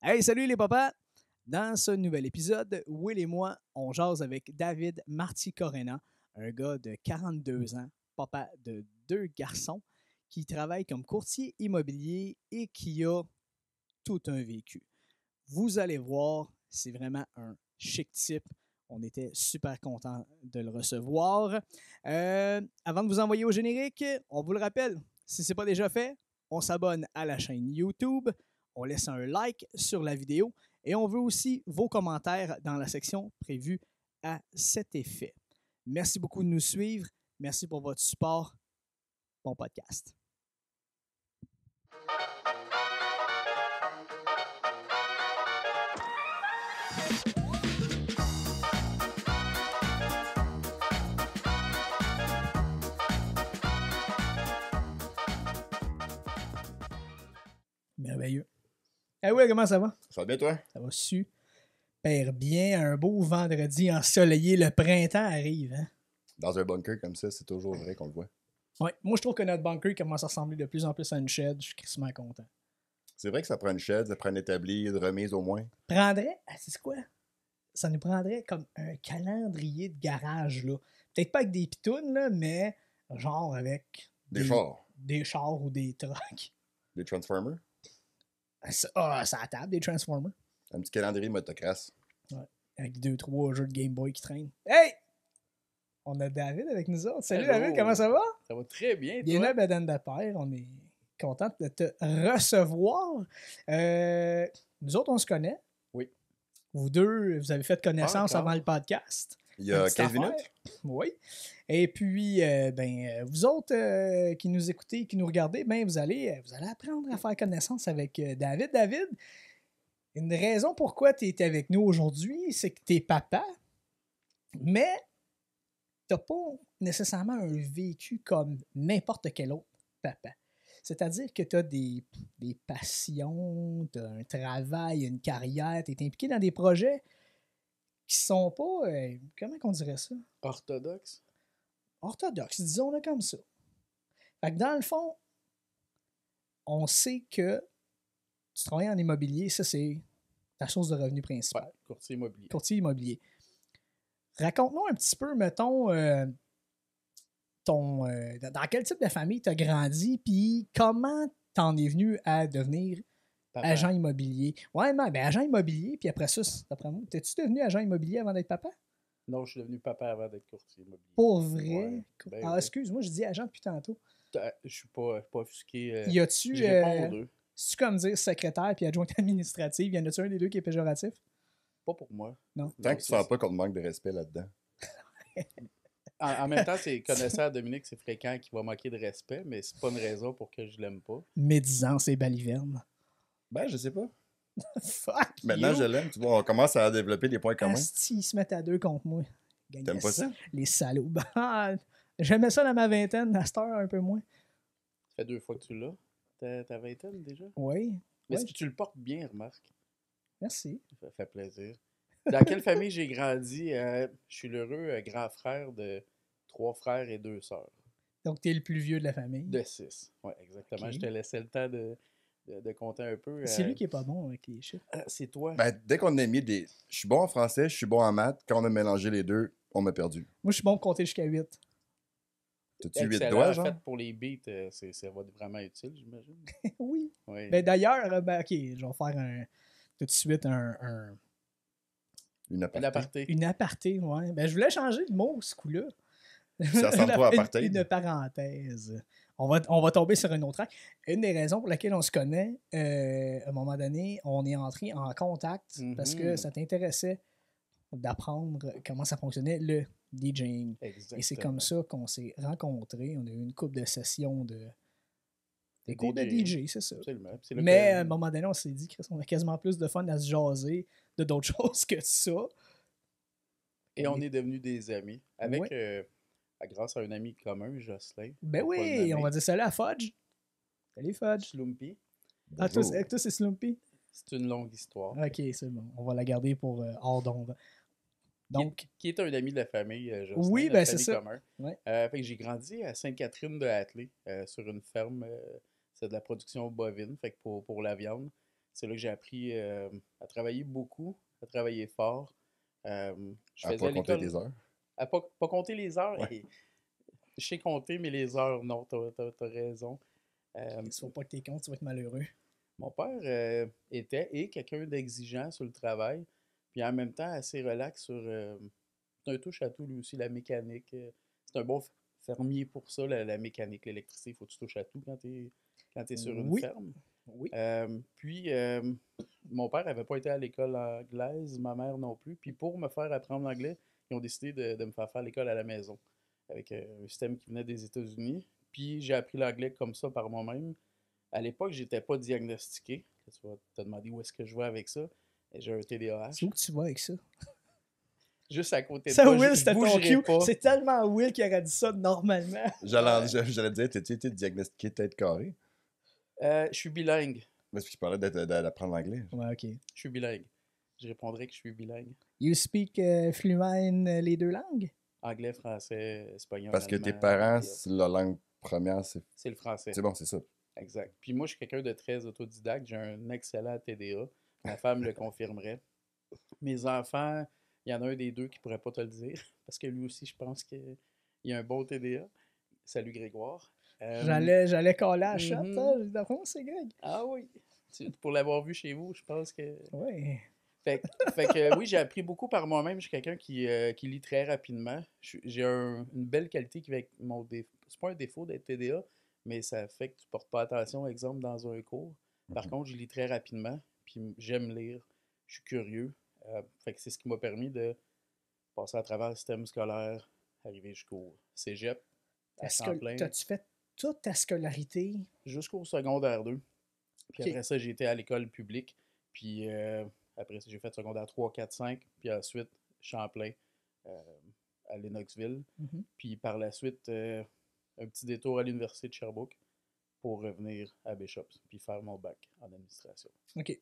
Hey, salut les papas! Dans ce nouvel épisode, Will et moi, on jase avec David Marty-Corena, un gars de 42 ans, papa de 2 garçons, qui travaille comme courtier immobilier et qui a tout un vécu. Vous allez voir, c'est vraiment un chic type. On était super contents de le recevoir. Avant de vous envoyer au générique, on vous le rappelle, si ce n'est pas déjà fait, on s'abonne à la chaîne YouTube, on laisse un like sur la vidéo et on veut aussi vos commentaires dans la section prévue à cet effet. Merci beaucoup de nous suivre. Merci pour votre support. Bon podcast. Merveilleux. Ah oui, comment ça va? Ça va bien, toi? Ça va super bien. Un beau vendredi ensoleillé. Le printemps arrive. Hein? Dans un bunker comme ça, c'est toujours vrai qu'on le voit. Ouais. Moi, je trouve que notre bunker commence à ressembler de plus en plus à une shed. Je suis crissement content. C'est vrai que ça prend une shed, ça prend un établi, une remise au moins. Prendrait, c'est quoi? Ça nous prendrait comme un calendrier de garage, là. Peut-être pas avec des pitounes, là, mais genre avec Des chars. Des chars ou des trucks. Des Transformers. Ça à table, des Transformers. Un petit calendrier motocross. Ouais. Avec 2-3 jeux de Game Boy qui traînent. Hey! On a David avec nous autres. Salut Hello. David, comment ça va? Ça va très bien, Bienvenue toi? à Bedaine de Père. On est content de te recevoir. Nous autres, on se connaît. Oui. Vous deux, vous avez fait connaissance Encore. avant le podcast. Il y a Petite 15 affaire. minutes. Oui. Et puis, vous autres qui nous écoutez, qui nous regardez, vous allez apprendre à faire connaissance avec David. David, une raison pourquoi tu es avec nous aujourd'hui, c'est que tu es papa, mais tu n'as pas nécessairement un vécu comme n'importe quel autre papa. C'est-à-dire que tu as des passions, tu as un travail, une carrière, tu es impliqué dans des projets qui sont pas, comment on dirait ça? Orthodoxe? Orthodoxes, disons-le comme ça. Fait que dans le fond, on sait que tu travailles en immobilier, ça c'est ta source de revenu principale. Ouais, courtier immobilier. Courtier immobilier. Raconte-nous un petit peu, mettons, dans quel type de famille tu as grandi, puis comment t'en es venu à devenir Papa. agent immobilier. Ouais, agent immobilier, puis après ça, d'après moi, t'es-tu devenu agent immobilier avant d'être papa? Non, je suis devenu papa avant d'être courtier immobilier. Pour vrai? Ouais, ben oui. Excuse-moi, je dis agent depuis tantôt. Je suis pas offusqué. Y a-tu, Je réponds aux deux. c'est-tu comme dire secrétaire puis adjointe administrative? Y en a-tu un des deux qui est péjoratif? Pas pour moi. Non. Tant que tu ne sens pas qu'on te manque de respect là-dedans. En même temps, c'est connaisseur Dominique, c'est fréquent qu'il va manquer de respect, mais c'est pas une raison pour que je l'aime pas. Médisance et baliverne. Ben, je sais pas. Fuck Maintenant, you. je l'aime. Tu vois, on commence à développer des points communs. Asti, ils se mettent à deux contre moi. Gang T'aimes de pas ça? Les salauds. J'aimais ça dans ma vingtaine, à cette heure, un peu moins. Ça fait 2 fois que tu l'as. Ta vingtaine déjà? Oui. Mais Ouais, si tu le portes bien, remarque. Merci. Ça fait plaisir. Dans quelle famille j'ai grandi? Je suis l'heureux grand frère de 3 frères et 2 sœurs. Donc, t'es le plus vieux de la famille. De 6. Oui, exactement. Ok. Je te laissais le temps de compter un peu. C'est lui qui est pas bon avec les chiffres. C'est toi. Ben, dès qu'on a mis des. Je suis bon en français, je suis bon en maths. Quand on a mélangé les deux, on m'a perdu. Moi, je suis bon pour compter jusqu'à 8. T'as-tu 8 Excellent. doigts, En genre? fait, pour les beats, ça va être vraiment utile, j'imagine. Oui. Oui. Ben, d'ailleurs, OK, je vais faire tout de suite Une Un aparté. aparté. une aparté. Ouais. Ben, je voulais changer de mot, ce coup-là. Ça ressemble pas à Une- apartheid. Une parenthèse. On va tomber sur une autre track. Une des raisons pour laquelle on se connaît, à un moment donné, on est entré en contact parce que Mhm. ça t'intéressait d'apprendre comment ça fonctionnait, le DJing. Exactement. Et c'est comme ça qu'on s'est rencontrés. On a eu une couple de sessions des cours de DJ, c'est ça. Absolument. C'est là Mais que- à un moment donné, on s'est dit qu'on a quasiment plus de fun à se jaser de d'autres choses que ça. Et on est devenus des amis. Avec, Ouais. grâce à un ami commun, Jocelyn. Ben pour pas le oui, nommer. on va dire salut à Fudge. Salut Fudge. Slumpy. Ah, toi, Bonjour. c'est Slumpy? C'est une longue histoire. Ok, c'est bon. On va la garder pour hors d'onde. Donc, Qui est un ami de la famille, Jocelyn. Oui, notre ben, c'est ami ça. commun. Ouais. Fait que j'ai grandi à Sainte-Catherine-de-Hatley, sur une ferme. C'est de la production bovine, fait que pour la viande. C'est là que j'ai appris à travailler beaucoup, à travailler fort. Je À faisais pas à compter l'école. tes heures. À pas compter les heures. Ouais. Et je sais compter, mais les heures, non, t'as raison. Il faut pas que t'es con, tu vas être malheureux. Mon père était quelqu'un d'exigeant sur le travail, puis en même temps assez relax sur. C'est un touche à tout lui aussi, la mécanique. C'est un bon fermier pour ça, la mécanique, l'électricité. Il faut que tu touches à tout quand t'es sur une Oui. ferme. Oui. Puis, mon père n'avait pas été à l'école anglaise, ma mère non plus. Puis, pour me faire apprendre l'anglais, ils ont décidé de me faire l'école à la maison, avec un système qui venait des États-Unis. Puis, j'ai appris l'anglais comme ça par moi-même. À l'époque, j'étais pas diagnostiqué. Tu vas te demander où est-ce que je vais avec ça. J'ai un TDAH. C'est où que tu vas avec ça? Juste à côté de Ça, toi, Will, je c'était ton bougerai cue. pas. C'est tellement Will qui aurait dit ça normalement. J'allais dire, t'as-tu été diagnostiqué tête carrée? Je suis bilingue. Mais c'est parce qu'il parlait d'apprendre l'anglais. Ouais, ok. Je suis bilingue. Je répondrais que je suis bilingue. You speak fluent les deux langues? Anglais, français, espagnol, Parce que tes allemand, parents, italien. la langue première, C'est le français. c'est bon, c'est ça. Exact. Puis moi, je suis quelqu'un de très autodidacte. J'ai un excellent TDA. Ma femme le confirmerait. Mes enfants, il y en a un des deux qui pourrait pas te le dire. Parce que lui aussi, je pense qu'il a un bon TDA. Salut Grégoire. J'allais coller à la shot, mhm. hein? D'après moi, c'est Greg. Ah oui. Pour l'avoir vu chez vous, je pense que. Oui. Fait que oui, j'ai appris beaucoup par moi-même. Je suis quelqu'un qui lit très rapidement. J'ai une belle qualité qui va avec mon défaut. C'est pas un défaut d'être TDA, mais ça fait que tu portes pas attention, exemple, dans un cours. Par Mhm. contre, je lis très rapidement, puis j'aime lire. Je suis curieux. Fait que c'est ce qui m'a permis de passer à travers le système scolaire, arriver jusqu'au cégep, à Champlain, T'as-tu fait toute ta scolarité? jusqu'au secondaire 2. Puis Ok. après ça, j'ai été à l'école publique. Puis après ça, j'ai fait secondaire 3, 4, 5. Puis ensuite, Champlain, euh, à Lennoxville. Mhm. Puis par la suite, un petit détour à l'université de Sherbrooke pour revenir à Bishops. Puis faire mon bac en administration. OK.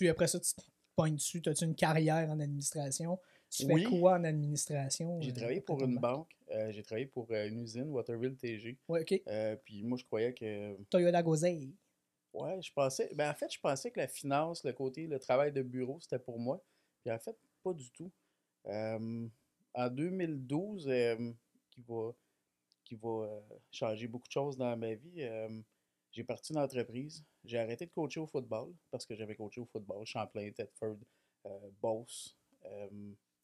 Après ça, tu te pognes dessus. T'as-tu une carrière en administration? Tu Oui. fais quoi en administration? J'ai travaillé après pour ton une bac? banque. J'ai travaillé pour une usine, Waterville TG. Ouais, OK. Puis moi, je croyais que. Toyota Gozei. Ouais, je pensais. Ben, en fait, je pensais que la finance, le travail de bureau, c'était pour moi. Puis en fait, pas du tout. En 2012, qui va changer beaucoup de choses dans ma vie, j'ai parti une entreprise. J'ai arrêté de coacher au football parce que j'avais coaché au football. Champlain, Thetford, Beauce,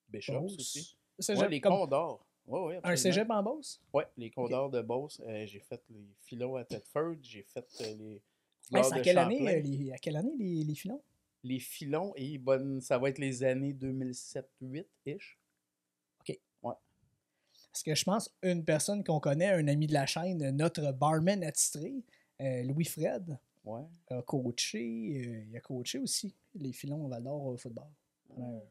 Bishops aussi. Beauce. Ouais, Cégep, les comme Condors. Ouais, un absolument. cégep en Beauce? Ouais, les Condors de Beauce. J'ai fait les filons à Thetford. J'ai fait les Ouais, couleurs c'est de à quelle année, Champlain. à quelle année les filons? Les filons, ça va être les années 2007-8-ish. OK. Ouais. Parce que je pense une personne qu'on connaît, un ami de la chaîne, notre barman attitré, Louis-Fred, Ouais. a coaché, il a coaché aussi les filons Val d'Or au football. Pendant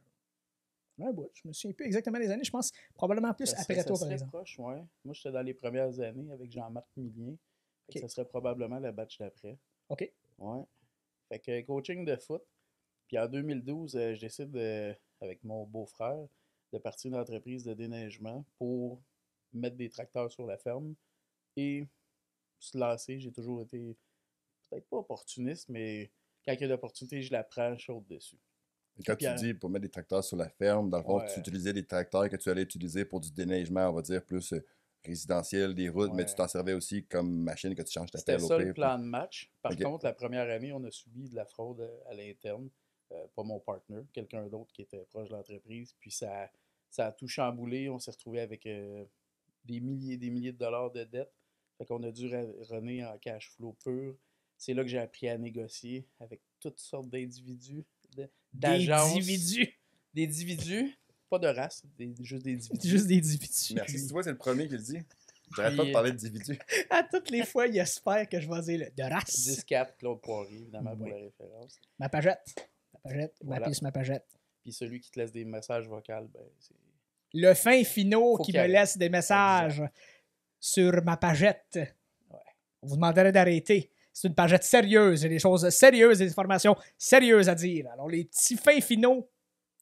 un bout. Je me souviens plus exactement des années. Je pense probablement plus après Ça toi, par serait exemple. proche, ouais. Moi, j'étais dans les premières années avec Jean-Marc Millien. Fait que OK. ça serait probablement le batch d'après. OK. Ouais. Fait que coaching de foot. Puis en 2012, je décide, avec mon beau-frère, de partir une entreprise de déneigement pour mettre des tracteurs sur la ferme et se lancer. J'ai toujours été, peut-être pas opportuniste, mais quand il y a l'opportunité, je la prends chaude dessus. Et quand Puis, tu dis pour mettre des tracteurs sur la ferme, dans le fond, ouais. tu utilisais des tracteurs que tu allais utiliser pour du déneigement, on va dire, plus résidentiel, des routes, mais Ouais. tu t'en servais aussi comme machine que tu changes ta C'était pelle au ça le pire. plan de match. Par Ok. contre, la première année, on a subi de la fraude à l'interne. Pas mon partner, quelqu'un d'autre qui était proche de l'entreprise. Puis ça a tout chamboulé. On s'est retrouvé avec des milliers de dollars de dettes. Fait qu'on a dû runner en cash flow pur. C'est là que j'ai appris à négocier avec toutes sortes d'individus, d'agences. Des individus. Pas de race, juste des individus. Juste des individus. Merci, tu vois, c'est le premier qui le dit. J'arrête pas de parler d'individus. À toutes les fois, il espère que je vais dire de race. 10-4, Claude Poirier, évidemment, pour Oui. la référence. Ma pagette. Voilà. Ma pagette. Puis celui qui te laisse des messages vocaux, ben, c'est. Le fin finot Faut qui qu'il me arrête. laisse des messages sur ma pagette. Ouais. On vous demanderait d'arrêter. C'est une pagette sérieuse. Il y a des choses sérieuses, des informations sérieuses à dire. Alors, les petits fins finaux.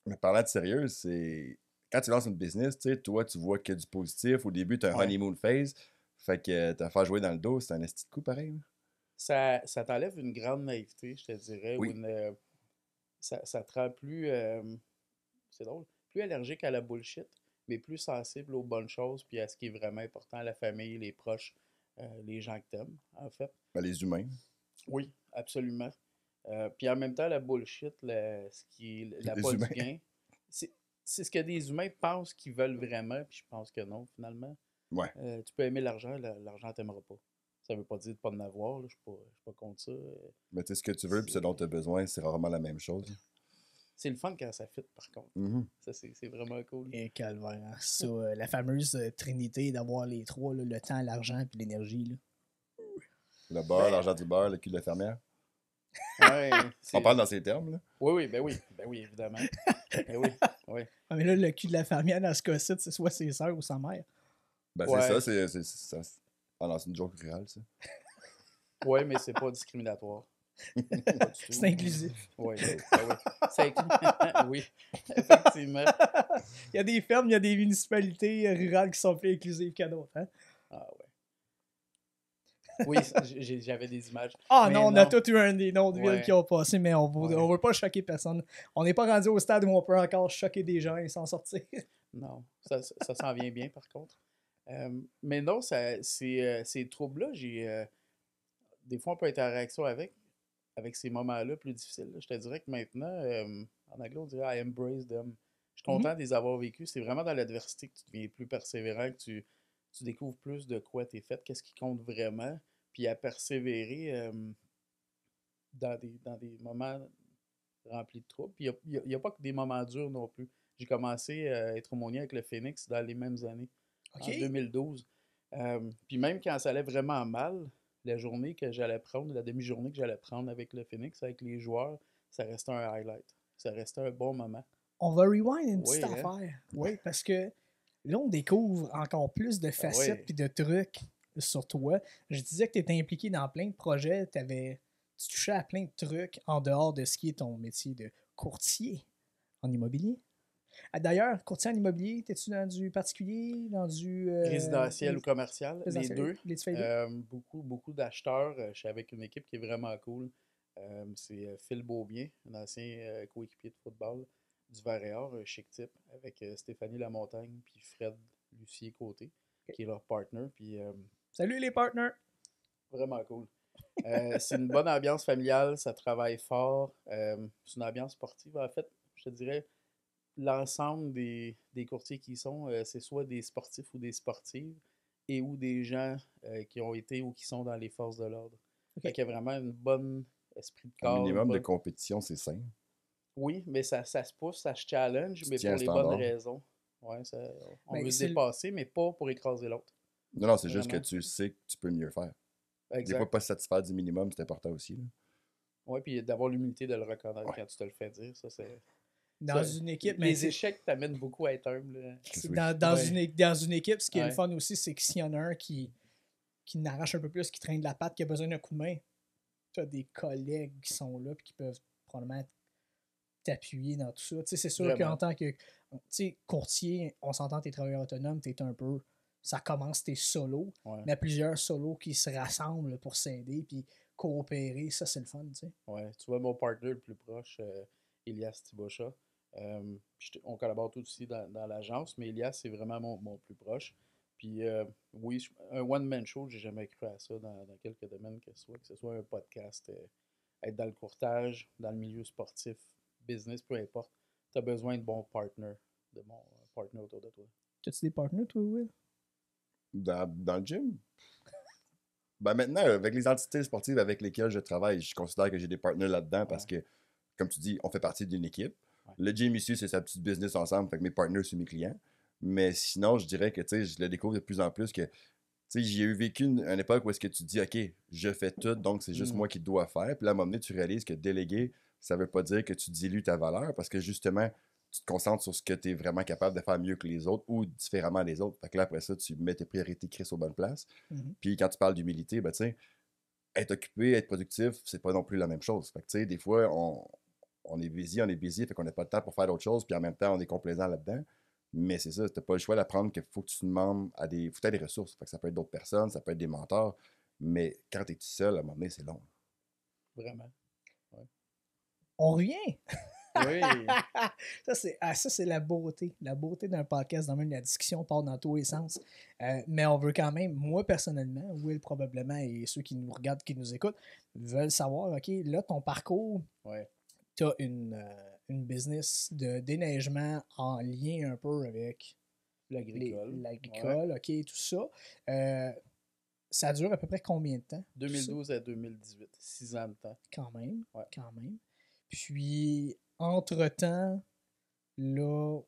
Mais parlant de sérieux, c'est. Quand tu lances une business, tu sais, toi, tu vois que du positif. Au début, tu as un Ouais. honeymoon phase. Fait que te faire jouer dans le dos, c'est un esti de coup pareil. Là. Ça t'enlève une grande naïveté, je te dirais, Oui. ou ça te rend plus, c'est drôle, plus allergique à la bullshit, mais plus sensible aux bonnes choses, puis à ce qui est vraiment important, la famille, les proches, les gens que t'aimes, en fait. Ben, les humains. Oui, absolument. Puis en même temps, la bullshit, ce qui est Les l'appât humains. du gain, c'est c'est ce que des humains pensent qu'ils veulent vraiment, puis je pense que non, finalement. Ouais. Tu peux aimer l'argent, l'argent t'aimera pas. Ça veut pas dire de pas en avoir, là, je suis pas contre ça. Mais tu sais, ce que tu veux puis ce dont tu as besoin, c'est rarement la même chose. C'est le fun quand ça fit, par contre. Mhm. Ça, c'est vraiment cool. Et calvaire. Hein. Ça, la fameuse trinité d'avoir les trois, là, le temps, l'argent et l'énergie. Là. Le beurre, l'argent du beurre, le cul de la fermière. Ouais, On parle dans ces termes, là. oui, ben oui, évidemment. Ben oui, oui. Ah, mais là, le cul de la fermière, dans ce cas-ci, c'est soit ses sœurs ou sa mère. Ben, Ouais. c'est ça. Ah non, c'est une joke rurale, ça. Oui, mais c'est pas discriminatoire. Pas du tout. C'est inclusif. Oui, oui. C'est oui, effectivement. Il y a des fermes, il y a des municipalités rurales qui sont plus inclusives que d'autres. Hein? Ah ouais. Oui, j'avais des images. Ah Mais non, on a tous eu des noms de villes Ouais. qui ont passé, mais on Ouais. ne veut pas choquer personne. On n'est pas rendu au stade où on peut encore choquer des gens et s'en sortir. Non, ça s'en vient bien par contre. Mais non, ces troubles-là, des fois on peut être en réaction avec ces moments-là plus difficiles. Là. Je te dirais que maintenant, en anglais on dirait I embrace them. Je suis content de les avoir vécus. C'est vraiment dans l'adversité que tu deviens plus persévérant, que tu découvres plus de quoi tu es fait, qu'est-ce qui compte vraiment, puis à persévérer dans des moments remplis de troubles. Puis il n'y a pas que des moments durs non plus. J'ai commencé à être aumônier avec le Phoenix dans les mêmes années, en 2012. Puis même quand ça allait vraiment mal, la journée que j'allais prendre, la demi-journée que j'allais prendre avec le Phoenix, avec les joueurs, ça restait un highlight. Ça restait un bon moment. On va rewind une Oui, petite hein? affaire. Oui, parce que là, on découvre encore plus de facettes ouais. et de trucs sur toi. Je disais que tu étais impliqué dans plein de projets. Tu touchais à plein de trucs en dehors de ce qui est ton métier de courtier en immobilier. Ah, d'ailleurs, courtier en immobilier, t'es-tu dans du particulier, dans du... Résidentiel ou commercial, les deux. Tu fais les deux? Beaucoup d'acheteurs. Je suis avec une équipe qui est vraiment cool. C'est Phil Beaubien, un ancien coéquipier de football du Varéor, un chic type, avec Stéphanie Lamontagne puis Fred Lucier-Côté, qui est leur partner. Puis, Salut les partners! vraiment cool. C'est une bonne ambiance familiale, ça travaille fort. C'est une ambiance sportive. En fait, je te dirais, l'ensemble des courtiers qui y sont, c'est soit des sportifs ou des sportives et ou des gens qui ont été ou qui sont dans les forces de l'ordre. Fait qu'il y a vraiment une bonne esprit de Un corps. minimum de compétition, c'est sain. Oui, mais ça se pousse, ça se challenge, mais tiens pour un les standard. bonnes raisons. Ouais, on Ben, veut se c'est dépasser, mais pas pour écraser l'autre. Non, c'est juste que Vraiment. tu sais que tu peux mieux faire. Des Exact. fois, pas se satisfaire du minimum, c'est important aussi. Là. Oui, puis d'avoir l'humilité de le reconnaître Ouais. quand tu te le fais dire. Ça, c'est. Dans Ça, une équipe, mais les c'est- échecs t'amènent beaucoup à être humble. Là. c'est Oui. dans Ouais. dans une équipe, ce qui est le Ouais. fun aussi, c'est que s'il y en a un qui n'arrache un peu plus, qui traîne de la patte, qui a besoin d'un coup de main, tu as des collègues qui sont là et qui peuvent probablement t'appuyer dans tout ça. Tu sais, c'est sûr Vraiment. qu'en tant que courtier, on s'entend, t'es travailleur autonome, t'es un peu. Ça commence, t'es solo, Ouais. mais plusieurs solos qui se rassemblent pour s'aider puis coopérer, ça c'est le fun, tu sais. Ouais. Tu vois, mon partner le plus proche, Elias Thibocha. On collabore tous aussi dans l'agence, mais Elias, c'est vraiment mon plus proche. Puis oui, un one-man show, j'ai jamais cru à ça dans quelques domaines que ce soit un podcast, être dans le courtage, dans le milieu sportif, business, peu importe. Tu as besoin de bons partners, de bons partners autour de toi. As-tu des partenaires, toi, Will? Dans le gym? Ben maintenant, avec les entités sportives avec lesquelles je travaille, je considère que j'ai des partenaires là-dedans parce que, comme tu dis, on fait partie d'une équipe. Ouais. Le gym ici, c'est sa petite business ensemble, fait que mes partenaires, c'est mes clients. Mais sinon, je dirais que, tu sais, je le découvre de plus en plus que, tu sais, j'ai eu vécu une époque où est-ce que tu dis, OK, je fais tout, donc c'est juste moi qui dois faire. Puis là, à un moment donné, tu réalises que déléguer, ça veut pas dire que tu dilues ta valeur parce que justement, tu te concentres sur ce que tu es vraiment capable de faire mieux que les autres ou différemment des autres. Fait que là, après ça, tu mets tes priorités Chris aux bonnes places. Mhm. Puis quand tu parles d'humilité, ben, tu sais, être occupé, être productif, c'est pas non plus la même chose. Fait que, tu sais, des fois, on est busy, fait qu'on n'a pas de temps pour faire d'autres choses, puis en même temps, on est complaisant là-dedans. Mais c'est ça, t'as pas le choix d'apprendre qu'il faut que tu demandes à des. Faut que t'aies des ressources. Fait que ça peut être d'autres personnes, ça peut être des mentors, mais quand t'es tout seul, à un moment donné, c'est long. Vraiment. On revient Oui. Ça, c'est la beauté. La beauté d'un podcast, dans même la discussion part dans tous les sens. Mais on veut quand même, moi personnellement, Will probablement, et ceux qui nous regardent, qui nous écoutent, veulent savoir, OK, là, ton parcours, Ouais. tu as une business de déneigement en lien un peu avec l'agricole, OK, tout ça. Ça dure à peu près combien de temps? 2012 à 2018, 6 ans de temps. Quand même, Ouais. quand même. Puis, entre-temps, là,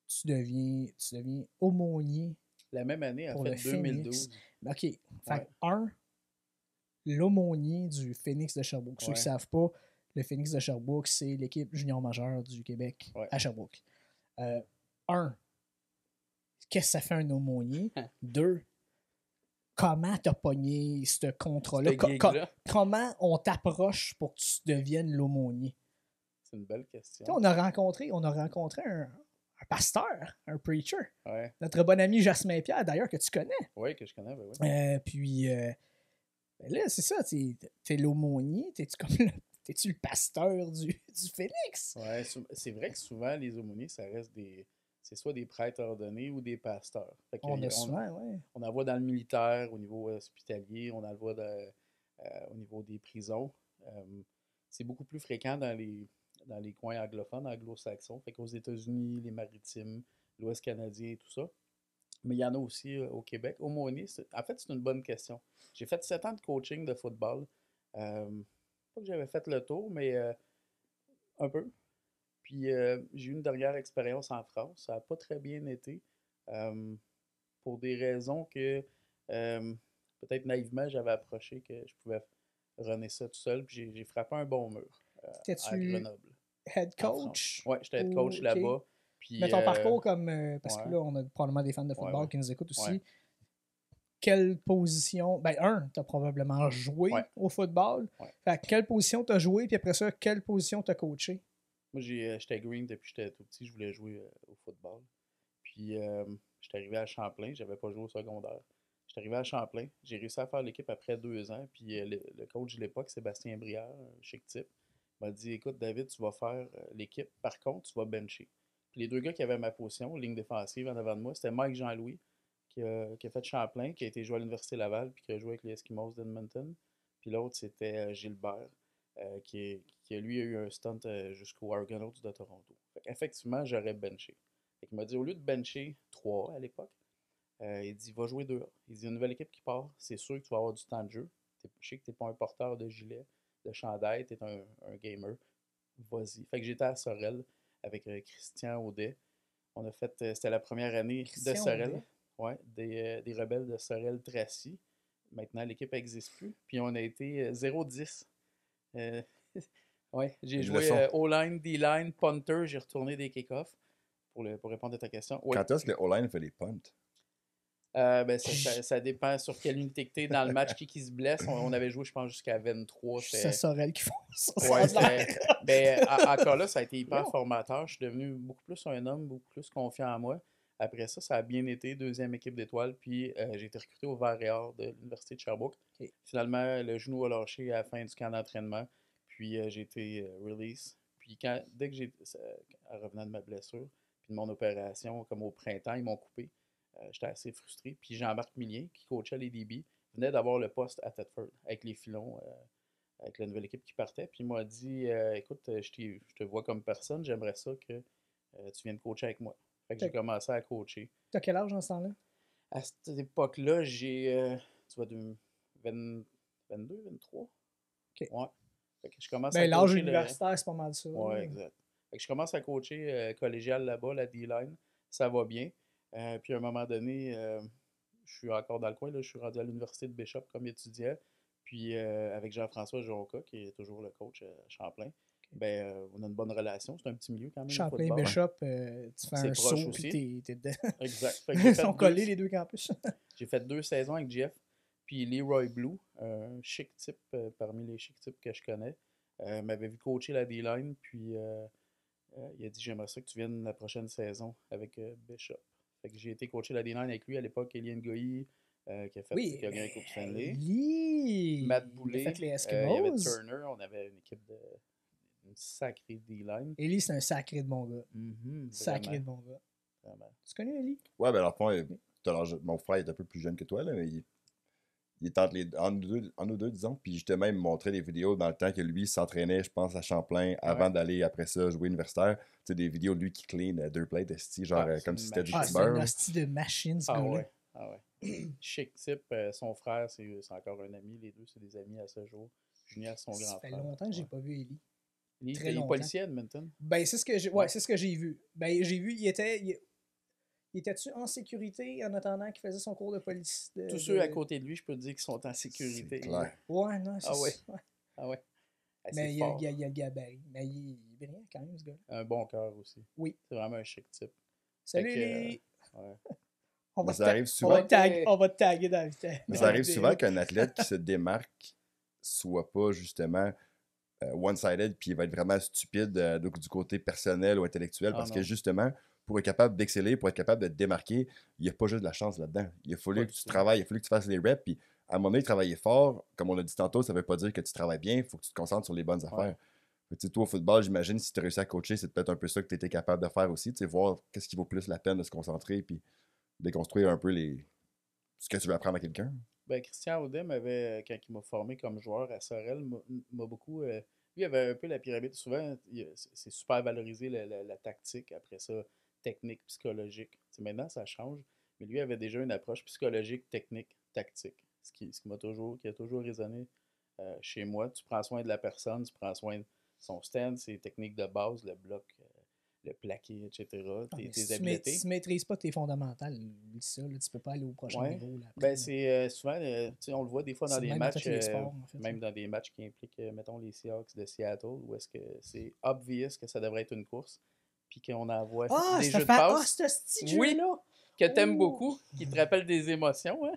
tu deviens aumônier La même année, en pour fait, le Phoenix. 2012. OK. Fait Ouais. l'aumônier du Phoenix de Sherbrooke. Ceux qui Ouais. ne savent pas, le Phoenix de Sherbrooke, c'est l'équipe junior majeure du Québec Ouais. à Sherbrooke. Qu'est-ce que ça fait un aumônier? 2, comment t'as pogné ce contrat-là? Cette gig-là. Comment on t'approche pour que tu deviennes l'aumônier? C'est une belle question. On a rencontré un pasteur, un preacher. Ouais. Notre bon ami Jasmin Pierre, d'ailleurs, que tu connais. Oui, que je connais, ben oui. Ben là, c'est ça, t'es l'aumônier, t'es-tu le pasteur du Phoenix? Ouais, c'est vrai que souvent, les aumôniers, ça reste c'est soit des prêtres ordonnés ou des pasteurs. Fait que On a souvent, ouais. on en voit dans le militaire, au niveau hospitalier, on en voit au niveau des prisons. C'est beaucoup plus fréquent dans les coins anglophones, anglo-saxons. Fait qu'aux États-Unis, les maritimes, l'Ouest canadien et tout ça. Mais il y en a aussi au Québec. Aumônier, en fait, c'est une bonne question. J'ai fait 7 ans de coaching de football. Pas que j'avais fait le tour, mais un peu. Puis j'ai eu une dernière expérience en France. Ça n'a pas très bien été. Pour des raisons que peut-être naïvement j'avais approché que je pouvais runner ça tout seul. Puis j'ai frappé un bon mur à T'es-tu Grenoble. head coach? Oui, j'étais head coach OK. là-bas. Puis, Mais ton parcours comme... parce que ouais. là, on a probablement des fans de football Ouais. qui nous écoutent aussi. Ouais. Quelle position... Ben, t'as probablement joué Ouais. au football. Ouais. Fait que quelle position t'as joué, puis après ça, quelle position t'as coaché? Moi, j'étais green depuis que j'étais tout petit. Je voulais jouer au football. Puis, j'étais arrivé à Champlain. J'avais pas joué au secondaire. J'étais arrivé à Champlain. J'ai réussi à faire l'équipe après 2 ans. Puis, le coach de l'époque, Sébastien Brière, un chic type, m'a dit, écoute, David, tu vas faire l'équipe. Par contre, tu vas bencher. Puis, les 2 gars qui avaient ma position, ligne défensive en avant de moi, c'était Mike Jean-Louis, qui a fait Champlain, qui a été joué à l'Université Laval, puis qui a joué avec les Eskimos d'Edmonton. Puis l'autre, c'était Gilbert, qui lui a eu un stunt jusqu'au Argonauts de Toronto. Fait qu'effectivement, j'aurais benché. Fait qu'il m'a dit, au lieu de bencher 3 à l'époque, il dit, va jouer 2A. Il dit, une nouvelle équipe qui part, c'est sûr que tu vas avoir du temps de jeu. Je sais que tu n'es pas un porteur de gilet, de chandail, tu es un gamer. Vas-y. Fait que j'étais à Sorel avec Christian Audet. On a fait, c'était la première année Christian de Sorel. Audet. Ouais, des rebelles de Sorel-Tracy. Maintenant, l'équipe n'existe plus. Puis on a été 0-10. Ouais, j'ai joué O-line, D-line, punter, j'ai retourné des kick-offs pour répondre à ta question. Ouais. Quand est-ce que le O-line fait les punts? Ben, ça dépend sur quelle unité que t'es dans le match, qui se blesse. On avait joué, je pense, jusqu'à 23. C'est Sorel qui font ça. Ouais, ben, encore là, ça a été hyper formateur. Je suis devenu beaucoup plus un homme, beaucoup plus confiant en moi. Après ça, ça a bien été, 2e équipe d'étoiles. Puis j'ai été recruté au Vert et Or de l'Université de Sherbrooke. Okay. Finalement, le genou a lâché à la fin du camp d'entraînement. Puis j'ai été release. Puis dès que en revenant de ma blessure, puis de mon opération, comme au printemps, ils m'ont coupé. J'étais assez frustré. Puis Jean-Marc Millien, qui coachait les DB, venait d'avoir le poste à Thetford avec les filons, avec la nouvelle équipe qui partait. Puis il m'a dit écoute, je te vois comme personne, j'aimerais ça que tu viennes coacher avec moi. Fait que j'ai commencé à coacher. T'as quel âge dans ce temps-là? À cette époque-là, j'ai tu vois, 22, 23. OK. Ouais. Fait que je commence à l'âge universitaire, c'est pas mal ça. Ouais, exact. Fait que je commence à coacher collégial là-bas, la D-line. Ça va bien. Puis à un moment donné, je suis encore dans le coin. Là, je suis rendu à l'université de Bishop comme étudiant. Puis avec Jean-François Jonca, qui est toujours le coach à Champlain, ben, on a une bonne relation. C'est un petit milieu quand même. Champlain, Bishop, tu fais un saut puis t'es dedans. Exact. Ils sont collés les 2 campus. J'ai fait 2 saisons avec Jeff. Puis Leroy Blue, un chic type parmi les chic types que je connais, m'avait vu coacher la D-line. Puis il a dit j'aimerais ça que tu viennes la prochaine saison avec Bishop. Fait que j'ai été coaché la D-line avec lui à l'époque, Eliane Goyi, qui a gagné la Coupe Stanley. Matt Boulay, il y avait Turner, on avait une une sacrée D-line. Eli, c'est un sacré de bon gars. Sacré de Vraiment, bon gars. vraiment. Tu connais Eli? Ouais, ben, dans le fond, mon frère est un peu plus jeune que toi, là, mais il est entre nous deux, disons. Puis justement, il me montrait des vidéos dans le temps que lui s'entraînait, je pense, à Champlain, avant d'aller après ça jouer universitaire. Tu sais, des vidéos de lui qui clean 2 plates de style, genre Ah, c'est comme une si c'était du Ah, machine. c'est un beurre. hostie de machine, ce Ah gars-là. ouais. Ah ouais. Chic type, son frère, c'est encore un ami. Les deux, c'est des amis à ce jour. Junior, son Ça grand fait frère. longtemps que j'ai Ouais. pas vu Eli. Il Très est longtemps. policier à Edmonton. Ben, c'est ce que j'ai Ouais. c'est ce que j'ai vu. Ben, j'ai vu, il était-tu en sécurité en attendant qu'il faisait son cours de police? Tous ceux à côté de lui, je peux te dire qu'ils sont en sécurité. C'est clair. Ouais, non, c'est Ah ouais. ça. Ouais. Ah ouais. Ah, Mais c'est il y a, fort. il y a le gabarit. Mais il est brillant quand même, ce gars. Un bon cœur aussi. Oui. C'est vraiment un chic type. Salut, Fait que, Eli! Ouais. On va Mais ça te- arrive on souvent. va on va te taguer dans Mais dans ça la arrive vidéo. souvent qu'un athlète qui se démarque soit pas justement one-sided, puis il va être vraiment stupide du côté personnel ou intellectuel, Ah parce que non. justement, pour être capable d'exceller, pour être capable de te démarquer, il n'y a pas juste de la chance là-dedans. Il a fallu Pas que du tu tout. travailles, il a fallu que tu fasses les reps, puis à un moment donné, travailler fort, comme on a dit tantôt, ça ne veut pas dire que tu travailles bien, il faut que tu te concentres sur les bonnes affaires. Fait que, tu sais, toi, au football, j'imagine, si tu as réussi à coacher, c'est peut-être un peu ça que tu étais capable de faire aussi, tu sais, voir qu'est-ce qui vaut plus la peine de se concentrer, puis déconstruire un peu ce que tu veux apprendre à quelqu'un. Ben, Christian Audet m'avait, quand il m'a formé comme joueur à Sorel, m'a beaucoup. Lui avait un peu la pyramide. Souvent, c'est super valorisé la tactique. Après ça, technique, psychologique. Tu sais, maintenant, ça change. Mais lui avait déjà une approche psychologique, technique, tactique. Qui a toujours résonné chez moi. Tu prends soin de la personne, tu prends soin de son stand, ses techniques de base, le bloc, le plaqué, etc. Ah, mais Tes si habiletés. tu maîtrises pas tes fondamentales, oublie ça, là, tu peux pas aller au prochain Ouais. niveau. Là, après, Ben, là. c'est souvent, tu sais, on le voit des fois dans C'est des même dans matchs, tous les sports, en fait, même dans des matchs qui impliquent, mettons, les Seahawks de Seattle, où est-ce que c'est obvious que ça devrait être une course, puis qu'on envoie Ah, des ça jeux de fait. Ah, passe ce petit Oui. jeu-là! que t'aimes Oh! beaucoup, qui te rappellent des émotions, hein?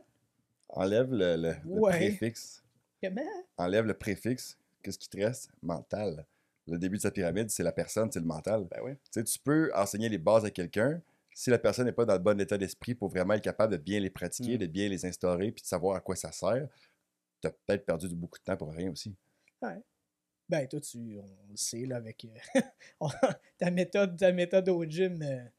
Enlève le Ouais. préfixe. Comment? Enlève le préfixe. Qu'est-ce qui te reste? Mental. Le début de sa pyramide, c'est la personne, c'est le mental. Ben oui. Tu sais, tu peux enseigner les bases à quelqu'un. Si la personne n'est pas dans le bon état d'esprit pour vraiment être capable de bien les pratiquer, de bien les instaurer, puis de savoir à quoi ça sert, tu as peut-être perdu beaucoup de temps pour rien aussi. Ouais. Ben, toi, on le sait, là, avec ta méthode au gym.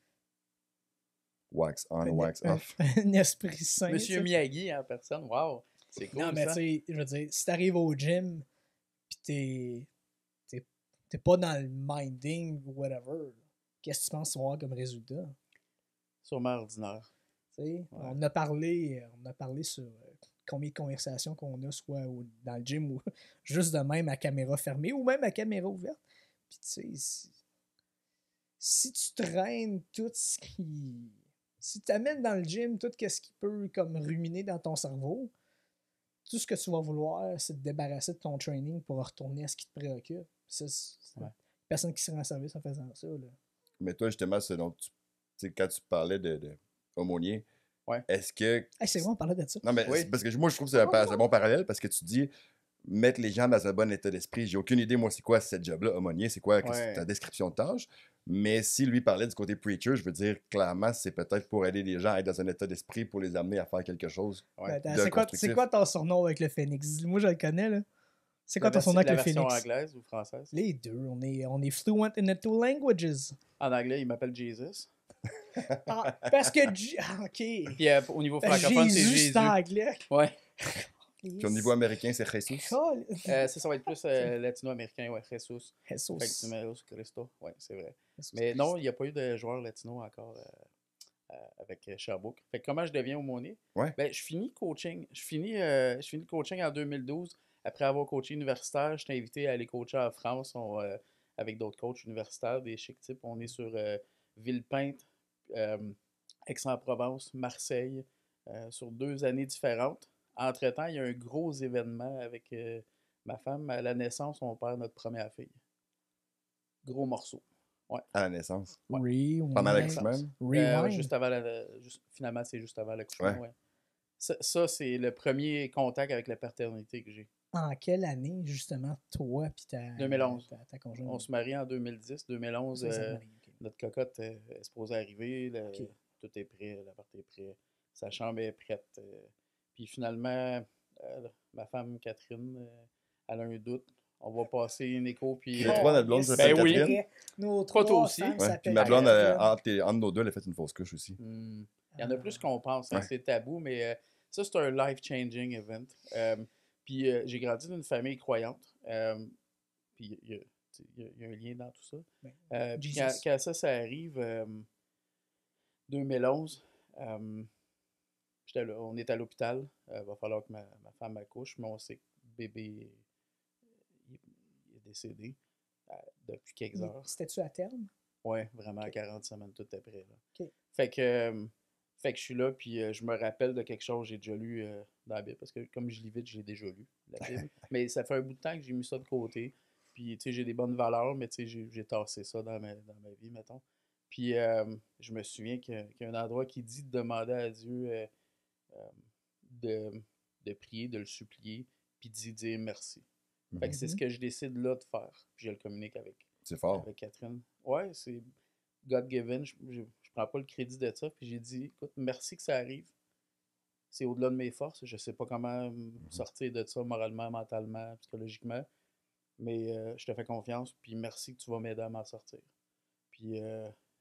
Wax on, wax off. Un esprit sain. Monsieur tu sais. Miyagi en personne, wow! C'est cool, Non, mais tu ça. sais, je veux dire, si t'arrives au gym, pis t'es pas dans le minding ou whatever, qu'est-ce que tu penses avoir comme résultat? Sûrement ordinaire. Tu sais, on a parlé sur combien de conversations qu'on a, soit dans le gym ou juste de même à caméra fermée ou même à caméra ouverte. Puis tu sais, si tu traînes tout ce qui... Si tu amènes dans le gym tout ce qui peut comme ruminer dans ton cerveau, tout ce que tu vas vouloir, c'est te débarrasser de ton training pour retourner à ce qui te préoccupe. C'est personne qui se rend service en faisant ça. Là. Mais toi, justement, ce dont tu sais, quand tu parlais de aumônier, Ouais. est-ce que. Hey, c'est vrai, on parlait de ça. Non, mais Oui. c'est parce que moi, je trouve que c'est un bon parallèle parce que tu dis mettre les gens dans un bon état d'esprit. J'ai aucune idée, moi, c'est quoi cette job-là, aumônier, c'est quoi ta description de tâche. Mais si lui parlait du côté preacher, je veux dire, clairement, c'est peut-être pour aider les gens à être dans un état d'esprit pour les amener à faire quelque chose. Ouais. Ben, de c'est constructif. quoi ton surnom avec le Phoenix? Moi, je le connais, là. C'est quoi La ton surnom avec la le version Phoenix? anglaise ou française? Les deux. On est fluent in the two languages. En anglais, il m'appelle Jesus. Ah, parce que... OK. Puis au niveau Parce que francophone, c'est Jésus, Jésus. c'est anglais. Ouais. Puis au niveau américain, c'est Jesus. Ça va être plus latino-américain, ouais, Jesus. Jesus. Effectivement, Cristo, ouais, c'est vrai. Jesus Mais Christ. non, il n'y a pas eu de joueur latino encore avec Sherbrooke. Fait que comment je deviens aumônier? Ouais. Ben, je finis coaching. Je finis le coaching en 2012. Après avoir coaché universitaire, je t'ai invité à aller coacher en France avec d'autres coachs universitaires, des chic types. On est sur Villepinte, Aix-en-Provence, Marseille, sur 2 années différentes. Entre-temps, il y a un gros événement avec ma femme. À la naissance, on perd notre première fille. Gros morceau. Ouais. À la naissance. Rewind. Pendant l'accouchement. Rewind. Juste avant finalement, c'est juste avant l'accouchement. Ouais. Ouais. Ça, c'est le premier contact avec la paternité que j'ai. En quelle année, justement, toi et ta 2011. ta conjointe? On se marie en 2010. 2011, Ça, ça marie, ok. notre cocotte est supposée arriver. Ok. Tout est prêt, l'appart est prêt. Sa chambre est prête. Puis finalement, ma femme Catherine, elle a un doute. On va passer une écho, puis... Les trois, notre blonde yes, s'appelle Ben oui. Catherine. Nos Toi trois aussi. femmes Ouais, puis s'appellent ma blonde, Catherine. entre nos deux, elle a fait une fausse couche aussi. Il y en a plus qu'on pense, hein, Ouais. c'est tabou, mais ça, c'est un life-changing event. Puis j'ai grandi dans une famille croyante. Puis il y a un lien dans tout ça. Puis Jesus. quand ça arrive, 2011, on est à l'hôpital. Il va falloir que ma femme accouche, mais on sait que le bébé il est décédé depuis quelques heures. C'était-tu à terme? Ouais, vraiment, 40 semaines tout après. Là. OK. Fait que je suis là, puis je me rappelle de quelque chose que j'ai déjà lu dans la Bible, parce que comme je lis vite, j'ai déjà lu la Bible. Mais ça fait un bout de temps que j'ai mis ça de côté. Puis, tu sais, j'ai des bonnes valeurs, mais tu sais, j'ai tassé ça dans ma vie, mettons. Puis, je me souviens qu'il y a un endroit qui dit de demander à Dieu de prier, de le supplier, puis d'y dire merci. Fait que c'est ce que je décide là de faire. Puis, je le communique C'est fort. avec Catherine. Ouais, c'est God-given. Je prends pas le crédit de ça. Puis j'ai dit, écoute, merci que ça arrive. C'est au-delà de mes forces. Je sais pas comment sortir de ça moralement, mentalement, psychologiquement. Mais je te fais confiance. Puis merci que tu vas m'aider à m'en sortir. Puis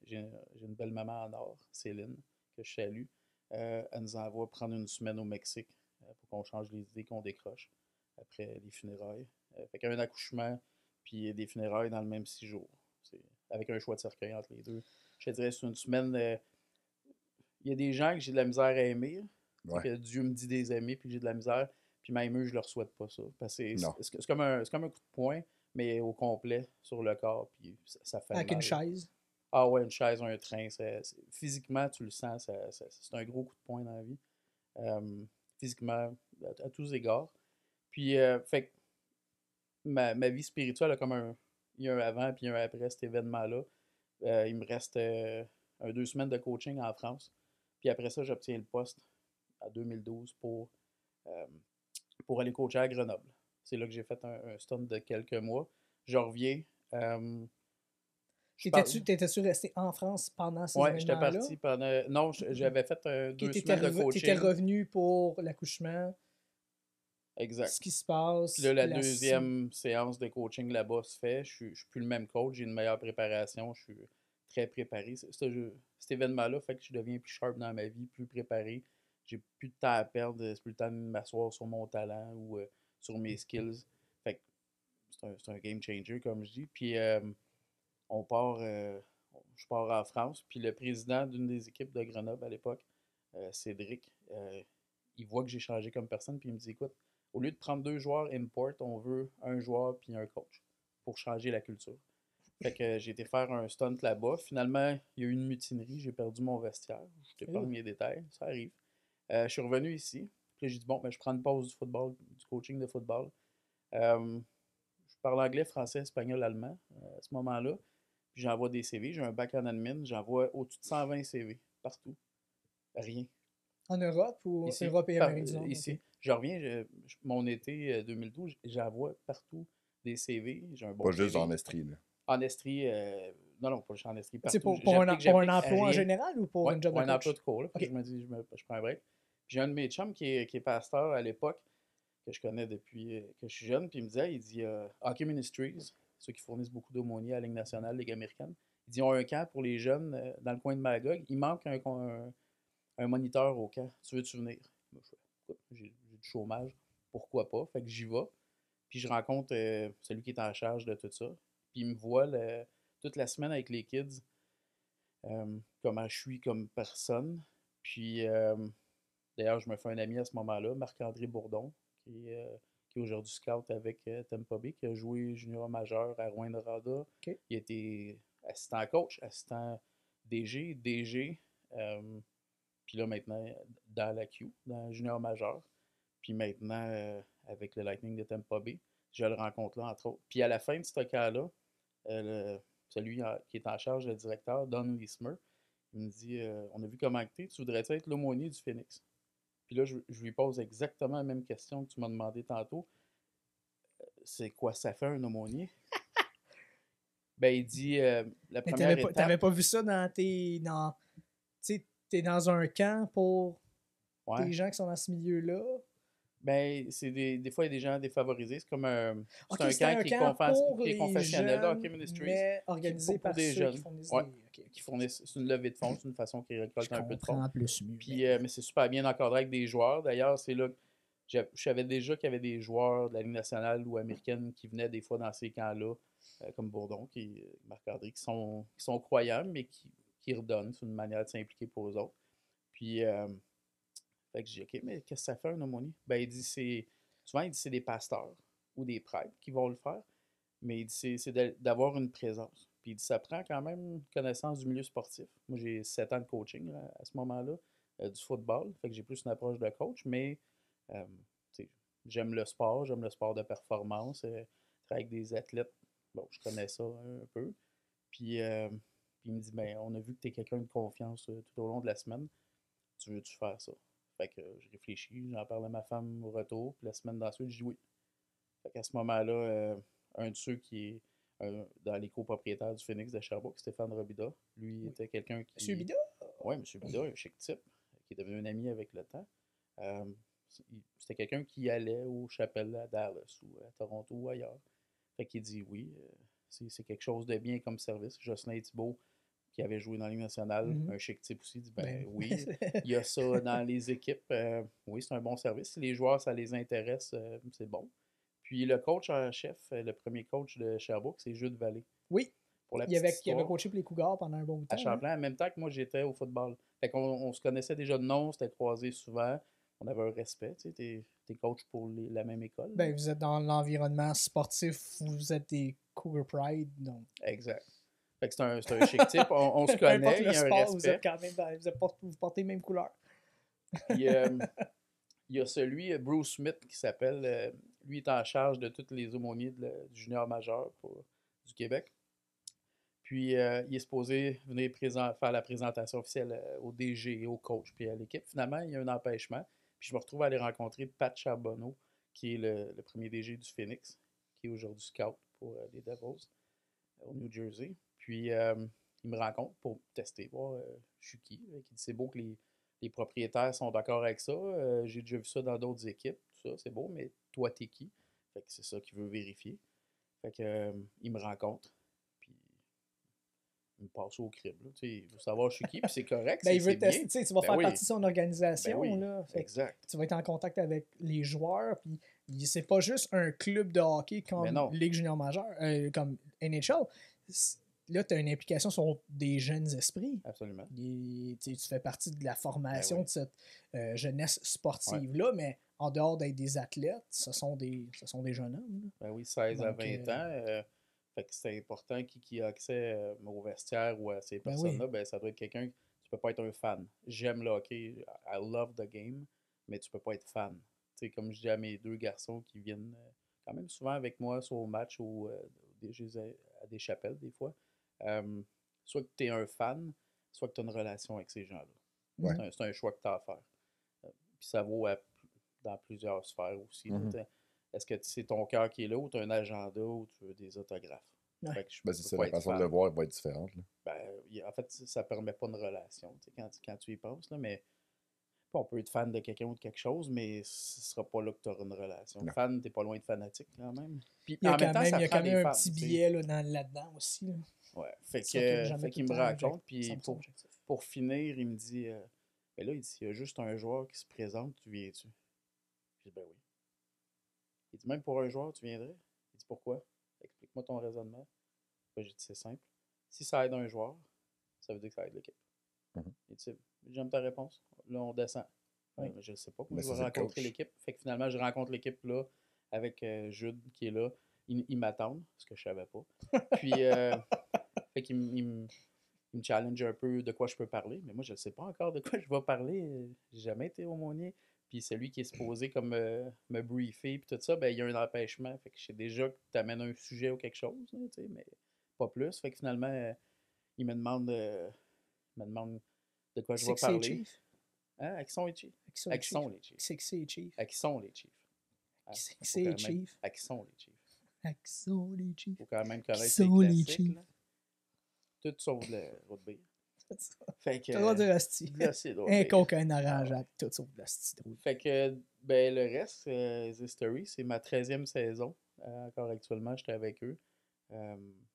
j'ai une belle maman en or, Céline, que je salue. Elle nous envoie prendre une semaine au Mexique pour qu'on change les idées, qu'on décroche après les funérailles. Fait qu'un accouchement, puis des funérailles dans le même 6 jours. C'est avec un choix de cercueil entre les deux. Je te dirais, c'est une semaine. Il y a des gens que j'ai de la misère à aimer. Ouais. Que Dieu me dit des aimer, puis j'ai de la misère. Puis même eux, je leur souhaite pas ça. Parce que Non. c'est comme un coup de poing, mais au complet sur le corps. Puis ça fait Avec mal. une chaise. Ah ouais, une chaise, un train. Physiquement, tu le sens. C'est un gros coup de poing dans la vie. Physiquement, à tous égards. Puis, fait que ma vie spirituelle a comme il y a un avant puis un après cet événement-là. Il me reste 2 semaines de coaching en France. Puis après ça, j'obtiens le poste en 2012 pour aller coacher à Grenoble. C'est là que j'ai fait un stunt de quelques mois. Je reviens. T'étais-tu resté en France pendant ces Ouais, j'étais événements-là? parti pendant. Non, j'avais fait 2 semaines de coaching. T'étais revenu pour l'accouchement. Exact. Ce qui se passe. Puis là, la deuxième séance de coaching là-bas se fait. Je suis plus le même coach, j'ai une meilleure préparation, je suis très préparé. Cet événement-là fait que je deviens plus sharp dans ma vie, plus préparé. J'ai plus de temps à perdre, c'est plus le temps de m'asseoir sur mon talent ou sur mes skills. Fait que c'est un game changer, comme je dis. Puis on part, je pars en France. Puis le président d'une des équipes de Grenoble à l'époque, Cédric, il voit que j'ai changé comme personne, puis il me dit, écoute, au lieu de prendre 2 joueurs import, on veut un joueur puis un coach pour changer la culture. Fait que j'ai été faire un stunt là-bas. Finalement, il y a eu une mutinerie, j'ai perdu mon vestiaire. Je t'épargne les détails, ça arrive. Je suis revenu ici. Puis là, j'ai dit, bon, ben, je prends une pause du football, du coaching de football. Je parle anglais, français, espagnol, allemand à ce moment-là. Puis j'envoie des CV. J'ai un bac en admin. J'envoie au-dessus de 120 CV partout. Rien. En Europe ou Ici, Europe et Amérique du Nord? ici. Okay. Je reviens, mon été 2012, j'envoie partout des CV. J'ai un bon Pas CV. juste en Estrie, là. En Estrie, non, pas juste en Estrie. C'est Partout. pour un emploi en général ou pour Ouais, un job de un coach? emploi de cours. Là, Okay. Je me dis, je prends un break. J'ai un de mes chums qui est pasteur à l'époque, que je connais depuis que je suis jeune, puis il me disait, il dit, Hockey Ministries, ceux qui fournissent beaucoup d'aumôniers à la Ligue nationale, Ligue américaine, il dit, ils ont un camp pour les jeunes dans le coin de Magog. Il manque un moniteur au camp. Tu veux-tu venir? J'ai du chômage. Pourquoi pas? Fait que j'y vais. Puis je rencontre celui qui est en charge de tout ça. Puis il me voit toute la semaine avec les kids, comment je suis comme personne. Puis d'ailleurs, je me fais un ami à ce moment-là, Marc-André Bourdon, qui est aujourd'hui scout avec Tampa Bay, qui a joué junior majeur à Rouyn-Noranda. Okay. Il a été assistant coach, assistant DG. Puis là, maintenant, dans la Q, dans le junior majeur. Puis maintenant, avec le Lightning de Tampa Bay, je le rencontre là, entre autres. Puis à la fin de ce cas-là, celui qui est en charge, le directeur, Don Leesmer, il me dit on a vu comment tu voudrais être l'aumônier du Phoenix? Puis là, je lui pose exactement la même question que tu m'as demandé tantôt. C'est quoi ça fait un aumônier? Ben, il dit la première étape. T'avais pas vu ça dans tes. Tu sais, t'es dans un camp pour des gens qui sont dans ce milieu-là. Ben, des fois, il y a des gens défavorisés. C'est comme Ok, c'est un c'était camp un qui est, camp pour qui est les confessionnel, là, jeunes, Hockey Ministries, mais organisé pour par des ceux qui jeunes. fournissent Ouais, des... Ok, qui ok. fournissent, c'est une levée de fonds, c'est une façon qu'ils Je récoltent un peu de fonds. comprends plus mieux. Puis, mais c'est super bien encadré avec des joueurs. D'ailleurs, c'est là que je savais déjà qu'il y avait des joueurs de la Ligue nationale ou américaine qui venaient des fois dans ces camps-là, comme Bourdon, Marc-André, qui sont croyants, mais qui redonnent. C'est une manière de s'impliquer pour eux autres. Puis, fait que j'ai dit, OK, mais qu'est-ce que ça fait, une aumônier? Ben, il dit, souvent, il dit, c'est des pasteurs ou des prêtres qui vont le faire, mais il dit, c'est d'avoir une présence. Puis il dit, ça prend quand même connaissance du milieu sportif. Moi, j'ai 7 ans de coaching là, à ce moment-là, du football, fait que j'ai plus une approche de coach, mais euh, tu sais, j'aime le sport de performance, travailler avec des athlètes, bon, je connais ça un peu. Puis, puis il me dit, ben, on a vu que tu es quelqu'un de confiance tout au long de la semaine, tu veux-tu faire ça? Fait que je réfléchis, j'en parle à ma femme au retour, puis la semaine d'ensuite, je dis oui. Fait qu'à ce moment-là, un de ceux qui est dans les copropriétaires du Phoenix de Sherbrooke, Stéphane Robida, lui Oui. était quelqu'un Monsieur qui. Bida? Oui, M. Bida, un chic type, qui est devenu un ami avec le temps. Euh, C'était quelqu'un qui allait aux chapelles à Dallas ou à Toronto ou ailleurs. Fait qu'il dit oui, c'est quelque chose de bien comme service. Jocelyn Thibault, qui avait joué dans la Ligue nationale, Mhm. un chic type aussi, dit Ben ben oui. oui, il y a ça dans les équipes. Oui, c'est un bon service. Si les joueurs, ça les intéresse, c'est bon. Puis le coach en chef, le premier coach de Sherbrooke, c'est Jude Vallée. Oui, Pour la il petite avait histoire, coaché pour les Cougars pendant un bon bout de à temps. Hein? Champlain, en même temps que moi, j'étais au football. Fait qu'on on se connaissait déjà de nom, c'était croisé souvent. On avait un respect. Tu sais, t'es coach pour la même école. Là. Ben, vous êtes dans l'environnement sportif, vous êtes des Cougar Pride, donc. Exact. Fait que c'est un chic type. On se Peu importe connaît, il le y a un sport, vous êtes respect. quand même vous portez les mêmes couleurs. Puis il y a celui, Bruce Smith, qui s'appelle. Lui est en charge de toutes les aumôniers du junior majeur du Québec. Puis il est supposé venir faire la présentation officielle au DG, au coach, puis à l'équipe. Finalement, il y a un empêchement. Puis je me retrouve à aller rencontrer Pat Charbonneau, qui est le premier DG du Phoenix, qui est aujourd'hui scout pour les Devils au New Jersey. Puis il me rencontre pour tester, voir je suis qui. Il dit c'est beau que les propriétaires sont d'accord avec ça. J'ai déjà vu ça dans d'autres équipes. Tout ça, c'est beau, mais toi, t'es qui? Fait que c'est ça qu'il veut vérifier. Fait que il me rencontre. Puis il me passe au crible. Là. Il veut savoir je suis qui, puis c'est correct, Ben, il veut c'est bien. tester, tu vas Ben faire oui, partie de son ben organisation, oui, là. Fait que exact. tu vas être en contact avec les joueurs, puis c'est pas juste un club de hockey Mais comme non. Ligue junior majeure, comme NHL. Là, tu as une implication sur des jeunes esprits. Absolument. Tu fais partie de la formation Ben oui. de cette jeunesse Ouais. sportive-là, mais en dehors d'être des athlètes, ce sont des jeunes hommes. Là. Ben oui, 16 à Donc, 20 ans. Fait que c'est important qui a accès au vestiaire ou à ces Ben personnes-là, oui. ben ça doit être quelqu'un. Tu peux pas être un fan. J'aime le hockey, I love the game, mais tu peux pas être fan. Tu sais, comme je dis à mes deux garçons qui viennent quand même souvent avec moi, soit au match ou à des chapelles des fois, euh, soit que tu es un fan, soit que tu as une relation avec ces gens-là. Ouais. C'est un choix que tu as à faire. Puis ça vaut dans plusieurs sphères aussi. Mhm. Est-ce que c'est ton cœur qui est là ou tu as un agenda ou tu veux des autographes? Ouais. Fait que je Ben, c'est peux ça, pas la être façon de fan. le voir va être différente. Là. Ben, en fait, ça permet pas une relation quand tu y penses. Là, mais on peut être fan de quelqu'un ou de quelque chose, mais ce sera pas là que tu auras une relation. Non. Fan, t'es pas loin de fanatique quand même. Puis Il y a en même temps, ça il y a prend quand même des un fans. petit tu sais. billet là-dedans aussi. Là. Ouais. Ça tourne jamais Fait tout qu'il le me temps raconte, puis 100% objectif. pour finir, il me dit ben là, il dit, il y a juste un joueur qui se présente, tu viens-tu? Je dis ben oui. Il dit même pour un joueur, tu viendrais? Il dit pourquoi? Explique-moi ton raisonnement. Ben, j'ai dit c'est simple. Si ça aide un joueur, ça veut dire que ça aide l'équipe. Mhm. Il dit j'aime ta réponence. Là, on descend. Oui. Je ne sais pas. Moi, Mais je ça, vais c'est le rencontrer coach. l'équipe. Fait que finalement, je rencontre l'équipe là avec Jude qui est là. Ils m'attendent, ce que je savais pas. Puis, fait qu'il il me challenge un peu de quoi je peux parler. Mais moi, je ne sais pas encore de quoi je vais parler. J'ai jamais été aumônier. Puis celui qui est supposé comme me briefer puis tout ça, ben il y a un empêchement. Fait que je sais déjà que tu amènes un sujet ou quelque chose, là, mais pas plus. Fait que finalement, il me demande de quoi je C'est vais que c'est parler. Chief. Hein? À qui sont les Chiefs? À À qui sont les Chiefs? C'est que c'est Chief. À qui sont les Chiefs? Hein? C'est que Faut c'est quand même- Chief. À qui sont les Chiefs? À qui sont les Chiefs? Faut quand même Qui connaître ces sont les classiques. Chiefs? Là. Tout sauf le rugby. Fait que, Trop de hostie. là, c'est drôle. Un mais- coke, un orangeade, tout sauf de l'hostie drôle. Fait que, ben, le reste, The Story, c'est ma 13e saison. Encore actuellement, j'étais avec eux.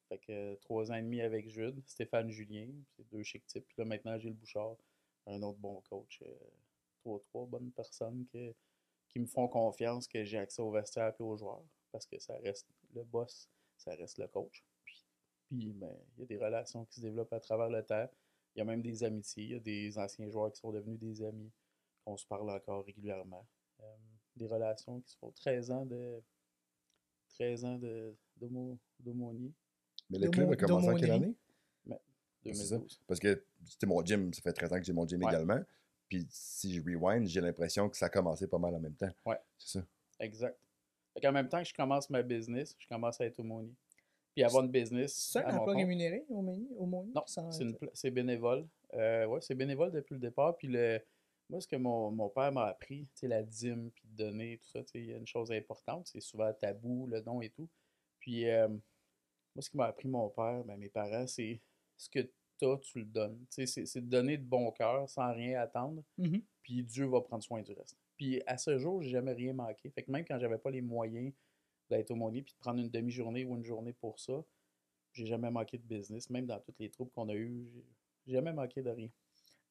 Fait que 3 ans et demi avec Jude, Stéphane Julien, c'est 2 chic types. Puis là, maintenant, Gilles Bouchard, un autre bon coach. Trois bonnes personnes qui me font confiance que j'ai accès au vestiaire et aux joueurs. Parce que ça reste le boss, ça reste le coach. Puis ben, il y a des relations qui se développent à travers le temps. Il y a même des amitiés. Il y a des anciens joueurs qui sont devenus des amis. On se parle encore régulièrement. Des relations qui se font 13 ans d'aumônier. Mais le club a commencé en quelle année? Ouais, C'est ça. 2012. Parce que c'était mon gym, ça fait 13 ans que j'ai mon gym Ouais. également. Puis si je rewind, j'ai l'impression que ça a commencé pas mal en même temps. Ouais. C'est ça. Exact. Fait qu'en même temps que je commence ma business, je commence à être aumônier. Puis avoir une business. C'est un à mon emploi compte. rémunéré au Moni? Non, c'est bénévole. Ouais, c'est bénévole depuis le départ. Puis moi, ce que mon père m'a appris, la dîme, puis de donner, tout ça, il y a une chose importante, c'est souvent tabou, le don et tout. Puis moi, ce qui m'a appris mon père, ben, mes parents, c'est ce que t'as, tu le donnes. C'est de donner de bon cœur sans rien attendre. Mhm. Puis Dieu va prendre soin du reste. Puis à ce jour, j'ai jamais rien manqué. Fait que même quand j'avais pas les moyens d'être aumônier puis de prendre une demi-journée ou une journée pour ça, j'ai jamais manqué de business. Même dans toutes les troupes qu'on a eues, j'ai jamais manqué de rien.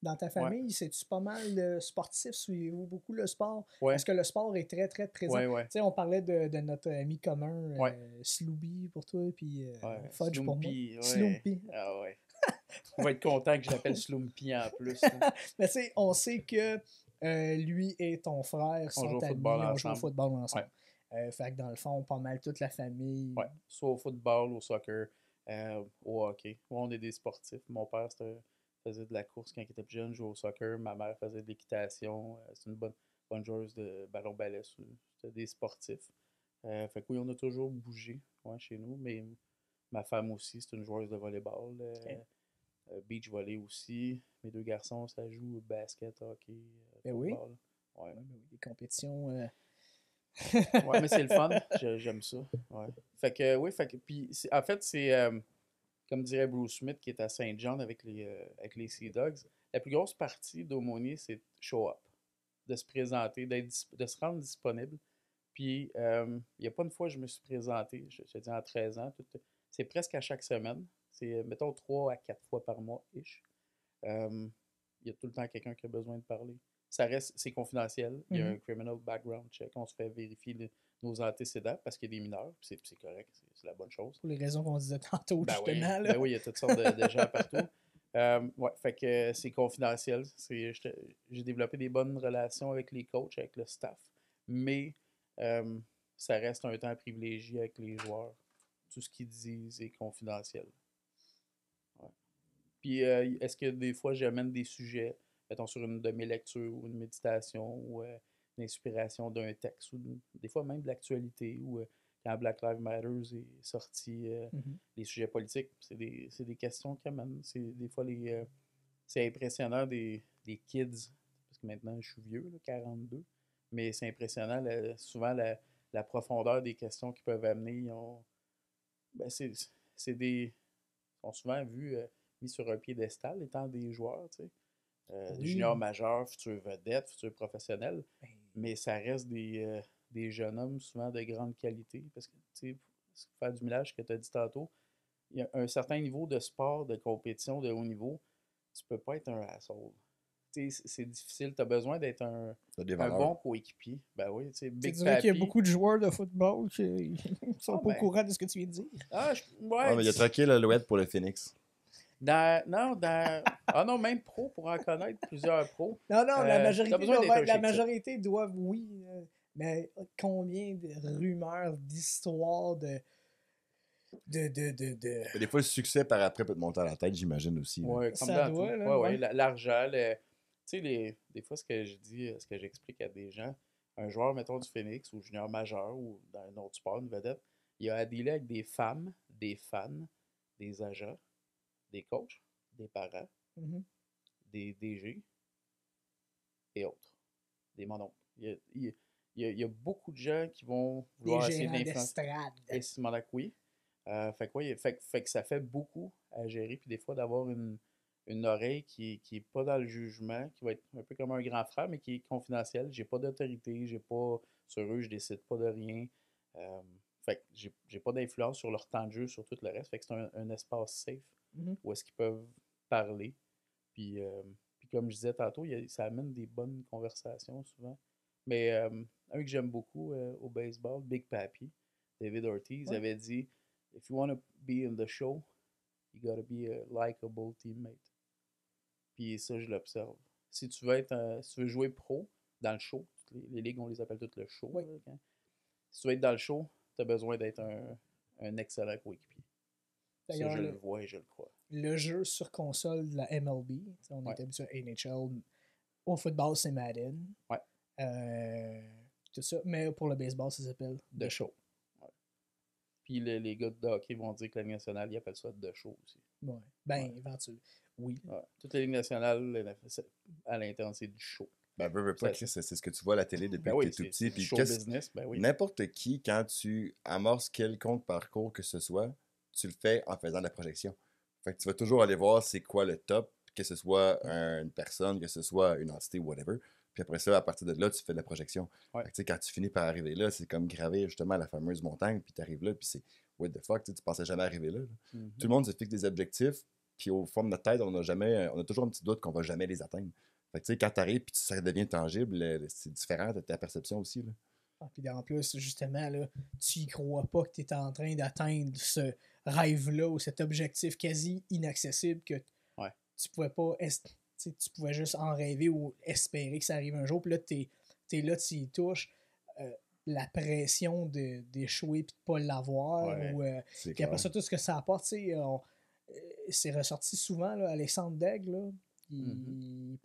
Dans ta famille, c'est-tu pas mal sportif? Suivez-vous beaucoup le sport? Ouais. Est-ce que le sport est très, très présent? Ouais. Tu sais, on parlait de notre ami commun, Ouais. Sloopy pour toi, puis Ouais. Fudge pour moi. Slumpy, ouais. Sloopy. Ah ouais. On va être content que je l'appelle Slumpy en plus. Mais tu sais, on sait que lui et ton frère sont joue au amis, football on joue au ensemble. football ensemble. Fait que dans le fond, pas mal toute la famille. Ouais. Soit au football, au soccer, au hockey. Ouais, on est des sportifs. Mon père faisait de la course quand il était plus jeune, jouait au soccer. Ma mère faisait de l'équitation. C'est une bonne joueuse de ballon-ballet. C'était des sportifs. Fait que oui, on a toujours bougé chez nous. Mais ma femme aussi, c'est une joueuse de volleyball. Beach volley aussi. Mes 2 garçons, ça joue basket, hockey, Ben oui. football. Ouais. Ouais, ben oui, des compétitions. Ouais, mais c'est le fun. J'aime ça. Ouais. Fait que, oui, puis en fait, c'est, comme dirait Bruce Smith, qui est à Saint John avec les Sea Dogs, la plus grosse partie d'aumônier, c'est show up, de se présenter, de se rendre disponible. Puis, il n'y a pas une fois que je me suis présenté, je te dis en 13 ans, c'est presque à chaque semaine. C'est, mettons, 3 à 4 fois par mois-ish. Il y a tout le temps quelqu'un qui a besoin de parler. C'est confidentiel. Il y a un criminal background check. On se fait vérifier nos antécédents parce qu'il y a des mineurs. C'est correct. C'est la bonne chose. Pour les raisons qu'on disait tantôt, Ben oui, justement. Là. ben oui, il y a toutes sortes de gens partout. Ouais, fait que c'est confidentiel. J'ai développé des bonnes relations avec les coachs, avec le staff. Mais ça reste un temps privilégié avec les joueurs. Tout ce qu'ils disent est confidentiel. Ouais. Puis, est-ce que des fois, j'amène des sujets, mettons, sur une de mes lectures ou une méditation ou l'inspiration d'un texte ou des fois même de l'actualité ou quand Black Lives Matter est sorti, les sujets politiques, c'est des questions qui amènent. Des fois, c'est impressionnant des kids, parce que maintenant, je suis vieux, là, 42, mais c'est impressionnant, souvent, la profondeur des questions qu'ils peuvent amener. Ben, ils sont souvent vus mis sur un piédestal étant des joueurs, tu sais. Oui. Junior majeur, futur vedette, futur professionnel, Ben, mais ça reste des jeunes hommes souvent de grande qualité parce que, tu sais, faire du millage que tu as dit tantôt, il y a un certain niveau de sport, de compétition, de haut niveau, tu peux pas être un asshole. Tu sais, c'est difficile, tu as besoin d'être un bon coéquipier. Ben oui, tu sais, Big tu dirais Papi. qu'il y a beaucoup de joueurs de football qui sont pas au ben. courant de ce que tu viens de dire. Ouais, mais il a troqué l'Alouette pour le Phoenix. Ah non, même pro, pour en connaître plusieurs pros. Non, la t'as majorité doivent, oui, mais combien de rumeurs, d'histoires, Mais des fois, le succès par après peut te monter à la tête, j'imagine aussi. Oui, comme Ça dans doit, tout. là, Ouais. L'argent, tu sais, des fois, ce que je dis, ce que j'explique à des gens, un joueur, mettons, du Phoenix ou junior majeur ou dans un autre sport, une vedette, il a à dealer avec des femmes, des fans, des agents, des coachs, des parents, des DG et autres, des mononcles. Il y a beaucoup de gens qui vont vouloir essayer d'influencer. Et Simon oui. Fait que ça fait beaucoup à gérer, puis des fois d'avoir une une oreille qui est pas dans le jugement, qui va être un peu comme un grand frère, mais qui est confidentiel. J'ai pas d'autorité, j'ai pas sur eux, je décide pas de rien. Euh, fait que j'ai pas d'influence sur leur temps de jeu, sur tout le reste. Fait que c'est un espace safe Mhm. où est-ce qu'ils peuvent parler. Puis, puis comme je disais tantôt, ça amène des bonnes conversations souvent. Mais un que j'aime beaucoup au baseball, Big Papi, David Ortiz, Ouais. avait dit If you want to be in the show, you gotta be a likable teammate. Puis ça, je l'observe. Si tu veux si tu veux jouer pro dans le show, les ligues, on les appelle toutes le show. Oui. Là, si tu veux être dans le show, tu as besoin d'être un excellent coéquipier. Ça, D'ailleurs, je le vois et je le crois. le jeu sur console de la MLB, on Ouais. est habitué à NHL. Au football, c'est Madden. Ouais. Tout ça. Mais pour le baseball, ça s'appelle The Show. Ouais. Puis les gars de hockey vont dire que la Ligue nationale, ils appellent ça The Show aussi. Ouais. Ben, Ouais. éventuellement. Oui. Ouais. Toutes les ligues nationales, à l'interne, c'est du show. Ben, veux pas, Chris, c'est ce que tu vois à la télé depuis Ben que oui, t'es tout c'est petit. du Puis show business, ben oui. n'importe qui, quand tu amorces quelconque parcours que ce soit, tu le fais en faisant de la projection. Fait que tu vas toujours aller voir c'est quoi le top, que ce soit une personne, que ce soit une entité, whatever. Puis après ça, à partir de là, tu fais de la projection. Ouais. Fait que, tu sais, quand tu finis par arriver là, c'est comme gravir justement la fameuse montagne, puis tu arrives là, puis c'est what the fuck, tu pensais jamais arriver là. Mhm. Tout le monde se fixe des objectifs, puis au fond de notre tête, on a toujours un petit doute qu'on va jamais les atteindre. Fait que, tu sais, quand tu arrives puis ça devient tangible, c'est différent de ta perception aussi. Là. Ah, puis en plus, justement, là, tu y crois pas que tu es en train d'atteindre ce rêve-là ou cet objectif quasi inaccessible que Ouais. tu pouvais pas. Tu pouvais juste en rêver ou espérer que ça arrive un jour. Puis là, tu es là, tu y touches. La pression d'échouer puis de pas l'avoir. Ouais, Ou, C'est puis après clair. ça, tout ce que ça apporte, c'est ressorti souvent, là, Alexandre Daigle, là, il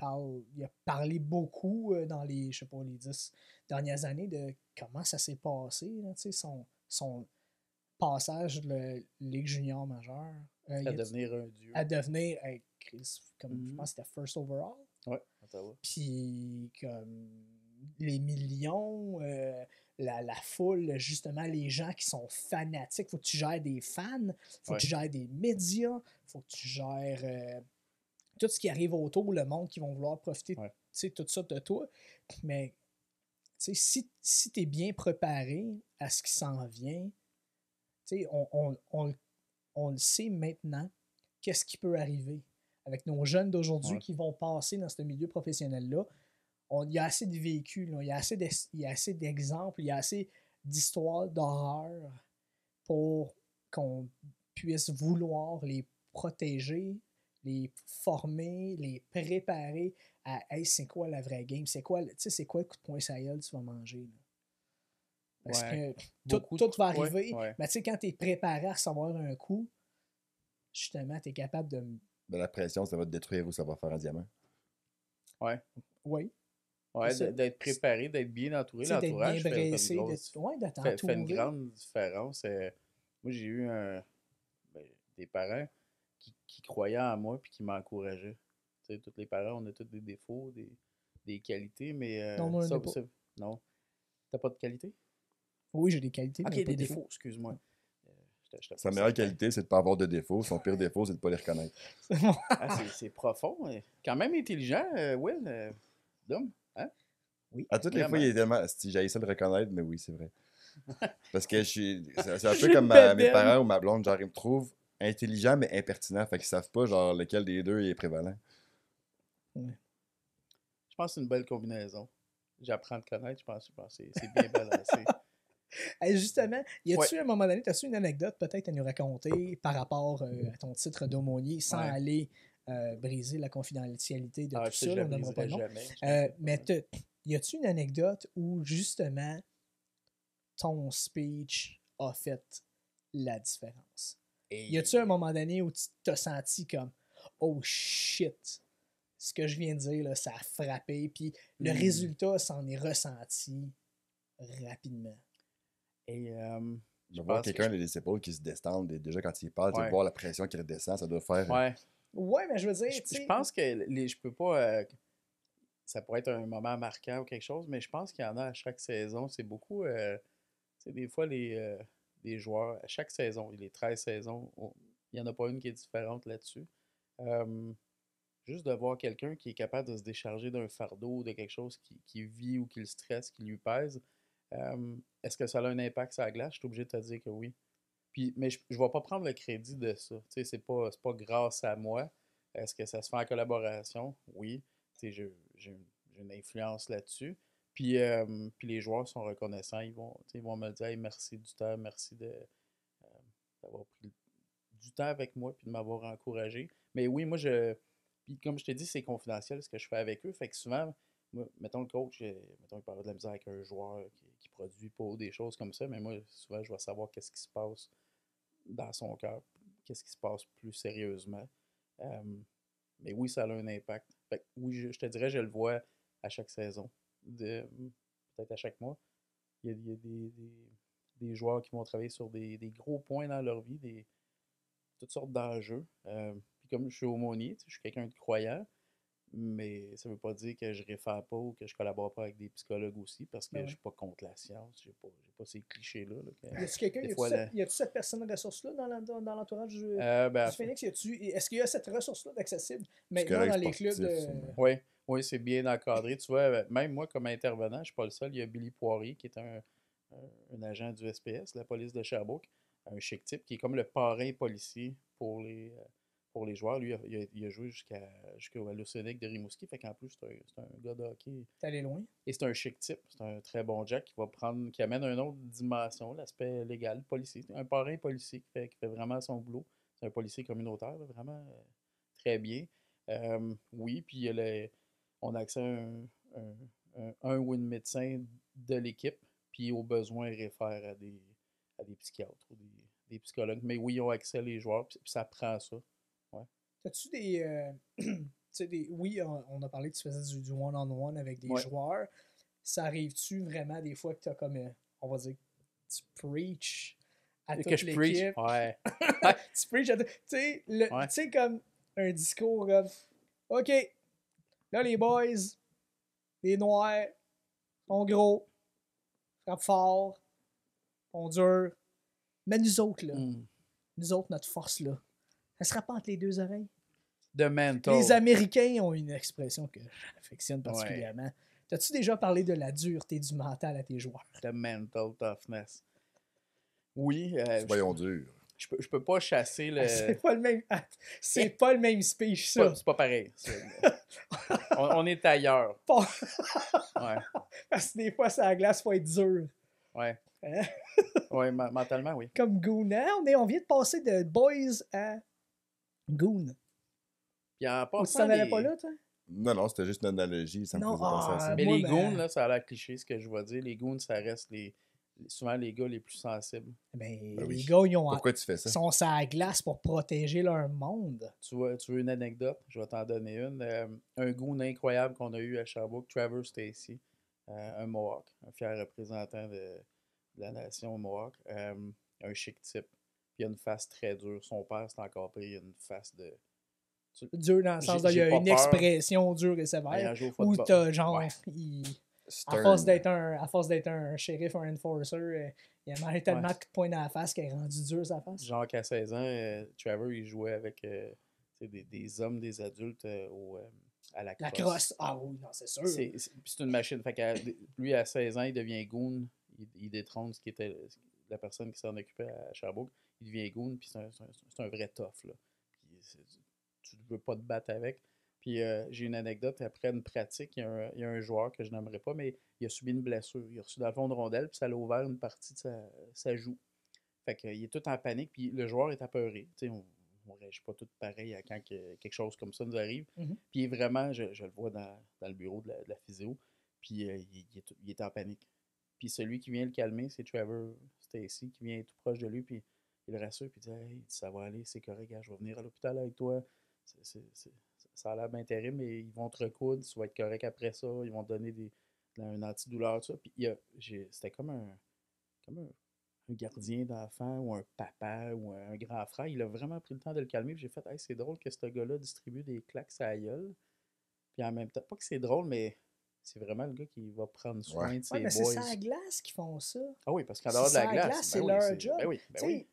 a parlé beaucoup dans les, je sais pas, les 10 dernières années de comment ça s'est passé, là, son passage de la Ligue junior majeure à devenir un dieu. à devenir, hey, Chris, comme je Mhm. pense que c'était first overall. Ouais, Ottawa. Puis comme les millions, la foule, justement, les gens qui sont fanatiques. Faut que tu gères des fans, faut que tu gères des médias, faut que tu gères tout ce qui arrive autour, le monde qui vont vouloir profiter de tout ça de toi. Mais si tu es bien préparé à ce qui s'en vient, on le sait maintenant, qu'est-ce qui peut arriver avec nos jeunes d'aujourd'hui qui vont passer dans ce milieu professionnel-là. Il y a assez de véhicules, il y a assez d'exemples, il y a assez d'histoires d'horreur pour qu'on puisse vouloir les protéger, les former, les préparer à hey, c'est quoi la vraie game, c'est quoi le coup de poing sur la gueule tu vas manger. Là. Parce que tout va arriver, mais tu sais, quand tu es préparé à recevoir un coup, justement, tu es capable de. Ben, la pression, ça va te détruire ou ça va faire un diamant. Ouais. Oui. Ouais, d'être préparé, d'être bien entouré. L'entourage fait une grande différence. Moi, j'ai eu des parents qui croyaient en moi et qui m'encourageaient. Tous les parents, on a tous des défauts, des qualités, mais non, moi, non. T'as pas de qualité? Oui, j'ai des qualités. Ok, mais pas des de défauts, excuse-moi. Sa meilleure qualité, c'est de ne pas avoir de défauts. Son pire défaut, c'est de ne pas les reconnaître. C'est profond. Quand même intelligent, Will. Dom, hein? Oui. À toutes les fois, il est tellement. Si j'ai ça de le reconnaître, mais oui, c'est vrai. Parce que c'est un peu J'ai comme une mes parents ou ma blonde, genre, ils me trouvent intelligent mais impertinent. Fait qu'ils savent pas, genre, lequel des deux est prévalent. Ouais. Je pense que c'est une belle combinaison. J'apprends à te connaître, je pense que c'est bien balancé. Hey, justement, y a-tu un moment donné, as-tu une anecdote peut-être à nous raconter par rapport à ton titre d'aumônier sans aller briser la confidentialité de tout ça? On n'aimera pas non. Mais y a-tu une anecdote où justement ton speech a fait la différence? Y a-tu un moment donné où tu t'as senti comme oh shit, ce que je viens de dire, là, ça a frappé, puis le résultat s'en est ressenti rapidement? Et de voir quelqu'un les épaules qui se distendent, déjà quand il parle, de voir la pression qui redescend, ça doit faire. Ouais, mais je veux dire. Je pense que je peux pas. Ça pourrait être un moment marquant ou quelque chose, mais je pense qu'il y en a à chaque saison. C'est beaucoup. Des fois, les joueurs, à chaque saison, les 13 saisons, il n'y en a pas une qui est différente là-dessus. juste de voir quelqu'un qui est capable de se décharger d'un fardeau, de quelque chose qui vit ou qui le stresse, qui lui pèse, est-ce que ça a un impact sur la glace? Je suis obligé de te dire que oui. Puis, mais je ne vais pas prendre le crédit de ça. Tu sais, c'est pas grâce à moi. Est-ce que ça se fait en collaboration? Oui. Tu sais, j'ai une influence là-dessus. Puis les joueurs sont reconnaissants. Tu sais, ils vont me dire hey, merci du temps, merci d'avoir pris du temps avec moi puis de m'avoir encouragé. Mais oui, moi, puis comme je t'ai dit, c'est confidentiel ce que je fais avec eux. Fait que souvent, moi, mettons le coach, mettons, il parle de la misère avec un joueur qui produit pas ou des choses comme ça, mais moi, souvent, je vais savoir qu'est-ce qui se passe dans son cœur, qu'est-ce qui se passe plus sérieusement. Euh, mais oui, ça a un impact. Fait que oui, je te dirais, je le vois à chaque saison, peut-être à chaque mois. Il y a des joueurs qui vont travailler sur des gros points dans leur vie, toutes sortes d'enjeux. Puis comme je suis aumônier, je suis quelqu'un de croyant, mais ça ne veut pas dire que je réfère pas ou que je collabore pas avec des psychologues aussi, parce que Ben je ouais. suis pas contre la science. J'ai pas ces clichés-là. Y a-tu quelqu'un, Des fois, y a-tu cette personne ressource-là dans l'entourage du ben, Phoenix? Est-ce qu'il y a cette ressource-là d'accessible maintenant correct dans les clubs sportif, de. sûrement. oui, c'est bien encadré. Tu vois, même moi, comme intervenant, je ne suis pas le seul. Il y a Billy Poirier, qui est un agent du SPS, la police de Sherbrooke, un chic type, qui est comme le parrain policier pour les joueurs. Lui, il a joué jusqu'au Lucenic de Rimouski. Fait qu'en plus, c'est un gars de hockey. T'es allé loin? Et c'est un chic type. C'est un très bon Jack qui amène une autre dimension, l'aspect légal, policier. Un parrain policier qui fait vraiment son boulot. C'est un policier communautaire, là, vraiment très bien. Oui, puis on a accès à un ou une médecin de l'équipe, puis au besoin réfère à des psychiatres ou des psychologues. Mais oui, ils ont accès les joueurs, puis ça prend ça. Ouais. T'as-tu des. Tu sais, oui, on a parlé que tu faisais du one-on-one avec des Ouais. joueurs. Ça arrive-tu vraiment des fois que t'as comme, on va dire, tu preach à toute Que je preach? l'équipe? Ouais. Tu preach à tu sais, Ouais. tu sais, comme un discours comme, OK, là, les boys, les noirs, sont gros, frappent fort, sont durs. Mais nous autres, là, Mm. nous autres, notre force, là, elle se rapporte entre les deux oreilles. The mental. Les Américains ont une expression que j'affectionne particulièrement. T'as-tu déjà parlé de la dureté du mental à tes joueurs? The mental toughness. Oui. Soyons durs. Je peux pas chasser le. C'est pas le même. C'est pas le même speech, ça. C'est pas pareil. On est ailleurs. Pas- Ouais. Parce que des fois, ça la glace, faut être dur. Ouais. Hein? Ouais, mentalement, oui. Comme Goon. Hein? On vient de passer de Boys à Goon. Puis en Ou tu passant, t'en allais pas là, toi? Non, c'était juste une analogie, ça me Non, faisait penser à ça. Mais moi, les ben- goons, là, ça a l'air cliché ce que je vais dire. Les goons, ça reste souvent les gars les plus sensibles. Ben, Ben oui. les gars, ils Pourquoi tu fais ça? sont sur la glace pour protéger leur monde. Tu veux une anecdote? Je vais t'en donner une. Un goon incroyable qu'on a eu à Sherbrooke, Trevor Stacy, un Mohawk, un fier représentant de la nation Mohawk, un chic type. Puis il a une face très dure. Son père, c'est encore pire. Il a une face de... Dur dans le sens J'ai il y a pas une peur. expression dure et Ayant sévère. joué au Où football. t'as genre, Ouais. à Stern. force d'être un shérif, un enforcer, il a mangé tellement de coups de poing dans la face qu'il est rendu dur sa face. Genre qu'à 16 ans, Trevor, il jouait avec des hommes, des adultes à la La crosse. crosse. Ah oui, non, c'est sûr. C'est une machine. Fait lui, à 16 ans, il devient goon. Il détrône ce qui était la personne qui s'en occupait à Sherbrooke. Il devient goon, puis c'est un vrai tough. Là. Puis tu ne veux pas te battre avec. Puis j'ai une anecdote. Après une pratique, il y a un joueur que je n'aimerais pas, mais il a subi une blessure. Il a reçu dans le fond de rondelle, puis ça l'a ouvert une partie de sa joue. Fait qu'il est tout en panique, puis le joueur est apeuré. Tu sais, on ne réagit pas tout pareil à quand quelque chose comme ça nous arrive. Mhm. Puis il est vraiment, je le vois dans le bureau de la physio, puis il est en panique. Puis celui qui vient le calmer, c'est Trevor Stacy, qui vient tout proche de lui, puis il le rassure, puis il dit « Hey, ça va aller, c'est correct, gars, je vais venir à l'hôpital avec toi. Ça a l'air bien terrible, mais ils vont te recoudre, tu vas être correct après ça, ils vont te donner un antidouleur, tout ça. » Puis c'était comme un gardien d'enfant ou un papa ou un grand frère. Il a vraiment pris le temps de le calmer. Puis j'ai fait, hey, c'est drôle que ce gars-là distribue des claques à la gueule. Puis en même temps, pas que c'est drôle, mais c'est vraiment le gars qui va prendre soin de ses Ouais, mais boys. c'est sa glace qu'ils font ça. Ah oui, parce qu'en dehors de la glace, c'est leur job. Ben oui, ben oui.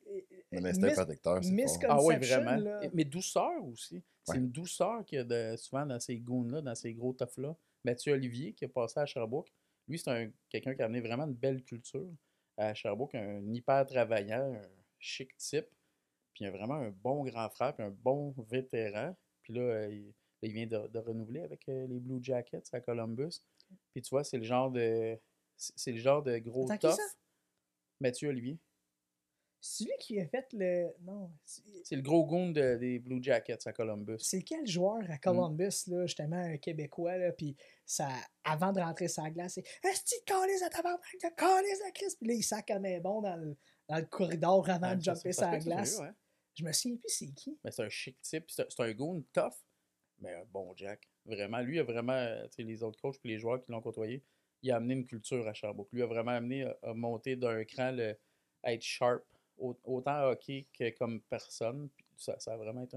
Mais l'instinct protecteur, c'est fort. Ah oui, Misconception, vraiment. là. Mais douceur aussi. Tu C'est une douceur qu'il y a souvent dans ces goons-là, dans ces gros toughs-là. Mathieu Olivier, qui est passé à Sherbrooke, lui, c'est quelqu'un qui a amené vraiment une belle culture à Sherbrooke, un hyper travaillant, un chic type, puis vraiment un bon grand frère, puis un bon vétéran. Puis là, il vient de renouveler avec les Blue Jackets à Columbus. Puis tu vois, c'est le genre de gros Attends, qui ça? tough. Mathieu Olivier. C'est lui qui a fait le. Non. C'est le gros goon des Blue Jackets à Columbus. C'est quel joueur à Columbus, là, justement, un Québécois, là, puis ça, avant de rentrer sur la glace, c'est Est-ce que tu calais à ta barbe, tu calais à Chris, puis là, il sac comme un bon dans le corridor avant de jumper sur la glace. Ouais. Je me souviens plus c'est qui. Mais c'est un chic type, c'est un goon tough, mais un bon Jack. Vraiment, lui a vraiment, tu sais, les autres coachs puis les joueurs qui l'ont côtoyé, il a amené une culture à Sherbrooke. Lui a vraiment amené à monter d'un cran, à être sharp, autant hockey que comme personne. Puis ça a vraiment été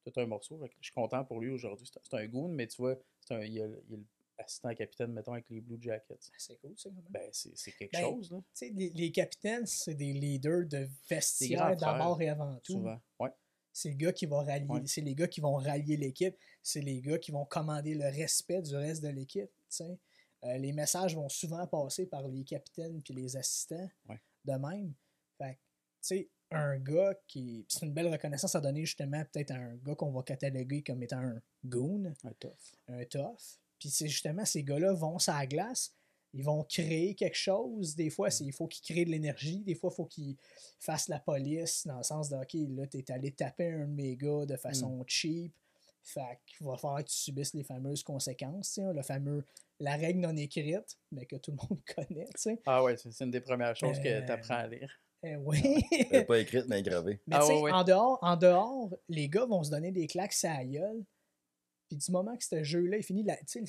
tout un morceau. Fait que je suis content pour lui aujourd'hui. C'est un goon, mais tu vois, il est l'assistant capitaine, mettons, avec les Blue Jackets. C'est cool, ça, quand même. Ben, c'est quelque chose, là. Tu sais, les capitaines, c'est des leaders de Des vestiaire grands d'abord frères, et avant tout. Souvent, ouais. C'est le gars qui va rallier, Ouais. c'est les gars qui vont rallier l'équipe, c'est les gars qui vont commander le respect du reste de l'équipe. Tu sais. Les messages vont souvent passer par les capitaines puis les assistants Ouais. de même. Fait que, tu sais, un gars qui. C'est une belle reconnaissance à donner justement peut-être à un gars qu'on va cataloguer comme étant un goon, un tough. Puis c'est justement ces gars-là vont sur la glace, ils vont créer quelque chose. Des fois, il faut qu'ils créent de l'énergie. Des fois, il faut qu'ils fassent la police dans le sens de OK, là, t'es allé taper un de mes gars de façon cheap. Fait qu'il va falloir que tu subisses les fameuses conséquences. La règle non écrite, mais que tout le monde connaît. T'sais. Ah ouais, c'est une des premières choses que tu apprends à lire. Oui. Pas écrite, mais gravée. Mais tu sais, ouais. en dehors, les gars vont se donner des claques à la gueule. Puis du moment que ce jeu-là est fini, le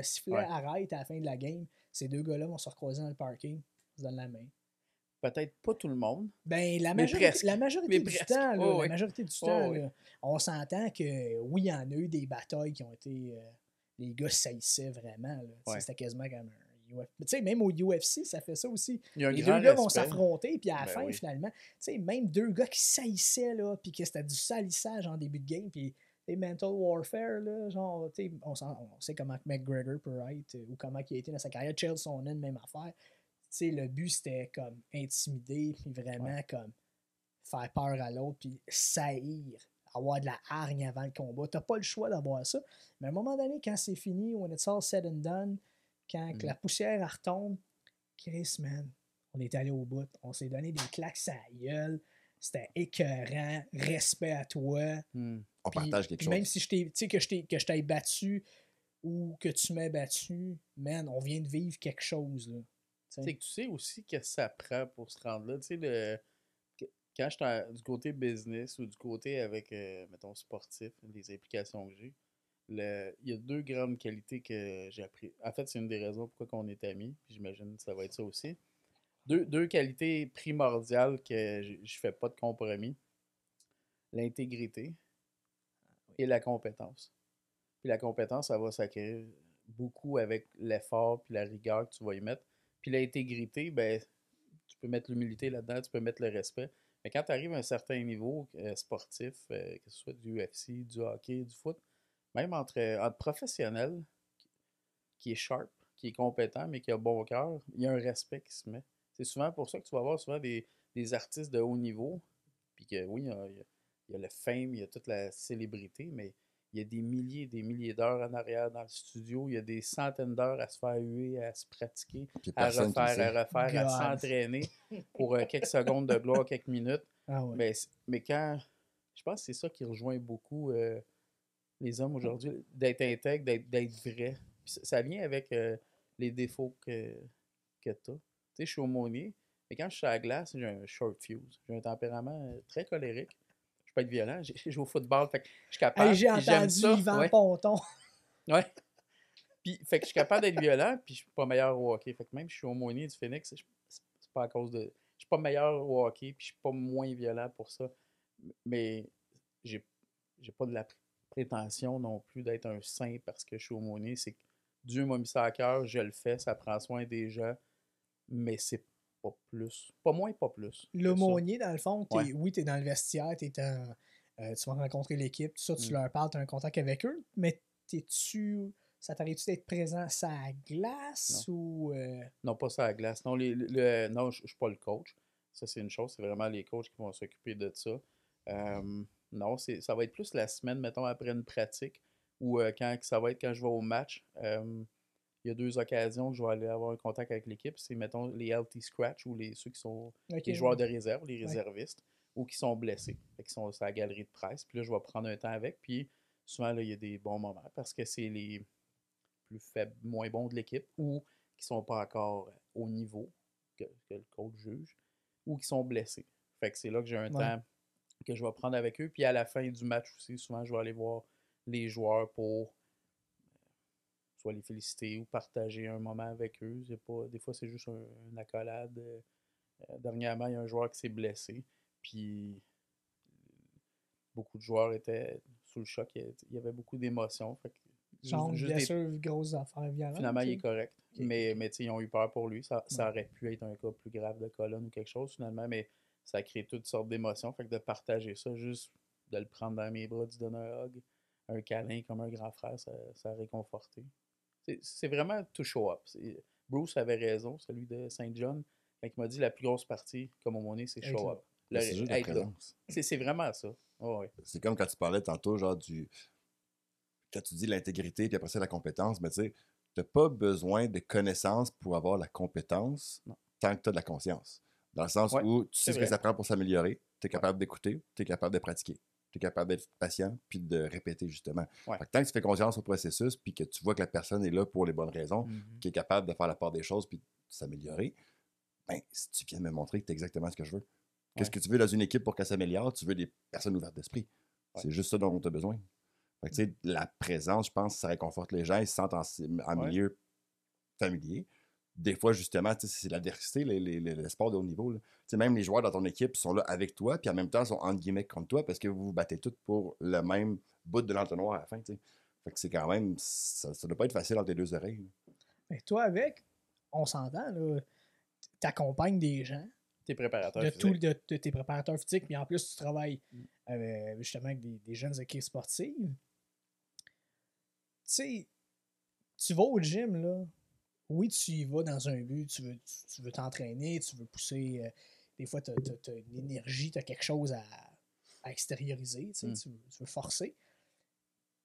sifflet arrête à la fin de la game. Ces deux gars-là vont se recroiser dans le parking. Ils se donnent la main. Peut-être pas tout le monde. Ben, la mais majorité, presque. la majorité Mais du presque. temps, là, Oh, la oui. majorité du Oh, temps, oui. là, on s'entend que oui, il y en a eu des batailles qui ont été. Les gars saillissaient vraiment. Là, Ouais. C'était quasiment comme un UFC. Tu sais, même au UFC, ça fait ça aussi. Il y a un Les grand deux gars vont respect. s'affronter, puis à la Ben fin, oui. finalement, tu sais, même deux gars qui saillissaient, là, puis que c'était du salissage en début de game, puis les mental warfare, là, genre, tu sais, on sait comment McGregor peut être, ou comment il a été dans sa carrière. Chael Sonnen, même affaire. Tu sais, le but, c'était comme intimider, puis vraiment comme faire peur à l'autre, puis saillir, avoir de la hargne avant le combat. T'as pas le choix d'avoir ça. Mais à un moment donné, quand c'est fini, when it's all said and done, quand la poussière elle retombe, Chris, man, on est allé au bout. On s'est donné des claques à la gueule. C'était écœurant. Respect à toi. On partage quelque chose. Même si que je t'ai battu ou que tu m'as battu, man, on vient de vivre quelque chose, là. Tu sais que tu sais aussi que ça prend pour se rendre là. Tu sais, quand je suis du côté business ou du côté avec, mettons, sportif, les implications que j'ai, il y a deux grandes qualités que j'ai appris. En fait, c'est une des raisons pourquoi on est amis. Puis j'imagine que ça va être ça aussi. Deux qualités primordiales que je fais pas de compromis. L'intégrité et la compétence. Puis la compétence, ça va s'acquérir beaucoup avec l'effort puis la rigueur que tu vas y mettre. Puis l'intégrité, ben, tu peux mettre l'humilité là-dedans, tu peux mettre le respect. Mais quand tu arrives à un certain niveau sportif, que ce soit du UFC, du hockey, du foot, même entre professionnels qui est sharp, qui est compétent, mais qui a bon cœur, il y a un respect qui se met. C'est souvent pour ça que tu vas avoir souvent des artistes de haut niveau, puis que oui, il y a le fame, il y a toute la célébrité, mais il y a des milliers d'heures en arrière dans le studio, il y a des centaines d'heures à se faire huer, à se pratiquer, à refaire, à s'entraîner pour quelques secondes de gloire, quelques minutes. Ah ouais. Mais quand, je pense que c'est ça qui rejoint beaucoup les hommes aujourd'hui, d'être intègre, d'être vrai. Puis ça vient avec les défauts que tu as. Tu sais, je suis aumônier, mais quand je suis à la glace, j'ai un short fuse. J'ai un tempérament très colérique. Je peux être violent. J'ai joué au football, fait que je suis capable. Hey, j'ai entendu Yvan Ponton. Ouais. Puis, fait que je suis capable d'être violent, puis je suis pas meilleur au hockey. Fait que même si je suis aumônier du Phoenix, c'est pas à cause de... Je suis pas meilleur au hockey, puis je suis pas moins violent pour ça. Mais j'ai pas de la prétention non plus d'être un saint parce que je suis aumônier. C'est que Dieu m'a mis ça à cœur, je le fais, ça prend soin des gens, mais c'est pas plus. Pas moins, pas plus. L'aumônier, dans le fond, Ouais. oui, t'es dans le vestiaire, t'es tu vas rencontrer l'équipe, tout ça, tu Mm. leur parles, tu as un contact avec eux, mais ça t'arrive-tu d'être présent sur la glace ou. Non, pas ça à la glace. Non, non, je suis pas le coach. Ça, c'est une chose. C'est vraiment les coachs qui vont s'occuper de ça. Non, ça va être plus la semaine, mettons, après une pratique, ou ça va être quand je vais au match. Il y a 2 occasions que je vais aller avoir un contact avec l'équipe. C'est, mettons, les LT Scratch ou ceux qui sont Ok, les joueurs de réserve, les Ouais. réservistes, ou qui sont blessés, qui sont sur la galerie de presse. Puis là, je vais prendre un temps avec. Puis souvent, là, il y a des bons moments parce que c'est les plus faibles, moins bons de l'équipe ou qui sont pas encore au niveau que le coach juge ou qui sont blessés. Fait que c'est là que j'ai un Ouais. temps que je vais prendre avec eux. Puis à la fin du match aussi, souvent, je vais aller voir les joueurs pour soit les féliciter ou partager un moment avec eux. Des fois, c'est juste une accolade. Dernièrement, il y a un joueur qui s'est blessé. Puis beaucoup de joueurs étaient sous le choc. Il y avait beaucoup d'émotions. Fait que Genre, juste bien sûr, grosses affaires violentes. Finalement, il est ou- correct. Ok. Mais ils ont eu peur pour lui. Ça Ouais. aurait pu être un cas plus grave de colonne ou quelque chose, finalement, mais ça a créé toutes sortes d'émotions. Fait que de partager ça, juste de le prendre dans mes bras, de lui donner un hug, un câlin comme un grand frère, ça a réconforté. C'est vraiment to show up. Bruce avait raison, celui de Saint John, quand il m'a dit la plus grosse partie, comme au moment donné, c'est Être show là. up. C'est juste la Être là. présence. C'est vraiment ça. Oh, ouais. C'est comme quand tu parlais tantôt, genre quand tu dis l'intégrité, puis après ça, la compétence, mais tu sais, t'as pas besoin de connaissances pour avoir la compétence Non. tant que tu as de la conscience. Dans le sens Ouais, où tu c'est sais ce que vrai. ça prend pour s'améliorer, tu es capable d'écouter, tu es capable de pratiquer, tu es capable d'être patient, puis de répéter justement. Ouais. Fait que tant que tu fais confiance au processus, puis que tu vois que la personne est là pour les bonnes raisons, Mhm. qui est capable de faire la part des choses, puis de s'améliorer, ben, si tu viens de me montrer que tu es exactement ce que je veux. Qu'est-ce Ouais. que tu veux dans une équipe pour qu'elle s'améliore? Tu veux des personnes ouvertes d'esprit. Ouais. C'est juste ça dont tu as besoin. Fait que, tu sais, la présence, je pense, ça réconforte les gens. Ils se sentent en Ouais. milieu familier. Des fois, justement, tu sais, c'est l'adversité, les sports de haut niveau. Là. Tu sais, même les joueurs dans ton équipe sont là avec toi, puis en même temps, sont entre guillemets contre toi parce que vous vous battez tous pour le même bout de l'entonnoir à la fin. Tu sais. Fait que c'est quand même. Ça ne doit pas être facile entre tes deux oreilles. Là. Mais toi, on s'entend, là, t'accompagnes des gens T'es préparateur de physique. de tes préparateurs physiques, puis en plus, tu travailles Mm. justement avec des jeunes équipes sportives. Tu sais, tu vas au gym, là. Oui, tu y vas dans un but, tu veux t'entraîner, tu veux pousser. Des fois, tu as une énergie, tu as quelque chose à extérioriser, tu veux forcer.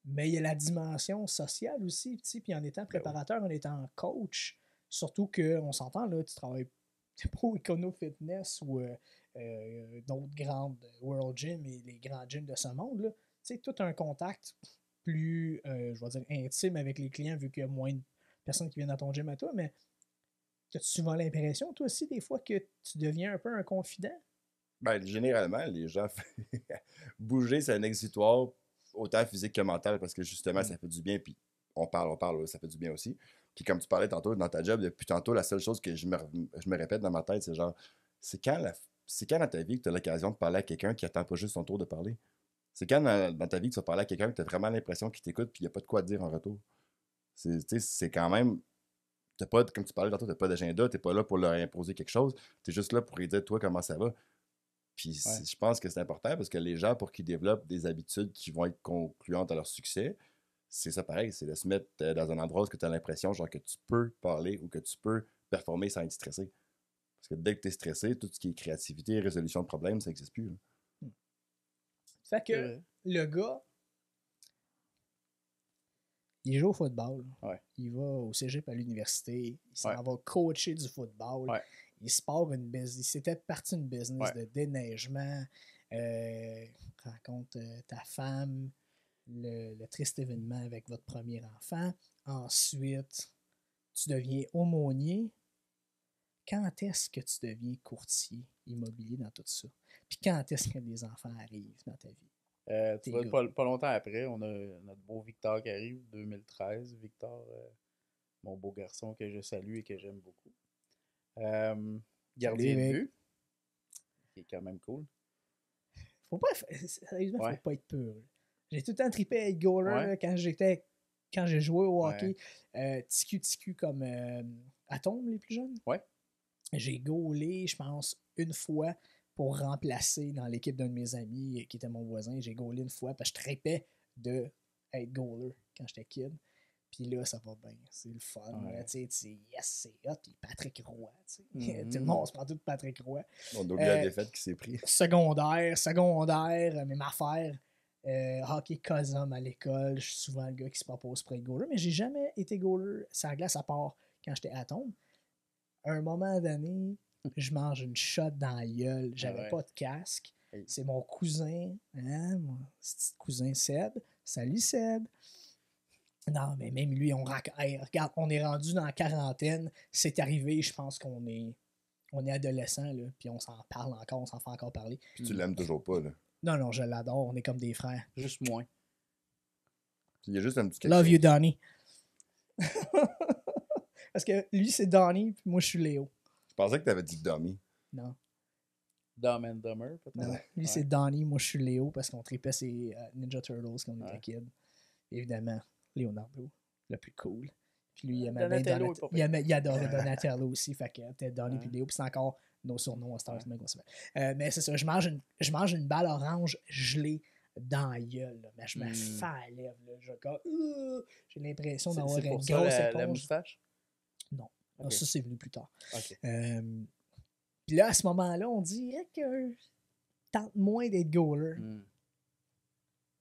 Mais il y a la dimension sociale aussi, tu sais, puis en étant préparateur, en étant coach, surtout qu'on s'entend, là, tu travailles pas au Econo Fitness ou d'autres grandes World Gym et les grands gyms de ce monde, là. Tu sais, tout un contact plus, je vais dire, intime avec les clients, vu qu'il y a moins de personnes qui viennent dans ton gym à toi, mais as-tu souvent l'impression, toi aussi, des fois, que tu deviens un peu un confident? Ben, généralement, les gens. Bouger, c'est un exutoire autant physique que mental parce que justement, ça fait du bien. Puis on parle, ça fait du bien aussi. Puis comme tu parlais tantôt dans ta job, depuis tantôt, la seule chose que je me répète dans ma tête, c'est genre, c'est quand dans ta vie que tu as l'occasion de parler à quelqu'un qui attend pas juste son tour de parler? C'est quand dans ta vie que tu vas parler à quelqu'un que tu as vraiment l'impression qu'il t'écoute puis il n'y a pas de quoi te dire en retour? C'est quand même. T'as pas, comme tu parlais tantôt, tu n'as pas d'agenda, tu n'es pas là pour leur imposer quelque chose. Tu es juste là pour lui dire, toi, comment ça va. Puis Ouais. je pense que c'est important parce que les gens, pour qu'ils développent des habitudes qui vont être concluantes à leur succès, c'est ça pareil, c'est de se mettre dans un endroit où tu as l'impression genre que tu peux parler ou que tu peux performer sans être stressé. Parce que dès que tu es stressé, tout ce qui est créativité, résolution de problèmes, ça n'existe plus. Là. Fait C'est que vrai. le gars, il joue au football. Ouais. Il va au cégep à l'université. Il s'en Ouais. va coacher du football. Ouais. Il se part une business. Il s'était parti une business Ouais. de déneigement. Rencontre ta femme. Le triste événement avec votre premier enfant. Ensuite, tu deviens aumônier. Quand est-ce que tu deviens courtier immobilier dans tout ça? Puis quand est-ce que les enfants arrivent dans ta vie? Tu vas pas longtemps après, on a notre beau Victor qui arrive, 2013. Victor, mon beau garçon que je salue et que j'aime beaucoup. Gardien de Vic. but, qui est quand même cool. Sérieusement, Ouais. faut pas être pur. J'ai tout le temps trippé à être goaler Ouais. là, quand j'ai joué au hockey. Ouais. TQ comme Atome, les plus jeunes. Ouais. J'ai goalé, je pense, une fois pour remplacer dans l'équipe d'un de mes amis qui était mon voisin. J'ai goalé une fois parce que je tripais de être goaler quand j'étais kid. Puis là, ça va bien. C'est le fun. Ouais. Tu sais, yes, c'est hot. Puis Patrick Roy. Tout le monde se prend tout de Patrick Roy. On a oublié la défaite qui s'est pris. Secondaire, même affaire. Hockey Cosum à l'école. Je suis souvent le gars qui se propose pour être goaler. Mais j'ai jamais été goaler sur la glace à part quand j'étais à Tombe. À un moment donné, je mange une shot dans la gueule. J'avais pas de casque. Hey. C'est mon cousin, mon petit cousin Seb. Salut Seb. Non, mais même lui, regarde, on est rendu dans la quarantaine. C'est arrivé, je pense qu'on est adolescent, là, puis on s'en parle encore, on s'en fait encore parler. Puis tu l'aimes toujours pas, là. Non, je l'adore, on est comme des frères. Juste moins. Il y a juste un petit quelque Love chose. you, Donnie. Parce que lui, c'est Donnie, puis moi, je suis Léo. Je pensais que t'avais dit Dummy. Non, Dumb and Dumber, peut-être. non. Lui, Ouais. c'est Donnie, moi, je suis Léo, parce qu'on tripait ses Ninja Turtles quand on était Ouais. kid. Évidemment, Leonardo, le plus cool. Puis lui, il aimait Donatello bien est pas il adorait Donatello aussi, fait que peut-être Donnie puis Léo, puis c'est encore nos surnoms à Star Ouais. Wars. Mais c'est ça, je mange une balle orange gelée dans la gueule, là. Mais je me fais à la lèvre, là. J'ai l'impression d'avoir C'est une pour ça grosse la éponge. moustache? Non. Ok. Ça, c'est venu plus tard. Ok. Puis là, à ce moment-là, on dirait que tente moins d'être goaler.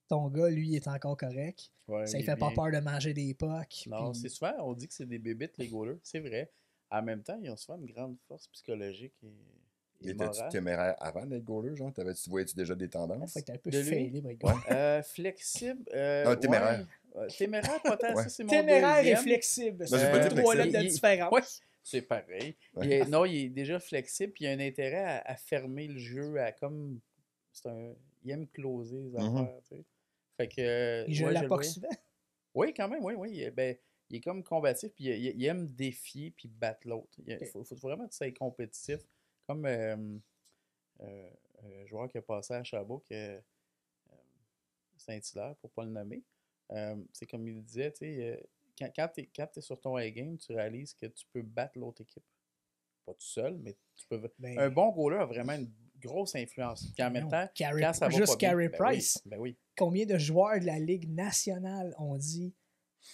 Ton gars, lui, il est encore correct. Ouais, Ça il ne est fait pas bien. peur de manger des pucks. Non, puis- c'est souvent, on dit que c'est des bébites, les goalers. C'est vrai. En même temps, ils ont souvent une grande force psychologique et Étais-tu morale. téméraire avant d'être goaler, genre? Voyais-tu déjà des Il tendances? faut que t'es un peu De lui? failé, my Ouais. God. Flexible. Non, téméraire. Ouais. Téméraire, pas tant. Ouais. Ça, c'est mon Téméraire et deuxième. flexible. Non, j'ai pas dit trois flexible. lettres de différence. Ouais, c'est pareil. Ouais. Non, il est déjà flexible, puis il a un intérêt à fermer le jeu, à comme. Il aime closer les affaires, tu sais. Fait que. Il joue ouais, la je le POC vois. souvent. Oui, quand même, oui. Ben, il est comme combatif, puis il aime défier, puis battre l'autre. Il faut vraiment que tu sois compétitif. Comme un joueur qui a passé à Sherbrooke, Saint-Hilaire, pour ne pas le nommer. C'est comme il disait, tu sais, quand tu es sur ton A-game, tu réalises que tu peux battre l'autre équipe. Pas tout seul, mais tu peux. Ben, Un bon goaler a vraiment une grosse influence. Puis en même temps, quand ça va juste pas bien, Carey ben Price. Oui, ben oui. Combien de joueurs de la Ligue nationale ont dit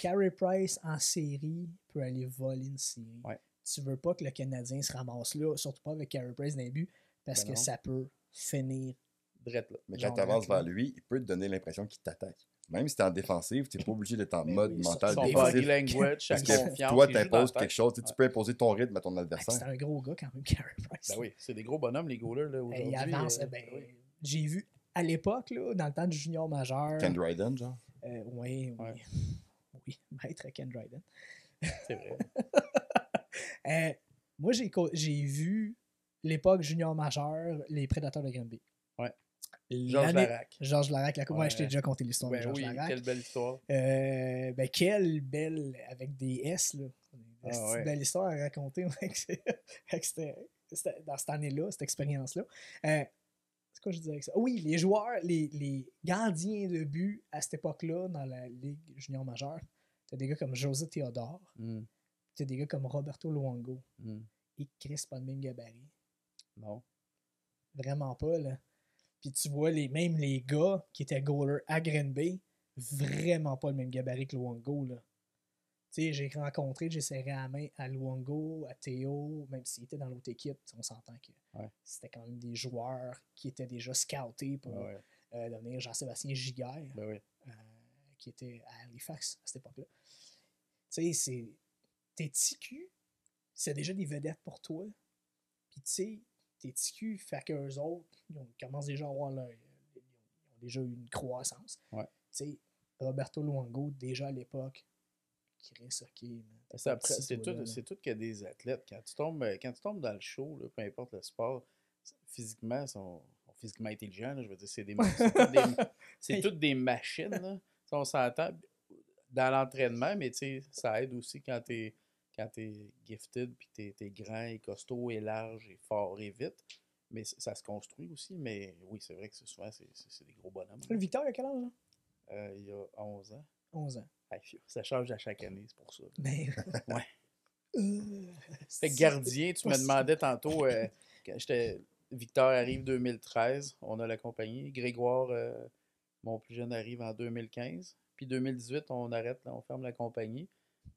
Carey Price en série peut aller voler une série? Ouais. Tu veux pas que le Canadien se ramasse là, surtout pas avec Carey Price dans les buts, parce Ben que non. ça peut finir. Drette là. Mais Genre, quand tu avances là. vers lui, il peut te donner l'impression qu'il t'attaque. Même si t'es en défensive, t'es pas obligé d'être en Ben mode oui, mental Son des body défensif. language, sa Parce que confiance. toi, il joue dans t'imposes la quelque tête. chose. Tu sais, tu peux imposer ton rythme à ton C'est adversaire. un gros gars quand même, Carey Price. Ben oui, c'est des gros bonhommes, les goalers, là, aujourd'hui. Il avance. Oui. J'ai vu à l'époque, là, dans le temps du junior majeur. Ken Dryden, genre. Oui. Ouais. Oui, maître Ken Dryden. C'est vrai. Moi, j'ai vu l'époque junior majeur, les Prédateurs de Granby. Ouais. Georges Larac. Georges Larac, la coupe. Ouais, je t'ai Ouais. déjà conté l'histoire de Ben Georges oui, Larac. quelle belle histoire. Ben, quelle belle, avec des S, là. Ah C'est ouais. une belle histoire à raconter ouais, c'était dans cette année-là, cette expérience-là. C'est quoi je disais avec ça? Oui, les joueurs, les gardiens de but à cette époque-là, dans la Ligue junior majeure, t'as des gars comme José Théodore, t'as des gars comme Roberto Luongo. Et Chris, pas le même gabarit. Non. Vraiment pas, là. Puis tu vois, même les gars qui étaient goalers à Granby, vraiment pas le même gabarit que Luongo, là. Tu sais, j'ai rencontré, j'ai serré la main à Luongo, à Théo, même s'il était dans l'autre équipe, on s'entend que c'était quand même des joueurs qui étaient déjà scoutés pour devenir Jean-Sébastien Giguère, qui était à Halifax à cette époque-là. Tu sais, tes TQ, c'est déjà des vedettes pour toi. Puis tu sais, tes TQ fait qu'eux autres, ils commencent déjà à avoir ils ont déjà eu une croissance. Ouais. Tu sais, Roberto Luongo, déjà à l'époque, Chris, ok. C'est tout que des athlètes. Quand tu tombes dans le show, là, peu importe le sport, physiquement, ils sont physiquement intelligents. Là, je veux dire, c'est toutes des machines. Là. On s'entend dans l'entraînement, mais ça aide aussi quand t'es gifted, puis t'es grand et costaud et large et fort et vite. Mais ça se construit aussi. Mais oui, c'est vrai que souvent, c'est des gros bonhommes. Le Victor, il a quel âge, là? Il y a 11 ans. 11 ans. Ça change à chaque année, c'est pour ça. Mais... ouais. Fait que gardien, tu me demandais tantôt, quand j'étais Victor arrive 2013, on a la compagnie. Grégoire, mon plus jeune, arrive en 2015. Puis 2018, on arrête, là, on ferme la compagnie.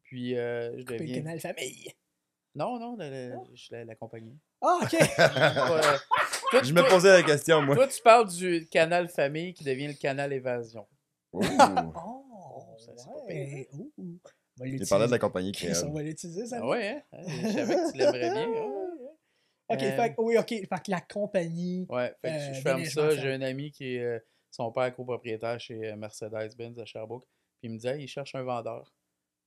Puis je Couper le deviens... canal famille. Non, Non? la compagnie. Ah, OK. Toi, Je me posais la question, moi. toi, tu parles du canal famille qui devient le canal évasion. Ouh. Oh, C'est pas ouais. Ouh. On va Il l'utiliser. parlait de la compagnie Chris, créole. on va l'utiliser, ça. Ah ouais, hein? Je savais que tu l'aimerais bien. Ouais. OK, fait que la compagnie Ouais, fait que je ferme déneigement ça. ferme. J'ai un ami qui est son père copropriétaire chez Mercedes-Benz à Sherbrooke. Puis il me disait, il cherche un vendeur.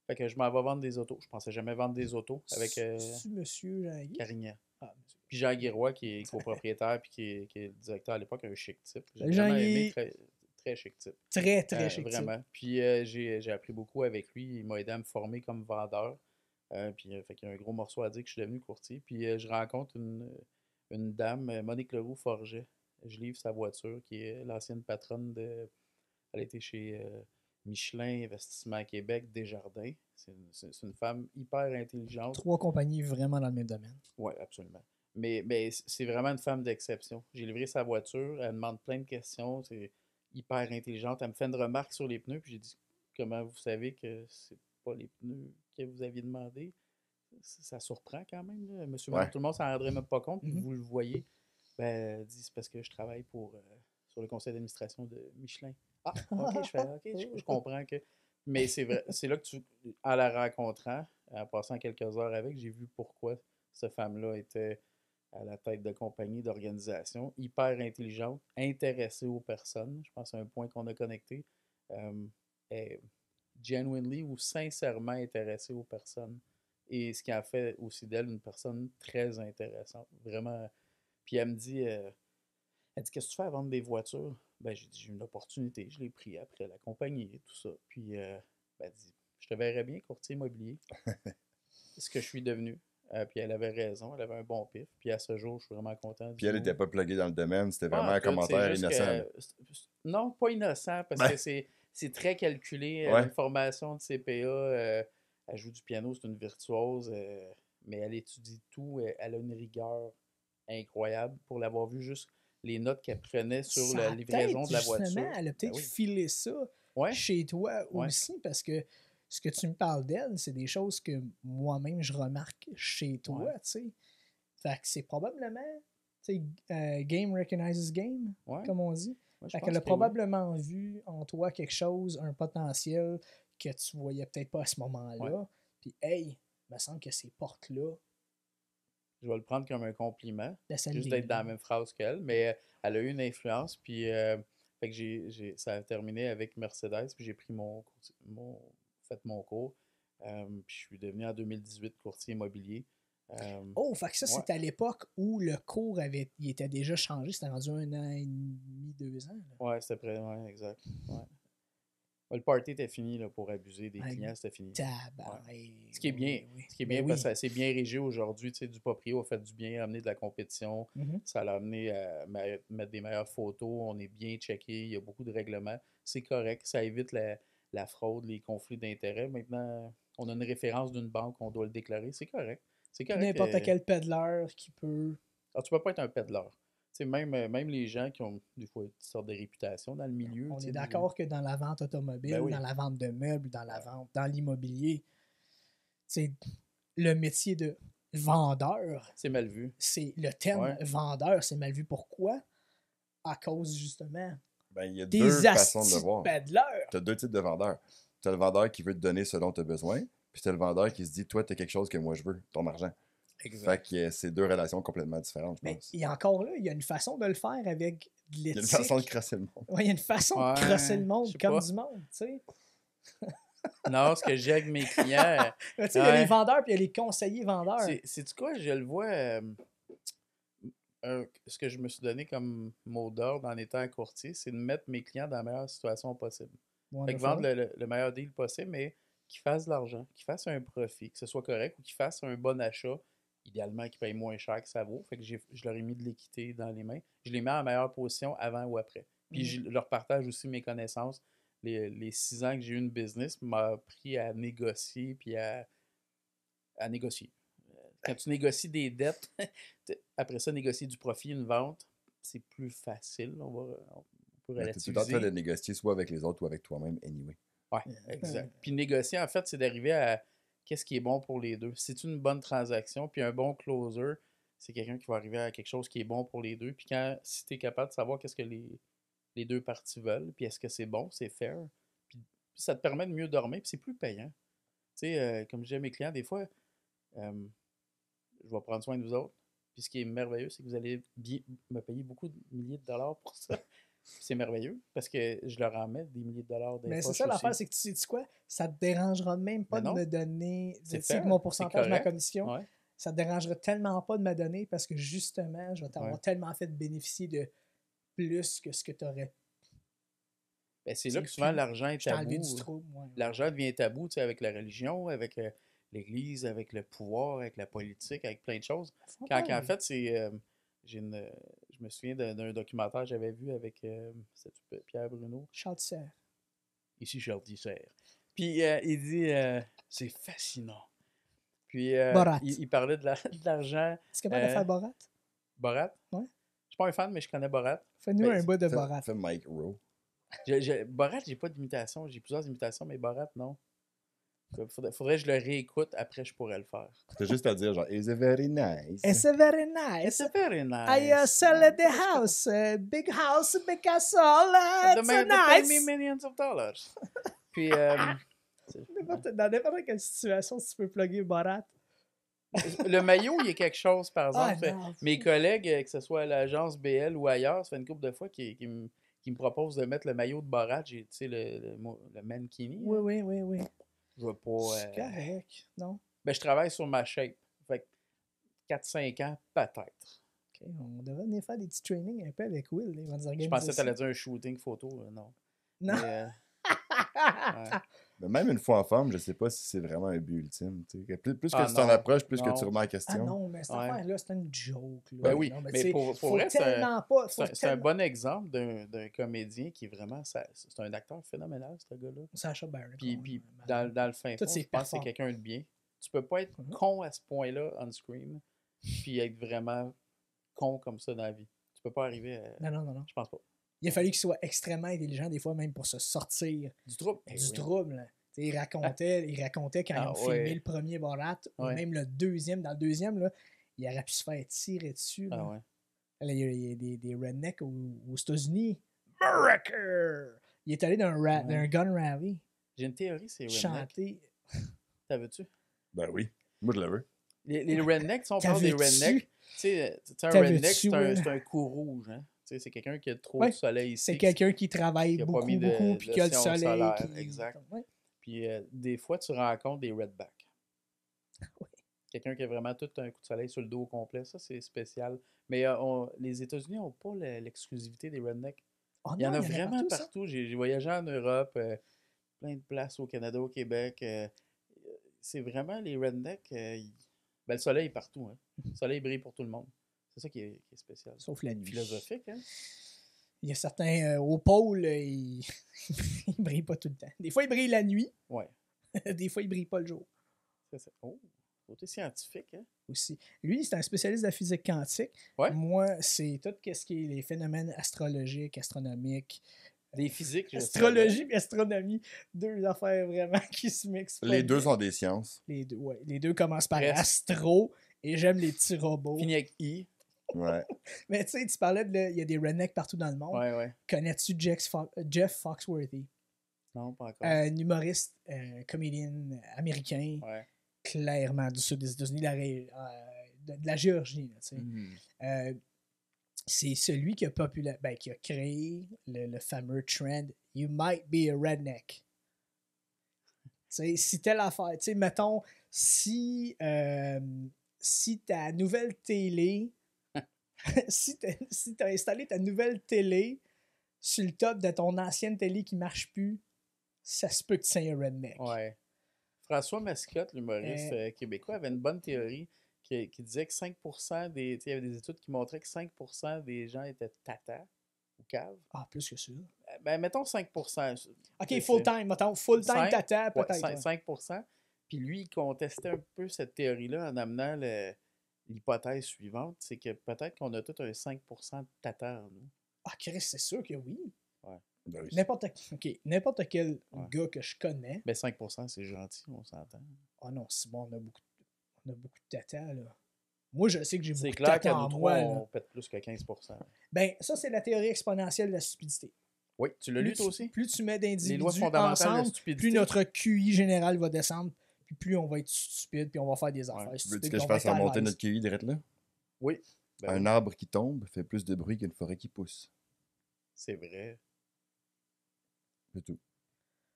Fait que je m'en vais vendre des autos. Je pensais jamais vendre des autos avec C'est monsieur Jean-Guy? Carignan. Ah, monsieur. Puis Jean Guiroy, qui est copropriétaire puis qui est le directeur à l'époque, un chic type. J'ai Salut, vraiment Jean-Guy. aimé, très, très chic type. Très, très chic. Vraiment. Puis j'ai appris beaucoup avec lui. Il m'a aidé à me former comme vendeur. Puis fait qu'il y a un gros morceau à dire que je suis devenu courtier. Puis je rencontre une dame, Monique Leroux-Forget. Je livre sa voiture, qui est l'ancienne patronne de. Elle était chez Michelin Investissement Québec, Desjardins. C'est une femme hyper intelligente. 3 compagnies vraiment dans le même domaine. Oui, absolument. Mais c'est vraiment une femme d'exception. J'ai livré sa voiture, elle me demande plein de questions, c'est hyper intelligente. Elle me fait une remarque sur les pneus, puis j'ai dit comment vous savez que c'est pas les pneus que vous aviez demandé? Ça surprend quand même, là. Monsieur, madame, Ouais. tout le monde s'en rendrait même pas compte, puis Mhm. vous le voyez. Ben, elle dit c'est parce que je travaille sur le conseil d'administration de Michelin. Ah, ok, je comprends que. Mais c'est vrai, c'est là que en la rencontrant, en passant quelques heures avec, j'ai vu pourquoi cette femme-là était à la tête de compagnie, d'organisation, hyper intelligente, intéressée aux personnes. Je pense que c'est un point qu'on a connecté. Est genuinely ou sincèrement intéressée aux personnes. Et ce qui en fait aussi d'elle une personne très intéressante. Vraiment. Puis elle me dit, elle dit, qu'est-ce que tu fais à vendre des voitures? Ben, j'ai dit, j'ai une opportunité, je l'ai pris après la compagnie et tout ça. Puis, ben, elle dit, je te verrais bien courtier immobilier. C'est ce que je suis devenu. Puis elle avait raison, elle avait un bon pif. Puis à ce jour, je suis vraiment content. Puis elle n'était pas pluguée dans le domaine, c'était Pas en vraiment un tout, c'est commentaire juste innocent. que- là. Non, pas innocent, parce Ben. que c'est très calculé. Elle a Ouais. une formation de CPA, elle joue du piano, c'est une virtuose, mais elle étudie tout. Elle a une rigueur incroyable pour l'avoir vu juste les notes qu'elle prenait sur Ça la a livraison peut-être, de la justement, voiture. elle a peut-être Ben oui. filé ça Ouais, chez toi Ouais. aussi, parce que ce que tu me parles d'elle, c'est des choses que moi-même je remarque chez toi, Ouais. tu sais. Fait que c'est probablement, tu sais, game recognizes game, ouais. comme on dit. Moi, je Fait pense qu'elle a que oui. probablement vu en toi quelque chose, un potentiel que tu voyais peut-être pas à ce moment-là. Ouais. Puis, hey, il me semble que ces portes-là, Je vais le prendre comme un compliment, laisse juste d'être dans la même phrase qu'elle, mais elle a eu une influence, puis fait que ça a terminé avec Mercedes, puis j'ai pris fait mon cours, puis je suis devenu en 2018 courtier immobilier. Oh, fait que ça, Ouais. c'est à l'époque où le cours il était déjà changé. C'était rendu 1 an et demi, 2 ans. Là. Ouais, c'était prêt, ouais, exact. Ouais. Ouais, le party était fini là, pour abuser des Ah, clients, c'était fini. Tabarnak. Ce qui est bien, ce qui est bien Ben parce oui. que c'est bien régi aujourd'hui, tu sais, du proprio a fait du bien, a amené de la compétition, Mhm. ça l'a amené à mettre des meilleures photos, on est bien checké, il y a beaucoup de règlements, c'est correct, ça évite la fraude, les conflits d'intérêts. Maintenant, on a une référence d'une banque, on doit le déclarer, c'est correct. C'est Puis correct. n'importe quel peddler qui peut. Alors, tu peux pas être un peddler. Tu sais, même les gens qui ont des fois une sorte de réputation dans le milieu. On tu est sais, d'accord que dans la vente automobile, Ben oui. dans la vente de meubles, dans la Ouais. vente, dans l'immobilier, c'est le métier de vendeur. C'est mal vu. C'est le terme Ouais. vendeur, c'est mal vu. Pourquoi? À cause justement Ben, il y a des deux façons de astis le voir. peddlers. Tu as deux types de vendeurs. Tu as le vendeur qui veut te donner ce dont tu as besoin, puis tu as le vendeur qui se dit, toi, tu as quelque chose que moi je veux, ton argent. Fait que c'est deux relations complètement différentes, je Mais pense. il y a encore là, il y a une façon de le faire avec de Il y a l'éthique. une façon de crasser le monde. Ouais, il y a une façon de Ouais, crosser le je monde sais comme pas. du monde, tu sais. Non, ce que j'ai avec mes clients, Tu sais, il y a les ouais. vendeurs puis il y a les conseillers vendeurs. C'est-tu quoi? Je le vois. Ce que je me suis donné comme mot d'ordre en étant courtier, c'est de mettre mes clients dans la meilleure situation possible. Fait que Wonderful. vendre le meilleur deal possible, mais qu'ils fassent de l'argent, qu'ils fassent un profit, que ce soit correct ou qu'ils fassent un bon achat, idéalement qu'ils payent moins cher que ça vaut. Fait que je leur ai mis de l'équité dans les mains. Je les mets en meilleure position avant ou après. Puis je leur partage aussi mes connaissances. Les 6 ans que j'ai eu une business m'a appris à négocier puis à négocier. Quand tu négocies des dettes, après ça, négocier du profit, une vente, c'est plus facile. On peut Tu es tout le temps en train de relativiser. négocier soit avec les autres ou avec toi-même, anyway. Ouais, exact. Puis négocier, en fait, c'est d'arriver à qu'est-ce qui est bon pour les deux. Si c'est une bonne transaction, puis un bon closer, c'est quelqu'un qui va arriver à quelque chose qui est bon pour les deux. Puis si tu es capable de savoir qu'est-ce que les deux parties veulent, puis est-ce que c'est bon, c'est fair, puis ça te permet de mieux dormir, puis c'est plus payant. Tu sais, comme je dis à mes clients, des fois, je vais prendre soin de vous autres. Puis ce qui est merveilleux, c'est que vous allez me payer beaucoup de milliers de dollars pour ça. C'est merveilleux parce que je leur en mets des milliers de dollars des Mais c'est poches ça l'affaire, aussi. c'est que tu sais quoi? Ça te dérangera même pas Mais non. de me donner C'est tu sais, fair, mon c'est pourcentage de ma correct. commission. Ouais. Ça te dérangera tellement pas de me donner parce que justement, je vais t'avoir Ouais. tellement fait bénéficier de plus que ce que tu aurais. Ben, c'est Tu là sais, que souvent puis, l'argent est Je t'ai enlevé du tabou. trouble. Ouais. L'argent devient tabou, tu sais, avec la religion, avec l'Église, avec le pouvoir, avec la politique, avec plein de choses. Quand en fait, c'est. Je me souviens d'un documentaire que j'avais vu avec Pierre Bruno. Charles Serre. Ici Charles Serre. Puis il dit c'est fascinant. Puis Borat. il parlait de l'argent. Est-ce capable de faire Borat? Borat? Ouais. Je suis pas un fan, mais je connais Borat. Fais-nous Ben, un bout de Fais, Borat. fais Mike Rowe. Borat, j'ai pas d'imitation. J'ai plusieurs imitations, mais Borat, non. Faudrait que je le réécoute, après je pourrais le faire. T'as juste à dire genre, it's very nice. It's very nice. It's very nice. I sell the house. Big house, big castle. It's They pay me nice. millions of dollars. Puis, Dans n'importe quelle situation, si tu peux plugger Borat. le maillot, il y a quelque chose, par exemple. non. Mes collègues, que ce soit à l'agence BL ou ailleurs, ça fait une couple de fois qui me proposent de mettre le maillot de Borat. J'ai, tu sais, le mankini. Oui. Je veux pas. C'est correct, non? Ben, je travaille sur ma shape. Fait que 4-5 ans, peut-être. OK, on devrait venir faire des petits trainings un peu avec Will. Ils vont nous organiser Je pensais que tu ça. allais dire un shooting photo. Non. Non. Mais, ouais. Mais même une fois en forme, je sais pas si c'est vraiment un but ultime. Tu sais. Plus que Ah, tu t'en non. approches, plus Non. que tu remets en question. Ah non, mais cette Ouais. affaire-là, c'est une joke. Là. Ben oui, Non, mais tu sais, pour faut vrai, tellement pas. c'est un bon exemple d'un comédien qui est vraiment. C'est un acteur phénoménal, ce gars-là. Sacha Baron. Puis dans le fin fond, Toutes ses je pense que c'est performances. quelqu'un de bien. Tu peux pas être Mhm. con à ce point-là on-screen, puis être vraiment con comme ça dans la vie. Tu peux pas arriver à. Non. Je pense pas. Il a fallu qu'il soit extrêmement intelligent, des fois, même pour se sortir Du trouble. du trouble. Là. Tu sais, il racontait quand ils ont ouais. filmé le premier Borat, ou Ouais. même le deuxième. Dans le deuxième, là, il aurait pu se faire tirer dessus. Là. Ah ouais. Là, il y a des rednecks aux États-Unis. America! Il est allé d'un gun rally, J'ai une théorie, c'est redneck. chanter. T'as vu-tu? Ben oui. Moi, je le veux. Les rednecks, si on parle des T'avais-tu? rednecks, tu sais, un T'avais-tu, redneck, ouais. c'est un cou rouge. Hein? Tu sais, c'est quelqu'un qui a trop Ouais, de soleil ici. C'est quelqu'un qui travaille qui a pas beaucoup, mis de puis qui a le lotion soleil. solaire, Qui... exact. Ouais. Puis des fois, tu rencontres des redbacks. Ouais. Quelqu'un qui a vraiment tout un coup de soleil sur le dos au complet, ça c'est spécial. Mais les États-Unis n'ont pas l'exclusivité des rednecks. Oh Il y en non, a vraiment ça. partout. J'ai voyagé en Europe, plein de places au Canada, au Québec. C'est vraiment les rednecks. Ben, le soleil est partout. Hein. Le soleil brille pour tout le monde. C'est ça qui est spécial. Sauf la nuit. Philosophique, hein? Il y a certains au pôle, ils ne brillent pas tout le temps. Des fois, ils brillent la nuit. Ouais. Des fois, ils ne brillent pas le jour Oh, côté scientifique, hein? aussi. Lui, c'est un spécialiste de la physique quantique. Ouais. Moi, c'est tout ce qui est les phénomènes astrologiques, astronomiques. Des physiques, je Astrologie et astronomie, deux affaires vraiment qui se mixent pas Les deux bien. sont des sciences. Les deux, ouais. Les deux commencent par Presque. astro et j'aime les petits robots. Fini avec I. Ouais. Mais tu sais, tu parlais il y a des rednecks partout dans le monde. Ouais. Connais-tu Jeff Foxworthy? Non, pas encore. Un humoriste, comédien américain, Ouais. clairement du sud des États-Unis, de la Géorgie. Là, tu sais. Mhm. C'est celui qui a créé le fameux trend « You might be a redneck ». Si telle affaire, tu sais, mettons, si ta nouvelle télé, si t'as installé ta nouvelle télé sur le top de ton ancienne télé qui marche plus, ça se peut que tu sois un redneck. Ouais. François Mascotte, l'humoriste québécois, avait une bonne théorie qui disait que 5% des... Il y avait des études qui montraient que 5% des gens étaient tata ou cave. Ah, plus que ça. Ben, mettons 5%. OK, full-time, mettons, full-time 5, tata, Ouais, peut-être. 5%. Puis lui, il contestait un peu cette théorie-là en amenant l'hypothèse suivante, c'est que peut-être qu'on a tout un 5% de tatar, nous. Ah, Chris, c'est sûr que oui. Ben oui. N'importe quel Ouais. gars que je connais. Mais 5%, c'est gentil, on s'entend. Ah non, c'est bon, on a beaucoup de tata, là. Moi, je sais que j'ai beaucoup C'est de clair tata qu'à en nous trois, moi, là. on pète plus que 15%. Ben, ça, c'est la théorie exponentielle de la stupidité. Oui, tu l'as lu toi aussi? Plus tu mets Les d'individus lois fondamentales de la ensemble, stupidité. plus notre QI général va descendre, puis plus on va être stupide, puis on va faire des affaires Veux-tu stupides. que puis je on va fasse être à remonter l'aise. notre QI direct là? Oui. Ben Un oui, arbre qui tombe fait plus de bruit qu'une forêt qui pousse. c'est vrai. C'est tout.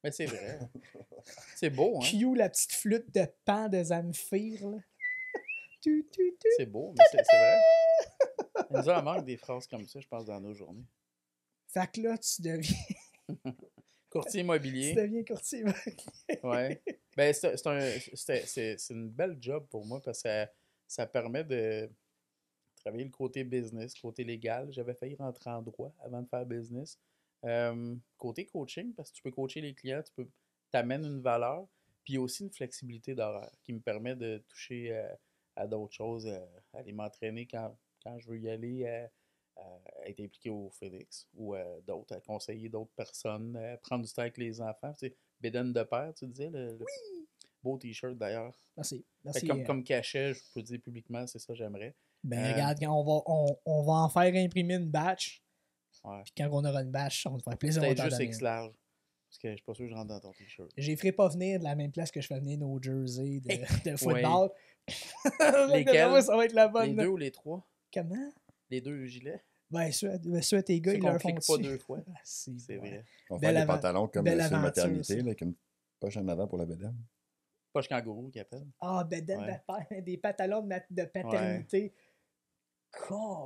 Mais c'est vrai. C'est beau, hein? Cue la petite flûte de pan de Zamfir, là. Tu, tu, tu. C'est beau, mais c'est vrai. Il nous en manque des phrases comme ça, je pense, dans nos journées. Fait que là, tu deviens, Courtier tu immobilier. deviens courtier. Ouais. Ben, c'est une belle job pour moi parce que ça permet de travailler le côté business, côté légal. J'avais failli rentrer en droit avant de faire business. Côté coaching, parce que tu peux coacher les clients, t'amènes une valeur, puis il y a aussi une flexibilité d'horaire qui me permet de toucher à d'autres choses, aller m'entraîner quand je veux y aller, à être impliqué au FedEx ou d'autres, à conseiller d'autres personnes, prendre du temps avec les enfants. Tu sais, bédaine de père, tu disais, le beau t-shirt d'ailleurs. Merci. Fait Merci. que comme cachet, je peux dire publiquement, c'est ça que j'aimerais. Ben, regarde, quand on va en faire imprimer une batch. Ouais. Puis quand on aura une batch, on va te faire plaisir. Peut-être on va t'en juste donner X une. large. Parce que je suis pas sûr que je rentre dans ton t-shirt. Je les ferai pas venir de la même place que je fais venir nos jerseys de football. Lesquels? Ça va être la bonne. Les 2 ou les 3? Comment? Les 2 gilets? Ben, ceux à tes gars, C'est ils qu'on leur font clique pas dessus. 2 fois. Ah, C'est vrai. On Belle fait des avan- pantalons comme belle sur une aventure, maternité, ça. là, avec une poche en avant pour la bédaine. Poche kangourou qu'ils appellent. Ah, bedaine Ouais. de père, des pantalons de paternité.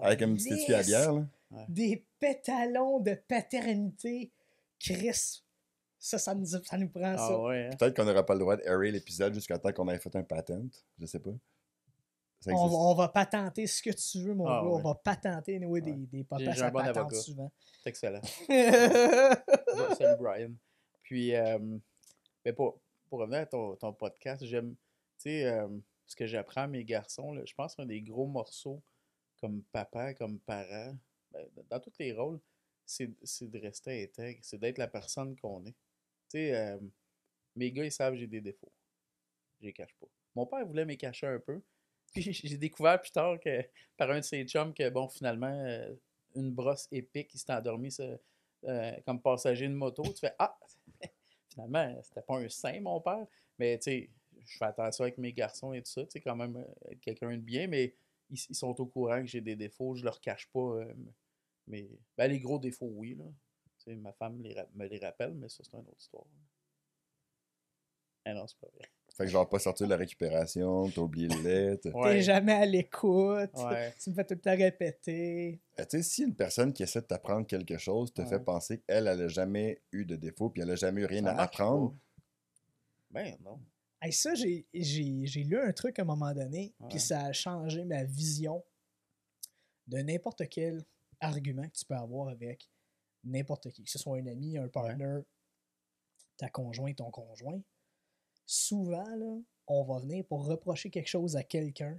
Avec un petit étui à bière, là. Des pétalons de paternité. Chris, ça nous prend ça. Ah ouais. Hein? Peut-être qu'on n'aura pas le droit d'airer l'épisode jusqu'à temps qu'on ait fait un patent. Je sais pas. Ça existe. On va patenter ce que tu veux, mon Ah, gars. ouais. On va patenter des papas, J'ai ça un bon patente avocat. souvent. C'est excellent. Salut Brian. Puis, mais pour revenir à ton podcast, j'aime, tu sais, ce que j'apprends à mes garçons, là, je pense qu'un des gros morceaux comme papa, comme parent, ben, dans tous les rôles, c'est de rester intègre, c'est d'être la personne qu'on est. Tu sais, mes gars, ils savent que j'ai des défauts. Je les cache pas. Mon père voulait me cacher un peu. Puis j'ai découvert plus tard que par un de ses chums que, bon, finalement, une brosse épique, il s'est endormi comme passager de moto. Tu fais, ah, finalement, c'était pas un saint, mon père. Mais, tu sais, je fais attention avec mes garçons et tout ça, tu sais, quand même, être quelqu'un de bien, mais ils sont au courant que j'ai des défauts, je leur cache pas. Mais, ben, les gros défauts, oui, là. Tu sais, ma femme me les rappelle, mais ça, c'est une autre histoire. Ah non, c'est pas vrai. Fait que je vais pas sortir de la récupération, t'as oublié le lait. T'es jamais à l'écoute. Ouais. Tu me fais tout le temps répéter. Tu sais, si une personne qui essaie de t'apprendre quelque chose te fait penser qu'elle, elle a jamais eu de défaut puis elle a jamais eu rien Ça à marche apprendre, pas. Ben non. Hey, ça, j'ai lu un truc à un moment donné, Ouais. puis ça a changé ma vision de n'importe quel argument que tu peux avoir avec n'importe qui, que ce soit un ami, un partner, ta conjointe, ton conjoint. Souvent, là, on va venir pour reprocher quelque chose à quelqu'un,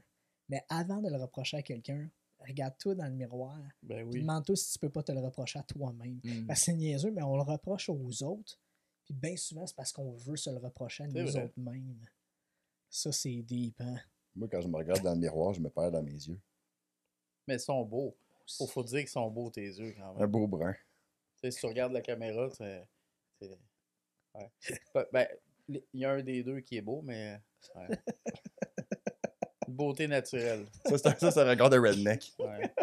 mais avant de le reprocher à quelqu'un, regarde-toi dans le miroir. Ben Puis oui. demande-toi si tu peux pas te le reprocher à toi-même. Mm. Parce que c'est niaiseux, mais on le reproche aux autres. Puis bien souvent, c'est parce qu'on veut se le reprocher à C'est nous vrai. autres mêmes. Ça, c'est deep, hein? moi, quand je me regarde dans le miroir, je me perds dans mes yeux. Mais ils sont beaux. Faut dire qu'ils sont beaux tes yeux quand même. Un beau brun. Tu sais, si tu regardes la caméra, ouais. Ben, il y a un des deux qui est beau, mais ouais. Une beauté naturelle. Ça, c'est un regard de redneck. Ouais.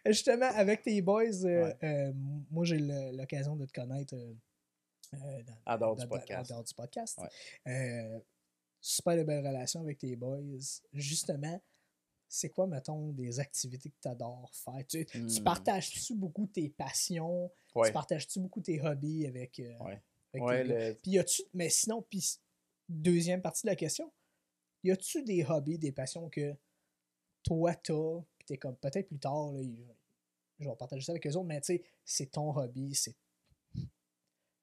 Justement, avec tes boys, Ouais. moi, j'ai l'occasion de te connaître En dehors du podcast. en dehors du podcast. Ouais. Super de belles relations avec tes boys. Justement, c'est quoi, mettons, des activités que tu adores faire? Tu partages-tu beaucoup tes passions? Ouais. Tu partages-tu beaucoup tes hobbies avec, Ouais. avec Ouais, tes gars? Puis y a-tu, mais sinon, puis deuxième partie de la question, y a-tu des hobbies, des passions que toi t'as, puis t'es comme peut-être plus tard, là, je vais partager ça avec eux autres, mais tu sais, c'est ton hobby, c'est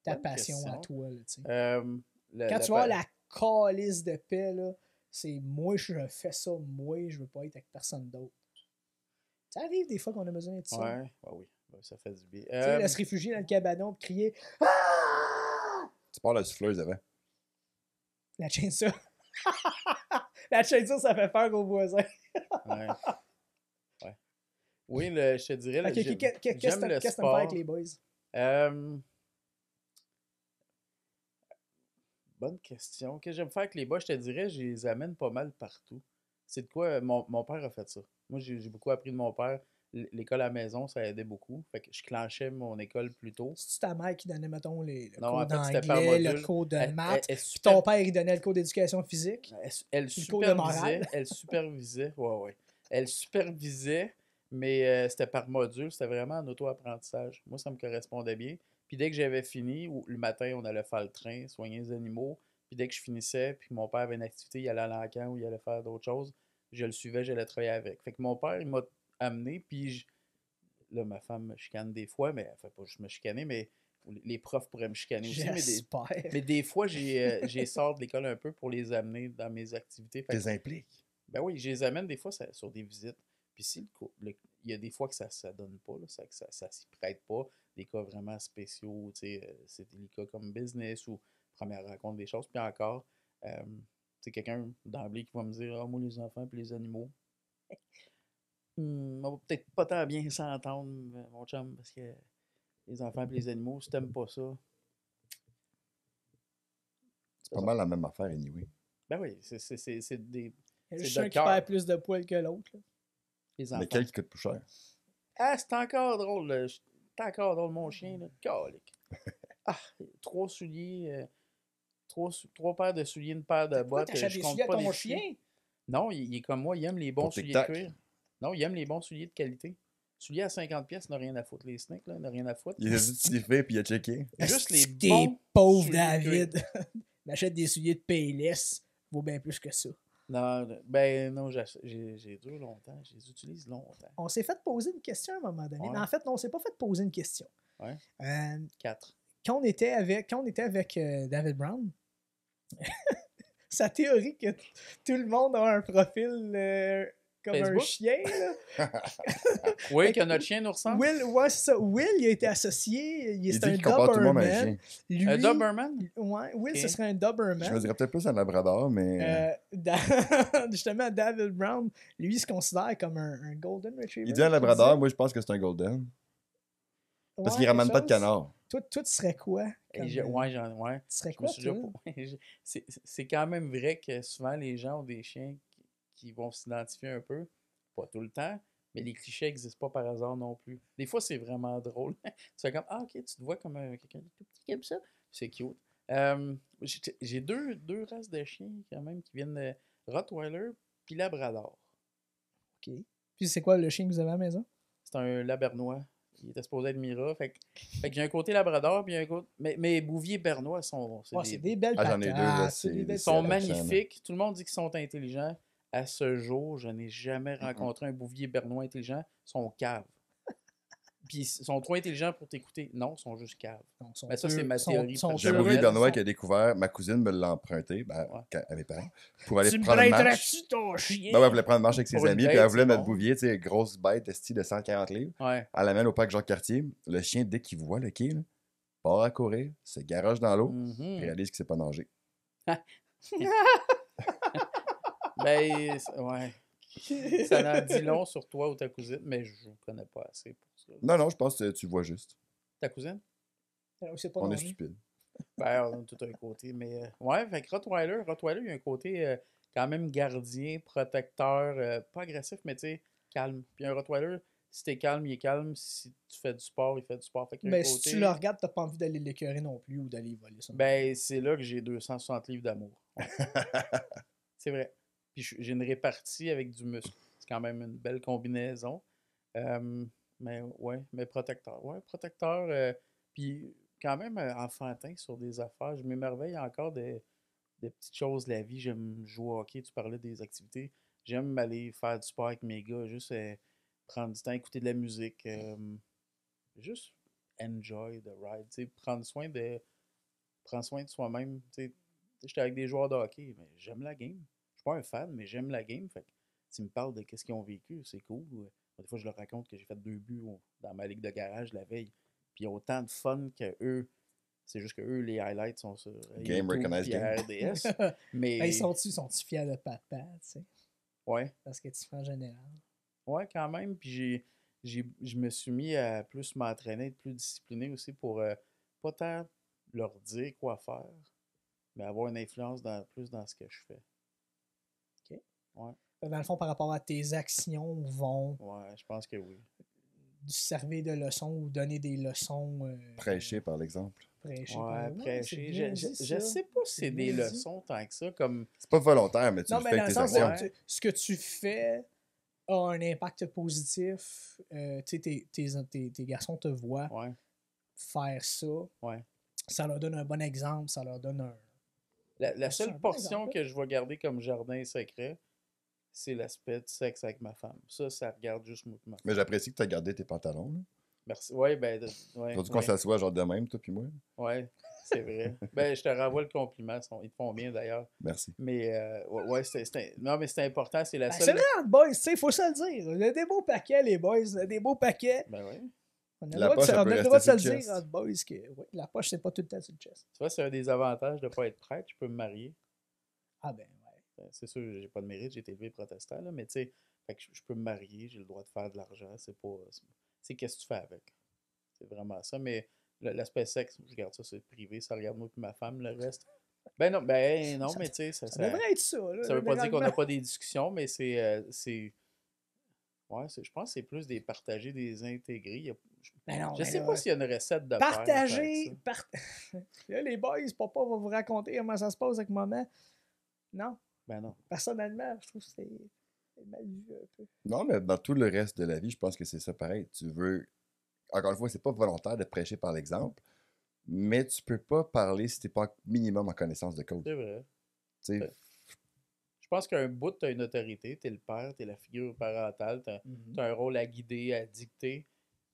ta Bonne passion question. à toi, là, tu sais. Quand Quand tu vas avoir calice de paix, là. C'est moi, je fais ça, moi, je veux pas être avec personne d'autre. Ça arrive des fois qu'on a besoin de ça. Ouais, oui. Ouais, ça fait du bien. Tu sais, de se réfugier dans le cabanon et crier Ah! Tu parles la souffleuse avant. La chainsaw. La chainsaw, ça fait peur aux voisins. Ouais. Ouais. Oui, je te dirais, Ok, j'aime qu'est-ce le que t'aimes faire sport. avec les boys? Bonne question. Qu'est-ce que j'aime faire avec les boys? Je te dirais, je les amène pas mal partout. C'est de quoi? Mon père a fait ça. Moi, j'ai beaucoup appris de mon père. L'école à la maison, ça aidait beaucoup. Fait que je clenchais mon école plus tôt. C'est ta mère qui donnait, mettons, le Non, cours en fait, c'était par d'anglais, le module. cours de Elle- maths, elle puis ton père, il donnait le cours d'éducation physique. Elle le cours de morale. supervisait. Elle supervisait. Ouais. Elle supervisait, mais c'était par module. C'était vraiment en auto-apprentissage. Moi, ça me correspondait bien. Puis dès que j'avais fini, le matin, on allait faire le train, soigner les animaux. Puis dès que je finissais, puis mon père avait une activité, il allait à l'encan ou il allait faire d'autres choses, je le suivais, j'allais travailler avec. Fait que mon père, il m'a amené, puis là, ma femme me chicane des fois, mais enfin, pas juste me chicaner, mais les profs pourraient me chicaner aussi. J'espère. Mais des fois, j'ai sort de l'école un peu pour les amener dans mes activités. Fait que, Tes impliques. ben oui, je les amène des fois sur des visites. Puis si il y a des fois que ça donne pas, là, ça s'y prête pas. Des cas vraiment spéciaux, tu sais, c'est des cas comme business ou première rencontre des choses. Puis encore, c'est quelqu'un d'emblée qui va me dire, ah, moi, les enfants puis les animaux, on va peut-être pas tant bien s'entendre, mon chum, parce que les enfants et les animaux, si t'aimes pas ça, C'est pas mal la même affaire, anyway. ben oui, c'est des. Il y a C'est juste de un qui cœur. perd plus de poils que l'autre. là. Les enfants. Lequel qui coûte plus cher? Ah, c'est encore drôle, là. C'est encore drôle, mon chien, là. Calique. Ah, 3 souliers, 3 paires de souliers, une paire de Pourquoi bottes. t'achètes Je des compte souliers à pas ton les chien? pieds. Non, il est comme moi, il aime les bons Pour souliers tic-tac. de cuir. Non, il aime les bons souliers de qualité. Souliers à 50 pièces, n'a rien à foutre. Les snakes, là, n'a rien à foutre. Il a juste sniffé puis il a checké. Juste les T'es bons pauvre souliers de cuir. David. M'achète des souliers de Payless. Vaut bien plus que ça. Non, ben non, j'ai deux longtemps. Je les utilise longtemps. On s'est fait poser une question à un moment donné. Ouais. Mais en fait, non, on s'est pas fait poser une question. Ouais. Euh, 4. quand on était avec David Brown, sa théorie que tout le monde a un profil comme Facebook? un chien. Là. Oui, que notre chien nous ressemble. Will, ouais, c'est ça. Will, il a été associé. Il C'est dit un qu'il compare tout le monde à un Doberman. chien. Lui, Un Doberman? ouais, Will, Ok. ce serait un Je Doberman. me dirais peut-être plus un labrador, mais. Justement, David Brown, lui, il se considère comme un Golden Retriever. Il dit un tu labrador, disais? moi je pense que c'est un golden. Parce Ouais, qu'il ramène quelque pas de chose. canard. Toi, tu serais quoi? Et Comme, ouais. Tu serais Je me quoi, suis déjà toi? c'est quand même vrai que souvent les gens ont des chiens qui vont s'identifier un peu. Pas tout le temps, mais les clichés n'existent pas par hasard non plus. Des fois, c'est vraiment drôle. Tu fais comme, ah, ok, tu te vois comme quelqu'un de tout petit comme ça. C'est cute. J'ai deux races de chiens quand même qui viennent de Rottweiler puis Labrador. OK. Puis c'est quoi le chien que vous avez à la maison? C'est un Labernois. Il était supposé être Mira. Fait que j'ai un côté Labrador puis un côté. Mais Bouvier Bernois sont. C'est des belles Ah, patates. j'en ai deux, là, c'est des c'est- belles Ils sont patates. magnifiques. Tout le monde dit qu'ils sont intelligents. À ce jour, je n'ai jamais rencontré un Bouvier Bernois intelligent. Ils sont caves. Puis ils sont trop intelligents pour t'écouter. Non, ils sont juste caves. Non, sont Mais ça, c'est ma sont- théorie sont J'ai un heureux. bouvier bernois Sont- qui a découvert, ma cousine me l'a emprunté, ben, Ouais. quand elle avait parents, pour aller Tu me prendre une marche. prêterais-tu ton chien? Ben ouais, elle voulait prendre une marche avec ses Pour une amis, date, puis elle voulait c'est notre bon. bouvier, tu sais, grosse bête, esti de 140 livres. Ouais. Elle l'amène au parc Jacques-Cartier. Le chien, dès qu'il voit le quai, là, part à courir, se garoche dans l'eau, Mhm. réalise qu'il sait pas nager. Ben, ouais. Ça en dit long sur toi ou ta cousine, mais je ne connais pas assez pour ça. Non, je pense que tu vois juste. Ta cousine? C'est pas On est nager. stupide. Ben, on a tout un côté, mais... ouais, fait que Rottweiler, il y a un côté quand même gardien, protecteur, pas agressif, mais tu sais, calme. Puis un Rottweiler, si t'es calme, il est calme. Si tu fais du sport, il fait du sport. Fait qu'il y a un Mais si côté... tu le regardes, t'as pas envie d'aller l'écœurer non plus ou d'aller voler ça. Ben, c'est là que j'ai 260 livres d'amour. Ouais. C'est vrai. Puis j'ai une répartie avec du muscle. C'est quand même une belle combinaison. Mais ouais, mais protecteur. Ouais, protecteur. Puis quand même enfantin sur des affaires. Je m'émerveille encore des petites choses de la vie. J'aime jouer au hockey. Tu parlais des activités. J'aime aller faire du sport avec mes gars. Juste prendre du temps, écouter de la musique. Juste enjoy the ride. Tu sais, prendre soin de soi-même. Tu sais, j'étais avec des joueurs de hockey, mais j'aime la game. Je suis pas un fan, mais j'aime la game. Fait que s'ils me parlent de qu'est-ce qu'ils ont vécu, c'est cool. Des fois, je leur raconte que j'ai fait 2 buts dans ma ligue de garage la veille. Puis ils ont autant de fun que eux. C'est juste que eux, les highlights sont sur Game YouTube recognized puis à game. RDS. Ben, Mais sont-tu fiers de papa, tu sais? ouais, Parce que tu fais en général. ouais, quand même. Puis je me suis mis à plus m'entraîner, être plus discipliné aussi pour pas tant leur dire quoi faire, mais avoir une influence plus dans ce que je fais. OK. Ouais, Dans le fond, par rapport à tes actions, vont ouais, je pense que oui. servir de leçons ou donner des leçons. Prêcher par l'exemple. Prêcher. Ouais, C'est prêcher. bien Je dit, je ça. sais pas si c'est des bien dit. leçons tant que ça, comme. C'est pas volontaire, mais tu Non, le mais fais dans avec le tes sens actions. de ce que tu fais a un impact positif. Tu sais, tes garçons te voient Ouais, faire ça. ouais. Ça leur donne un bon exemple, ça leur donne un. La C'est un seule bon portion exemple, que je vais garder comme jardin secret, c'est l'aspect de sexe avec ma femme. Ça regarde juste moi et ma Mais femme. j'apprécie que tu as gardé tes pantalons. Là. Merci. Ouais, ben, ouais, Faut-tu qu'on s'assoie genre de même, toi puis moi? ouais, c'est vrai. Ben, je te renvoie le compliment. Ils te font bien d'ailleurs. Merci. Mais, ouais, non, mais c'est important. C'est la Ben, c'est seule. vrai, entre boys, tu sais, faut se le dire. On a des beaux paquets, les boys. On a des beaux paquets. Ben, ouais. On a La le droit poche, de, elle on peut a le rester droit de se sur le le dire, chest. entre boys, que ouais, la poche, c'est pas tout le temps sur le chest. Tu vois, c'est un des avantages de ne pas être prêtre. Je peux me marier. Ah ben, ouais. C'est sûr, j'ai pas de mérite. J'ai été élevé protestant, là, mais tu sais, fait que je peux me marier. J'ai le droit de faire de l'argent. C'est pas. C'est qu'est-ce que tu fais avec. C'est vraiment ça. Mais l'aspect sexe, je garde ça, c'est privé. Ça regarde moi et ma femme. Le reste. Ben non, Ça- mais tu sais, Ça devrait être ça, là. ça veut pas dire qu'on généralement. n'a pas des discussions, mais ouais, je pense que c'est plus des partagés, des intégrés. Ben non, Je ben sais là, pas s'il y a une recette de partager. père. Là, les boys, papa va vous raconter comment ça se passe avec maman. Non, Ben non. personnellement, je trouve que c'est mal vu un peu. Non, mais dans tout le reste de la vie, je pense que c'est ça pareil. Tu veux. Encore une fois, c'est pas volontaire de prêcher par l'exemple, mais tu peux pas parler si t'es pas minimum en connaissance de cause. C'est vrai. Tu sais, Je pense qu'un bout, tu as une autorité. Tu es le père, tu es la figure parentale. Tu as un rôle à guider, à dicter.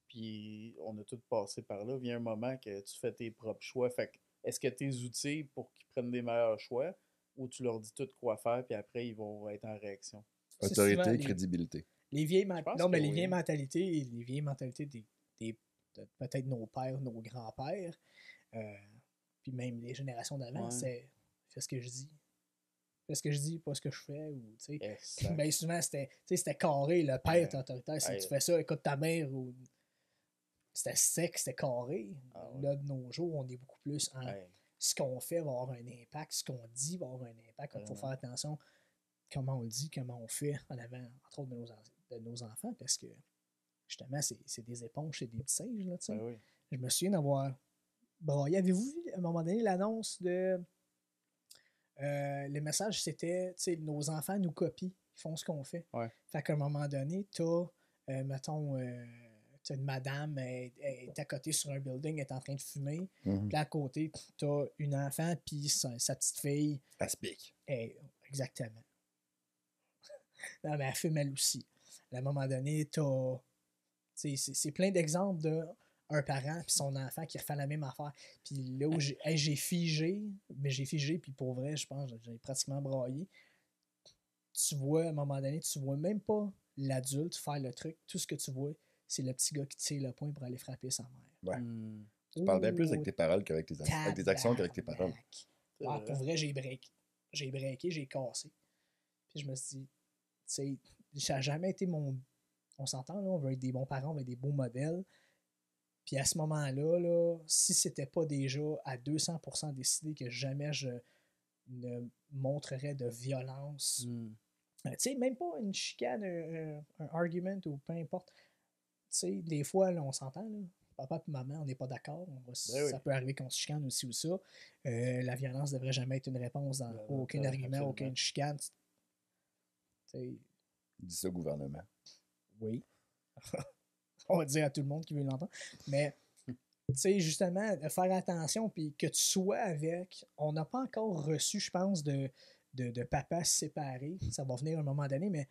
Puis on a tous passé par là. Vient un moment que tu fais tes propres choix. Fait que, est-ce que tes outils pour qu'ils prennent des meilleurs choix ou tu leur dis tout quoi faire puis après ils vont être en réaction? C'est autorité, souvent crédibilité. les vieilles Je pense non, mais que les oui. vieilles mentalités de peut-être nos pères, nos grands-pères, puis même les générations d'avant, Ouais. c'est fais ce que je dis. Fais ce que je dis, pas ce que je fais. Ou, tu sais. Exact. Ben, souvent, c'était carré. Le père était autoritaire. Si Ouais. tu fais ça, écoute ta mère. Ou... C'était sec, c'était carré. Ah ouais. Là, de nos jours, on est beaucoup plus en Ouais. ce qu'on fait va avoir un impact, ce qu'on dit va avoir un impact. Il faut faire attention comment on le dit, comment on fait en avant, entre autres, de nos enfants, parce que justement, c'est des éponges, c'est des petits singes. Là, tu sais. Ben oui. Je me souviens d'avoir braillé. Avez-vous vu à un moment donné l'annonce de. Le message, c'était, tu sais, nos enfants nous copient, ils font ce qu'on fait. Ouais. Fait qu'à un moment donné, t'as, mettons, t'as une madame, elle est à côté sur un building, elle est en train de fumer. Mhm. Puis à côté, t'as une enfant, puis sa petite fille. Aspic. Exactement. Non, mais elle fume elle aussi. À un moment donné, t'as. C'est plein d'exemples de un parent puis son enfant qui refait la même affaire. Puis là où j'ai figé, puis pour vrai, je pense que j'ai pratiquement braillé. Tu vois, à un moment donné, tu vois même pas l'adulte faire le truc. Tout ce que tu vois, c'est le petit gars qui tire le poing pour aller frapper sa mère. Ouais. Hmm. Tu parles bien plus avec tes paroles qu'avec tes actions. Avec tes actions qu'avec tes paroles. C'est Ah, vrai. pour vrai, j'ai breaké. J'ai cassé. Puis je me suis dit, tu sais, ça n'a jamais été mon. On s'entend, là, on veut être des bons parents, on veut être des beaux modèles. Puis à ce moment-là, là, si c'était pas déjà à 200% décidé que jamais je ne montrerais de violence, Hmm. tu sais, même pas une chicane, un argument ou peu importe. Tu sais, des fois, là, on s'entend, là, papa et maman, on n'est pas d'accord. oui. Ça peut arriver qu'on se chicane aussi ou ça. La violence ne devrait jamais être une réponse dans aucun argument, absolument. aucune chicane. Tu sais, Dis ça au gouvernement. oui. On va dire à tout le monde qui veut l'entendre. Mais, tu sais, justement, de faire attention, puis que tu sois avec. On n'a pas encore reçu, je pense, de papa séparé. Ça va venir à un moment donné, mais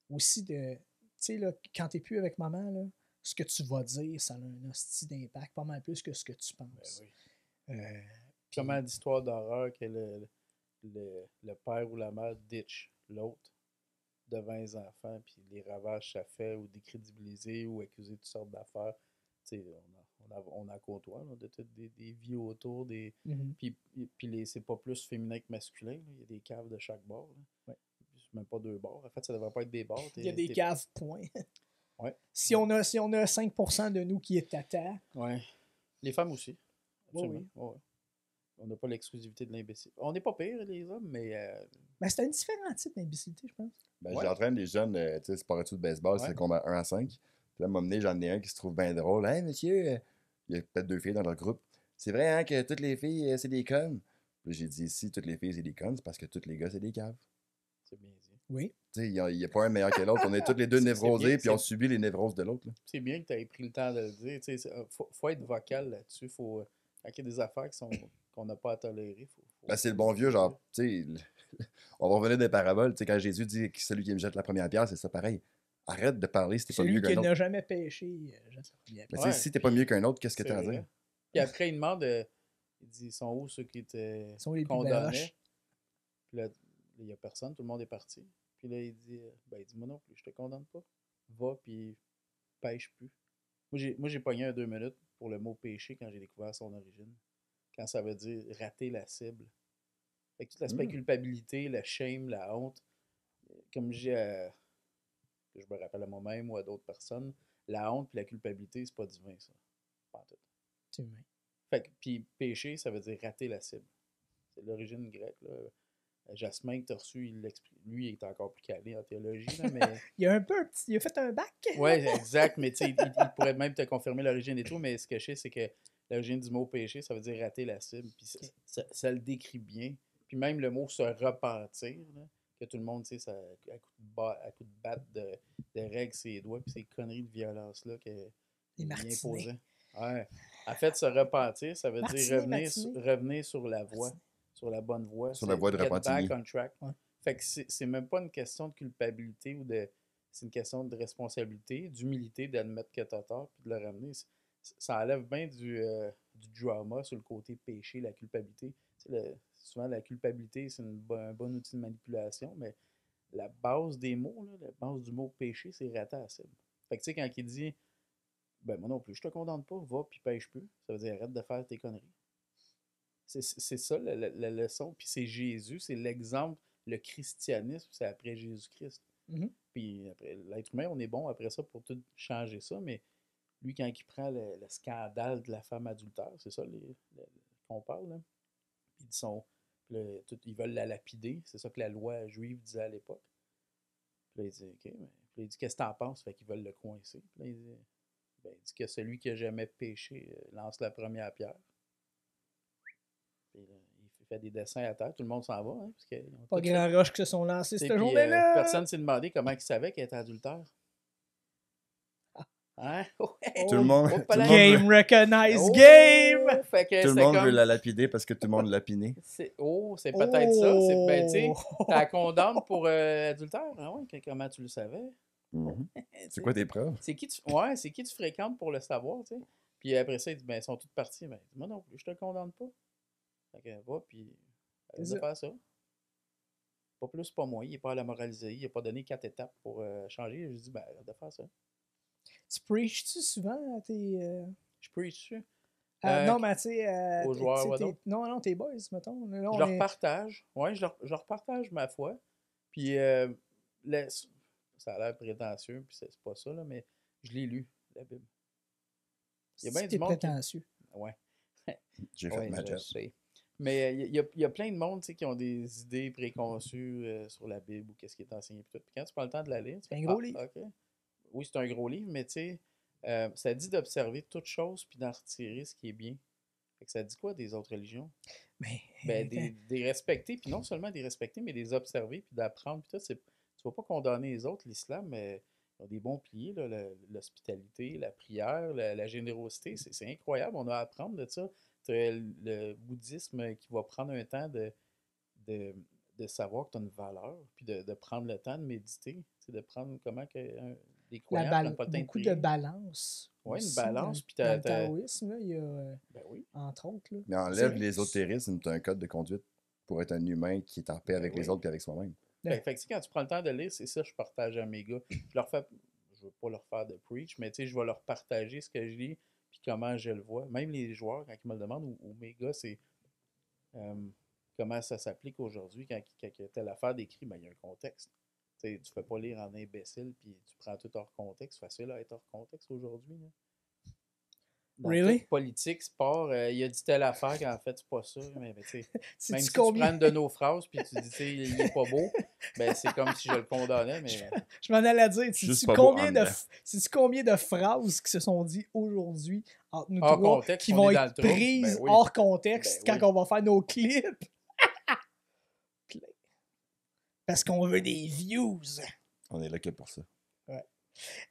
aussi de. Tu sais, là, quand tu n'es plus avec maman, là, ce que tu vas dire, ça a un hostie d'impact, pas mal plus que ce que tu penses. Ben oui. Puis- Comment d'histoires d'horreur que le le père ou la mère ditch l'autre devant les enfants, puis les ravages ça fait, ou décrédibiliser, ou accuser toutes sortes d'affaires. Tu sais, on a côtoie là, de toutes des vies autour, Mhm. puis c'est pas plus féminin que masculin. Là. Il y a des caves de chaque bord. Là. Ouais. C'est même pas deux bords. En fait, ça devrait pas être des bords. Il y a des caves, point. Ouais. Si on a 5% de nous qui est tata, Ouais. Les femmes aussi. Oui, Absolument. Ouais. On n'a pas l'exclusivité de l'imbécile. On n'est pas pire, les hommes, mais. ben, c'est un différent type d'imbécilité, je pense. Ben, Ouais. j'entraîne des jeunes, tu sais, sport-études de baseball, Ouais. c'est combat 1 à 5. Puis là, à un moment donné, j'en ai un qui se trouve bien drôle. Hey, monsieur, il y a peut-être 2 filles dans leur groupe. C'est vrai, hein, que toutes les filles, c'est des connes. Puis j'ai dit, si toutes les filles, c'est des connes, c'est parce que tous les gars, c'est des caves. C'est bien dit. Oui. Tu sais, il n'y a pas un meilleur que l'autre. On est tous les deux C'est névrosés, bien, puis on subit les névroses de l'autre. Là. C'est bien que tu aies pris le temps de le dire. Tu sais, faut être vocal là-dessus. Faut, quand il y a des affaires qu'on n'a pas à tolérer, Ben, c'est le bon vieux, genre, tu sais, on va revenir des paraboles. Tu sais, quand Jésus dit que celui qui me jette la première pierre, c'est ça pareil. Arrête de parler si t'es pas Celui mieux qui qu'un autre. n'a jamais péché, jette sa première Mais pierre. tu sais, si t'es pas mieux qu'un autre, qu'est-ce que C'est t'as à vrai. dire? Puis après, il demande, il dit, ils sont où ceux qui étaient Ils sont les plus belles condamnés? roches. Puis là, il n'y a personne, tout le monde est parti. Puis là, il dit, moi non plus, je te condamne pas. Va, puis pêche plus. Moi, j'ai pogné un 2 minutes pour le mot péché quand j'ai découvert son origine. Quand ça veut dire rater la cible. Fait que tout l'aspect culpabilité, le shame, la honte, comme j'ai, que je me rappelle à moi-même ou à d'autres personnes, la honte et la culpabilité, c'est pas divin, ça. Pas en tout. C'est humain. Fait que, puis péché, ça veut dire rater la cible. C'est l'origine grecque, là. Jasmin que tu as reçu, lui, il est encore plus calé en théologie, là, mais... Il a il a fait un bac. Oui, exact, mais tu sais, il pourrait même te confirmer l'origine et tout, mais ce que je sais, c'est que l'origine du mot péché, ça veut dire rater la cible, puis ça le décrit bien. Puis même le mot se repentir, là, que tout le monde, tu sais, à coup de batte de règles ses doigts, puis ces conneries de violence-là qu'il imposait. Ouais. En fait, se repentir, ça veut dire revenir sur la voie, sur la bonne voie. Sur la voie de get Repentigny. back on track. Ouais. Fait que c'est même pas une question de culpabilité ou de... C'est une question de responsabilité, d'humilité, d'admettre que t'as tort, puis de le ramener. Ça enlève bien du drama sur le côté péché, la culpabilité. Souvent, la culpabilité, c'est un bon outil de manipulation, mais la base des mots, là, la base du mot péché, c'est rater la cible. Fait que tu sais, quand il dit ben moi non plus, je te condamne pas, va puis pêche plus, ça veut dire arrête de faire tes conneries. C'est ça la leçon, puis c'est Jésus, c'est l'exemple, le christianisme, c'est après Jésus-Christ. Mhm. Puis après, l'être humain, on est bon après ça pour tout changer ça, mais lui, quand il prend le scandale de la femme adultère, c'est ça qu'on parle, là. Puis ils veulent la lapider, c'est ça que la loi juive disait à l'époque. Puis là, il dit, OK, mais puis là, il dit, qu'est-ce que t'en penses? Fait qu'ils veulent le coincer. Puis là, il dit que celui qui n'a jamais péché lance la première pierre. Puis là, il fait des dessins à terre, tout le monde s'en va. Hein, parce que Pas grand roche que se sont lancés cette puis, journée-là. personne ne s'est demandé comment il savait qu'elle était adultère. Hein? Ouais. Tout le monde, tout le monde Game veut, recognize game! Fait que tout le c'est monde comme... veut la lapider parce que tout le monde l'a piné. c'est peut-être ça. C'est, ben, tu sais, t'as condamné pour adultère. Ah ouais, comment tu le savais? Mhm. C'est quoi tes preuves? C'est qui tu fréquentes pour le savoir, tu sais? Puis après ça, il dit, ben, ils sont toutes parties. Ben, moi non plus, je te condamne pas. Fait que va, puis arrête de faire ça. Pas plus, pas moins. Il n'est pas à la moraliser. Il n'a pas donné 4 étapes pour changer. Je dis, ben, arrête de faire ça. Tu preaches-tu souvent à tes... Je preach-tu? non, mais tu sais... aux joueurs ou à d'autres? Non, tes boys, mettons. Là, Je leur partage. Ouais, je leur partage ma foi. Puis, ça a l'air prétentieux, puis c'est pas ça, là, mais je l'ai lu, la Bible. Il y a bien du monde prétentieux. Ouais. J'ai fait ma job. Mais il y a plein de monde qui ont des idées préconçues sur la Bible ou qu'est-ce qui est enseigné. Puis quand tu prends le temps de la lire, c'est un gros livre. Okay. Oui, c'est un gros livre, mais tu sais, ça dit d'observer toutes choses puis d'en retirer ce qui est bien. Fait que ça dit quoi des autres religions? Des respecter, puis non seulement des respecter, mais des observer puis d'apprendre. Puis tout, tu vas pas condamner les autres, l'islam, mais ils ont des bons piliers, là, l'hospitalité, la prière, la générosité. C'est incroyable, on a à apprendre de ça. Le bouddhisme qui va prendre un temps de savoir que tu as une valeur, puis de prendre le temps de méditer, de prendre comment que des croyants prennent pas le temps beaucoup de balance. Oui, une balance. Puis dans le taoïsme, là, il y a, ben oui. entre autres. Là. Mais enlève l'ésotérisme, tu as un code de conduite. pour être un humain qui est en paix avec les autres et avec soi-même. Fait que, quand tu prends le temps de lire, c'est ça que je partage à mes gars. Je veux pas leur faire de preach, mais je vais leur partager ce que je lis puis comment je le vois. Même les joueurs, quand ils me le demandent, ou mes gars, c'est comment ça s'applique aujourd'hui quand telle affaire décrit, ben, il y a un contexte. Tu ne fais pas lire en imbécile puis tu prends tout hors contexte. C'est facile à être hors contexte aujourd'hui. Really? Politique, sport, il a dit telle affaire qu'en fait, c'est pas ça. Mais même si tu combien... prends une de nos phrases puis tu dis, il est pas beau, ben, c'est comme si je le condamnais. Mais... Je m'en allais dire, sais-tu combien de phrases qui se sont dites aujourd'hui entre nous trois contexte, qui vont être prises hors contexte quand on va faire nos clips? Parce qu'on veut des views. On est là que pour ça. Ouais.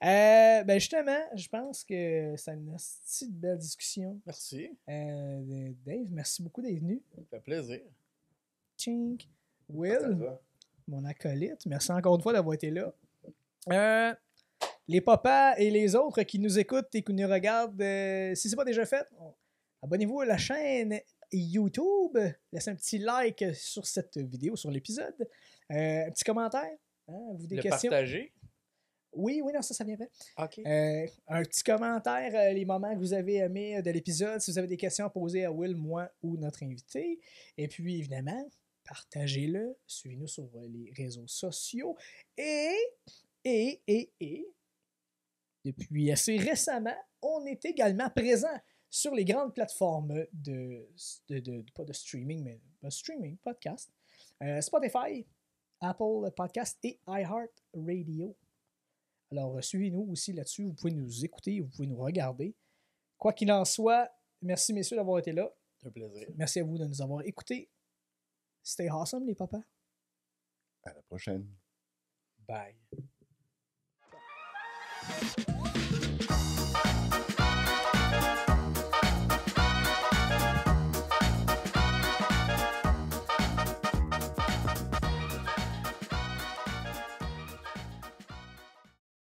Ben justement, je pense que c'est une petite belle discussion. Merci. Dave, merci beaucoup d'être venu. Ça fait plaisir. Chink. Will, mon acolyte, merci encore une fois d'avoir été là. Les papas et les autres qui nous écoutent et qui nous regardent, si ce n'est pas déjà fait, abonnez-vous à la chaîne YouTube. Laissez un petit like sur cette vidéo, sur l'épisode. Un petit commentaire. Vous des questions. Partager. Oui, non, ça vient après. OK. Un petit commentaire, les moments que vous avez aimés de l'épisode, si vous avez des questions à poser à Will, moi ou notre invité. Et puis, évidemment, partagez-le, suivez-nous sur les réseaux sociaux. Et, depuis assez récemment, on est également présent sur les grandes plateformes pas de streaming, mais de streaming, podcast. Spotify, Apple Podcast et iHeartRadio. Alors, suivez-nous aussi là-dessus. Vous pouvez nous écouter, vous pouvez nous regarder. Quoi qu'il en soit, merci messieurs d'avoir été là. C'est un plaisir. Merci à vous de nous avoir écoutés. Stay awesome, les papas. À la prochaine. Bye.